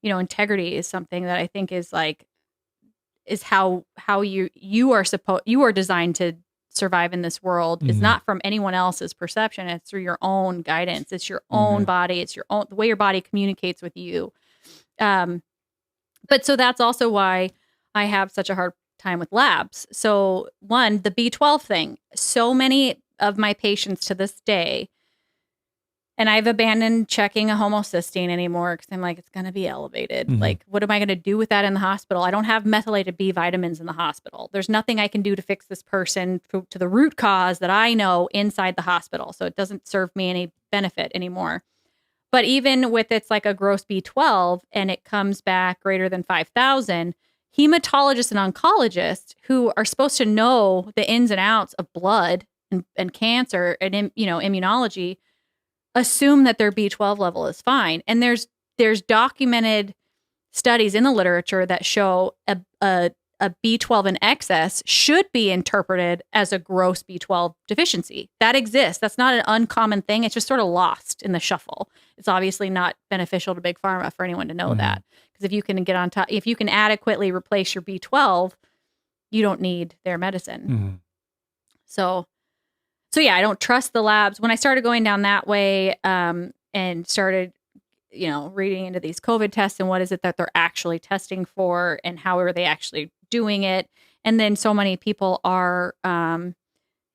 Integrity is something that I think is how you are designed to survive in this world. It's not from anyone else's perception. It's through your own guidance. It's your own body. It's the way your body communicates with you. But so that's also why I have such a hard time with labs. So one, the B12 thing, so many of my patients to this day, and I've abandoned checking a homocysteine anymore because I'm like, it's going to be elevated. Mm-hmm. Like, what am I going to do with that in the hospital? I don't have methylated B vitamins in the hospital. There's nothing I can do to fix this person to the root cause that I know inside the hospital. So it doesn't serve me any benefit anymore. But even with it's like a gross B12 and it comes back greater than 5,000, hematologists and oncologists who are supposed to know the ins and outs of blood and cancer and immunology assume that their B12 level is fine. And there's documented studies in the literature that show a B12 in excess should be interpreted as a gross B12 deficiency. That exists. That's not an uncommon thing. It's just sort of lost in the shuffle. It's obviously not beneficial to big pharma for anyone to know that, because if you can get on top, if you can adequately replace your B12, you don't need their medicine. So yeah, I don't trust the labs. When I started going down that way, and started, reading into these COVID tests and what is it that they're actually testing for and how are they actually doing it. And then so many people are, I'll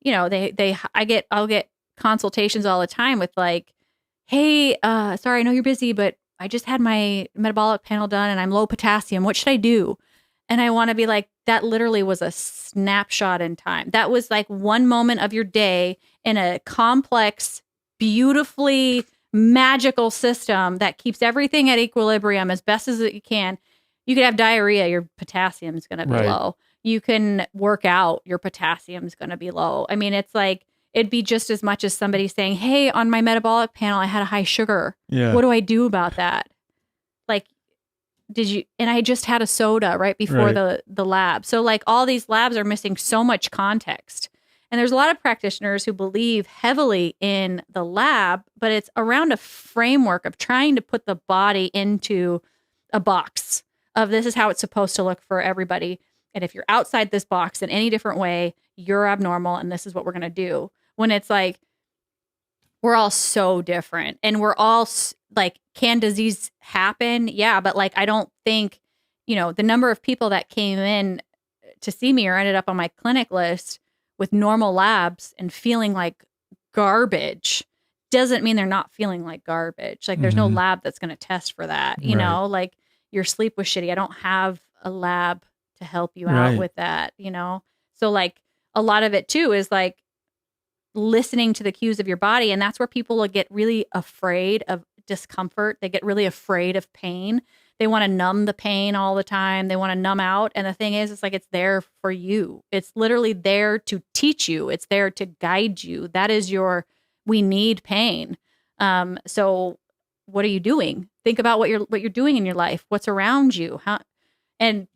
get consultations all the time with like, hey, sorry, I know you're busy, but I just had my metabolic panel done and I'm low potassium. What should I do? And I want to be like, that literally was a snapshot in time. That was like one moment of your day in a complex, beautifully magical system that keeps everything at equilibrium as best as you can. You could have diarrhea, your potassium is going to be low. You can work out, your potassium is going to be low. I mean, it's like, it'd be just as much as somebody saying, hey, on my metabolic panel, I had a high sugar. Yeah. What do I do about that? Like, and I just had a soda right before the lab. So like all these labs are missing so much context. And there's a lot of practitioners who believe heavily in the lab, but it's around a framework of trying to put the body into a box of this is how it's supposed to look for everybody. And if you're outside this box in any different way, you're abnormal and this is what we're going to do. When it's like, we're all so different and we're all like, can disease happen? Yeah. But like, I don't think, the number of people that came in to see me or ended up on my clinic list with normal labs and feeling like garbage doesn't mean they're not feeling like garbage. Like there's no lab that's going to test for that. You know, like your sleep was shitty. I don't have a lab to help you out with that, So like a lot of it too is like listening to the cues of your body. And that's where people will get really afraid of discomfort. They get really afraid of pain. They want to numb the pain all the time. They want to numb out. And the thing is, it's like, it's there for you. It's literally there to teach you. It's there to guide you. That is we need pain. So what are you doing? Think about what you're doing in your life. What's around you? And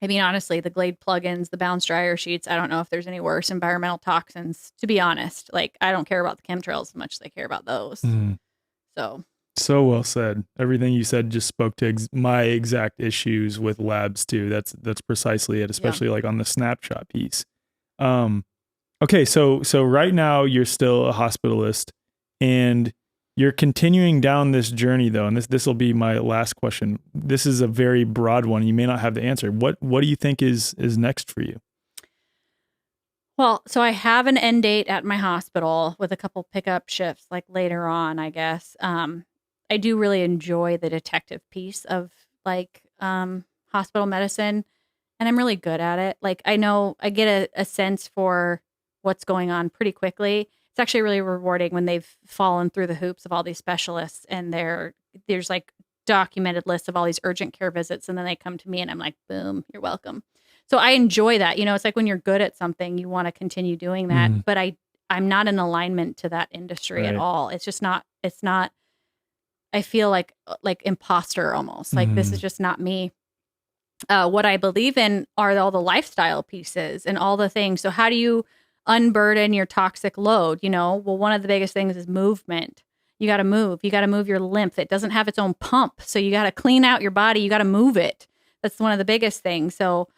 I mean, honestly, the Glade plugins, the Bounce dryer sheets, I don't know if there's any worse environmental toxins, to be honest. Like, I don't care about the chemtrails as much as I care about those. So well said. Everything you said just spoke to my exact issues with labs too. That's precisely it, especially like on the snapshot piece. Okay. So right now you're still a hospitalist and you're continuing down this journey though. And this will be my last question. This is a very broad one. You may not have the answer. What do you think is next for you? Well, so I have an end date at my hospital with a couple pickup shifts like later on, I guess. I do really enjoy the detective piece of like hospital medicine, and I'm really good at it. Like I know I get a sense for what's going on pretty quickly. It's actually really rewarding when they've fallen through the hoops of all these specialists and there's like documented lists of all these urgent care visits, and then they come to me and I'm like, boom, you're welcome. So I enjoy that. It's like when you're good at something, you want to continue doing that. But I'm not in alignment to that industry at all. It's just not, I feel like imposter almost. Like this is just not me. What I believe in are all the lifestyle pieces and all the things. So how do you unburden your toxic load? Well, one of the biggest things is movement. You got to move. You got to move your lymph. It doesn't have its own pump. So you got to clean out your body. You got to move it. That's one of the biggest things. So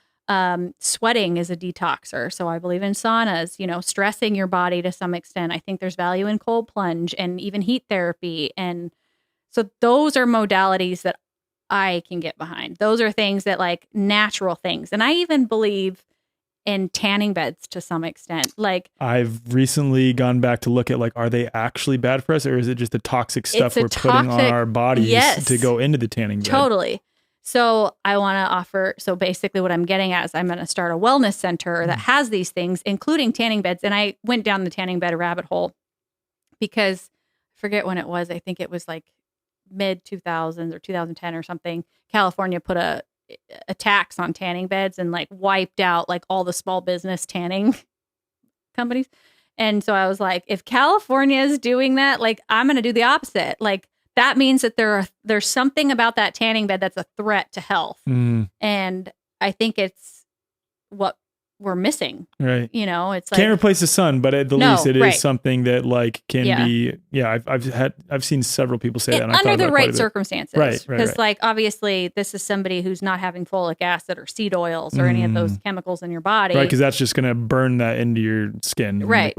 sweating is a detoxer. So I believe in saunas, stressing your body to some extent. I think there's value in cold plunge and even heat therapy. And so those are modalities that I can get behind. Those are things that like natural things. And I even believe in tanning beds to some extent. Like I've recently gone back to look at like, are they actually bad for us or is it just the toxic stuff we're putting on our bodies to go into the tanning bed? Totally. So I want to offer, so basically what I'm getting at is I'm going to start a wellness center that has these things, including tanning beds. And I went down the tanning bed rabbit hole because I forget when it was. I think it was like mid 2000s or 2010 or something. California put a tax on tanning beds and like wiped out like all the small business tanning companies. And so I was like, if California is doing that, like, I'm going to do the opposite. Like, that means that there's something about that tanning bed that's a threat to health. And I think it's what we're missing. Right. You know, it's like, can't replace the sun, but at the least it is something that like can be. Yeah, I've seen several people say that and under the right circumstances. Right. Because like obviously this is somebody who's not having folic acid or seed oils or any of those chemicals in your body. Right, because that's just going to burn that into your skin. Right.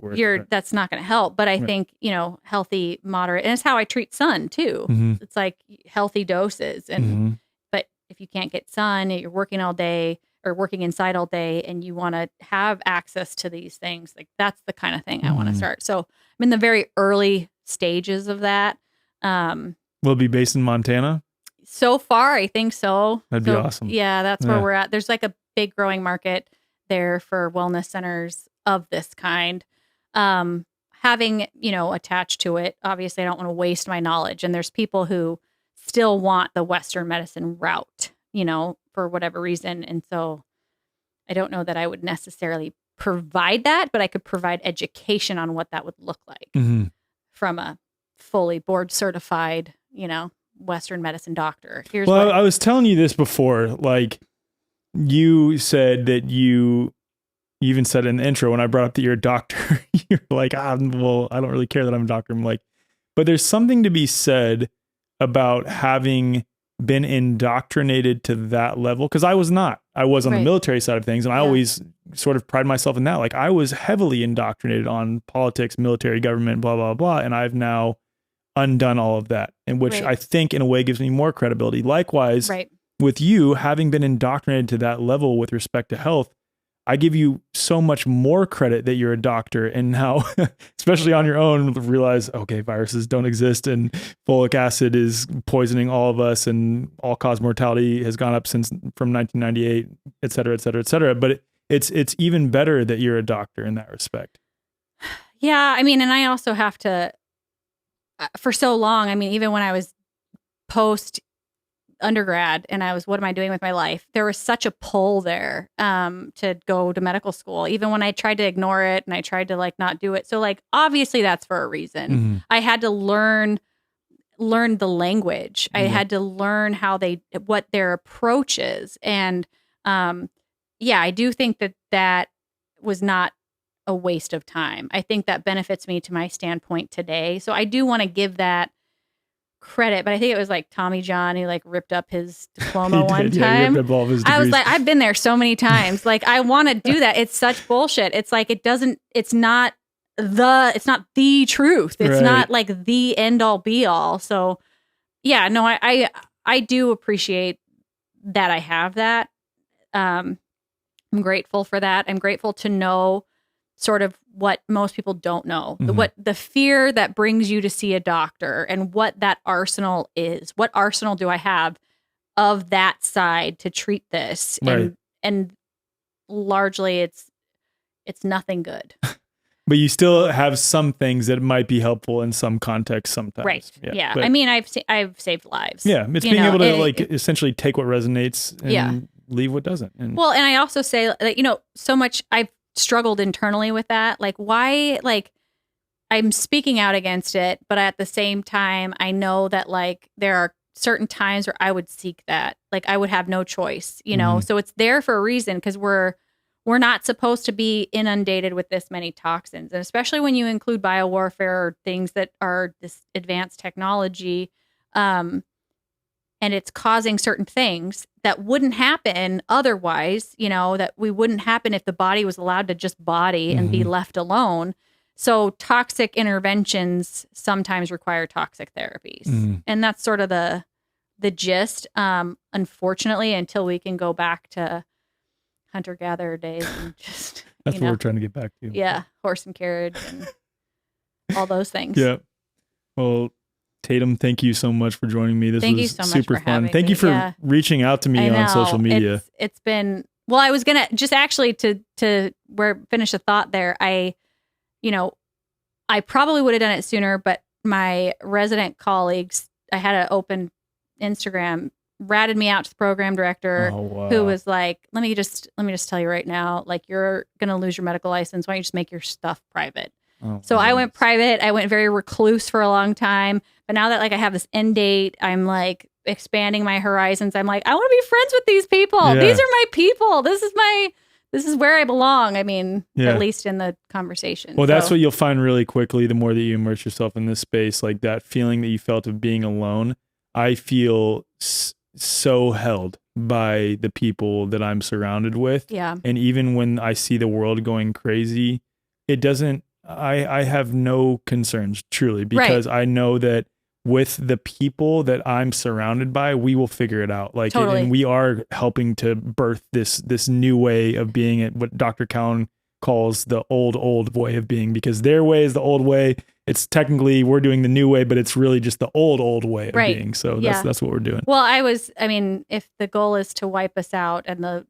That's not going to help. But I think, you know, healthy, moderate, and it's how I treat sun too. It's like healthy doses. And but if you can't get sun, you're working all day or working inside all day and you want to have access to these things, like that's the kind of thing I want to start. So I'm in the very early stages of that. Will it be based in Montana? So far, I think so. That'd be awesome. Yeah, that's where we're at. There's like a big growing market there for wellness centers of this kind. Having, you know, attached to it, obviously I don't want to waste my knowledge. And there's people who still want the Western medicine route, you know, for whatever reason. And so I don't know that I would necessarily provide that, but I could provide education on what that would look like from a fully board certified, you know, Western medicine doctor. I was telling you this before, like you said that you even said in the intro when I brought up that you're a doctor, you're like, well, I don't really care that I'm a doctor. I'm like, but there's something to be said about having been indoctrinated to that level. Cause I was not, I was on the military side of things. And I always sort of pride myself in that. Like I was heavily indoctrinated on politics, military, government, blah, blah, blah. And I've now undone all of that, and which I think in a way gives me more credibility. Likewise, with you having been indoctrinated to that level with respect to health, I give you so much more credit that you're a doctor, and now, especially on your own, realize, okay, viruses don't exist and folic acid is poisoning all of us and all-cause mortality has gone up from 1998, et cetera, et cetera, et cetera. But it's even better that you're a doctor in that respect. Yeah, I mean, and I also have to, for so long, I mean, even when I was post undergrad and I was, what am I doing with my life? There was such a pull there to go to medical school, even when I tried to ignore it and I tried to like not do it. So like, obviously that's for a reason. I had to learn the language. I had to learn what their approach is. And I do think that was not a waste of time. I think that benefits me to my standpoint today. So I do want to give that credit, but I think it was like Tommy John who like ripped up his diploma one time. He ripped up all of his degrees. I was like, I've been there so many times. Like I want to do that. It's such bullshit. It's like it's not the truth. It's not like the end all be all. So yeah, no, I do appreciate that I have that. I'm grateful for that. I'm grateful to know sort of what most people don't know, what the fear that brings you to see a doctor and what that arsenal is. What arsenal do I have of that side to treat this? And largely it's nothing good. But you still have some things that might be helpful in some context sometimes. Right. Yeah. But, I mean, I've saved lives. Yeah. It's being able to essentially take what resonates and leave what doesn't. And I also say that, you know, so much I've struggled internally with that. Like why, like I'm speaking out against it, but at the same time, I know that like there are certain times where I would seek that. Like I would have no choice, you know? So it's there for a reason because we're not supposed to be inundated with this many toxins. And especially when you include biowarfare or things that are this advanced technology, and it's causing certain things that wouldn't happen otherwise, you know, that we wouldn't happen if the body was allowed to just body and be left alone. So toxic interventions sometimes require toxic therapies. And that's sort of the gist, unfortunately, until we can go back to hunter-gatherer days and just, that's what we're trying to get back to. Yeah, horse and carriage and all those things. Yeah. Well, Tatum, thank you so much for joining me. This was super fun. Thank you for reaching out to me on social media. It's been, well, I was going to just actually to finish a thought there. I probably would have done it sooner, but my resident colleagues, I had an open Instagram, ratted me out to the program director who was like, let me just tell you right now, like you're going to lose your medical license. Why don't you just make your stuff private? Oh, So my I went goodness. private. I went very recluse for a long time. But now that like I have this end date, I'm like expanding my horizons. I'm like, I want to be friends with these people. Yeah. These are my people. This is where I belong. I mean, Yeah. at least in the conversation. Well, that's So, what you'll find really quickly the more that you immerse yourself in this space, like that feeling that you felt of being alone. I feel so held by the people that I'm surrounded with. yeah. And even when I see the world going crazy, it doesn't, I have no concerns truly, because I know that with the people that I'm surrounded by, we will figure it out. Like, Totally. and we are helping to birth this new way of being, at what Dr. Cowan calls the old way of being, because their way is the old way. It's technically, we're doing the new way, but it's really just the old way of being. So that's what we're doing. Well, I mean, if the goal is to wipe us out and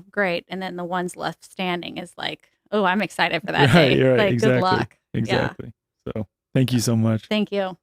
great. And then the ones left standing is like, oh, I'm excited for that day. Right, like, exactly, good luck. Exactly. So thank you so much. Thank you.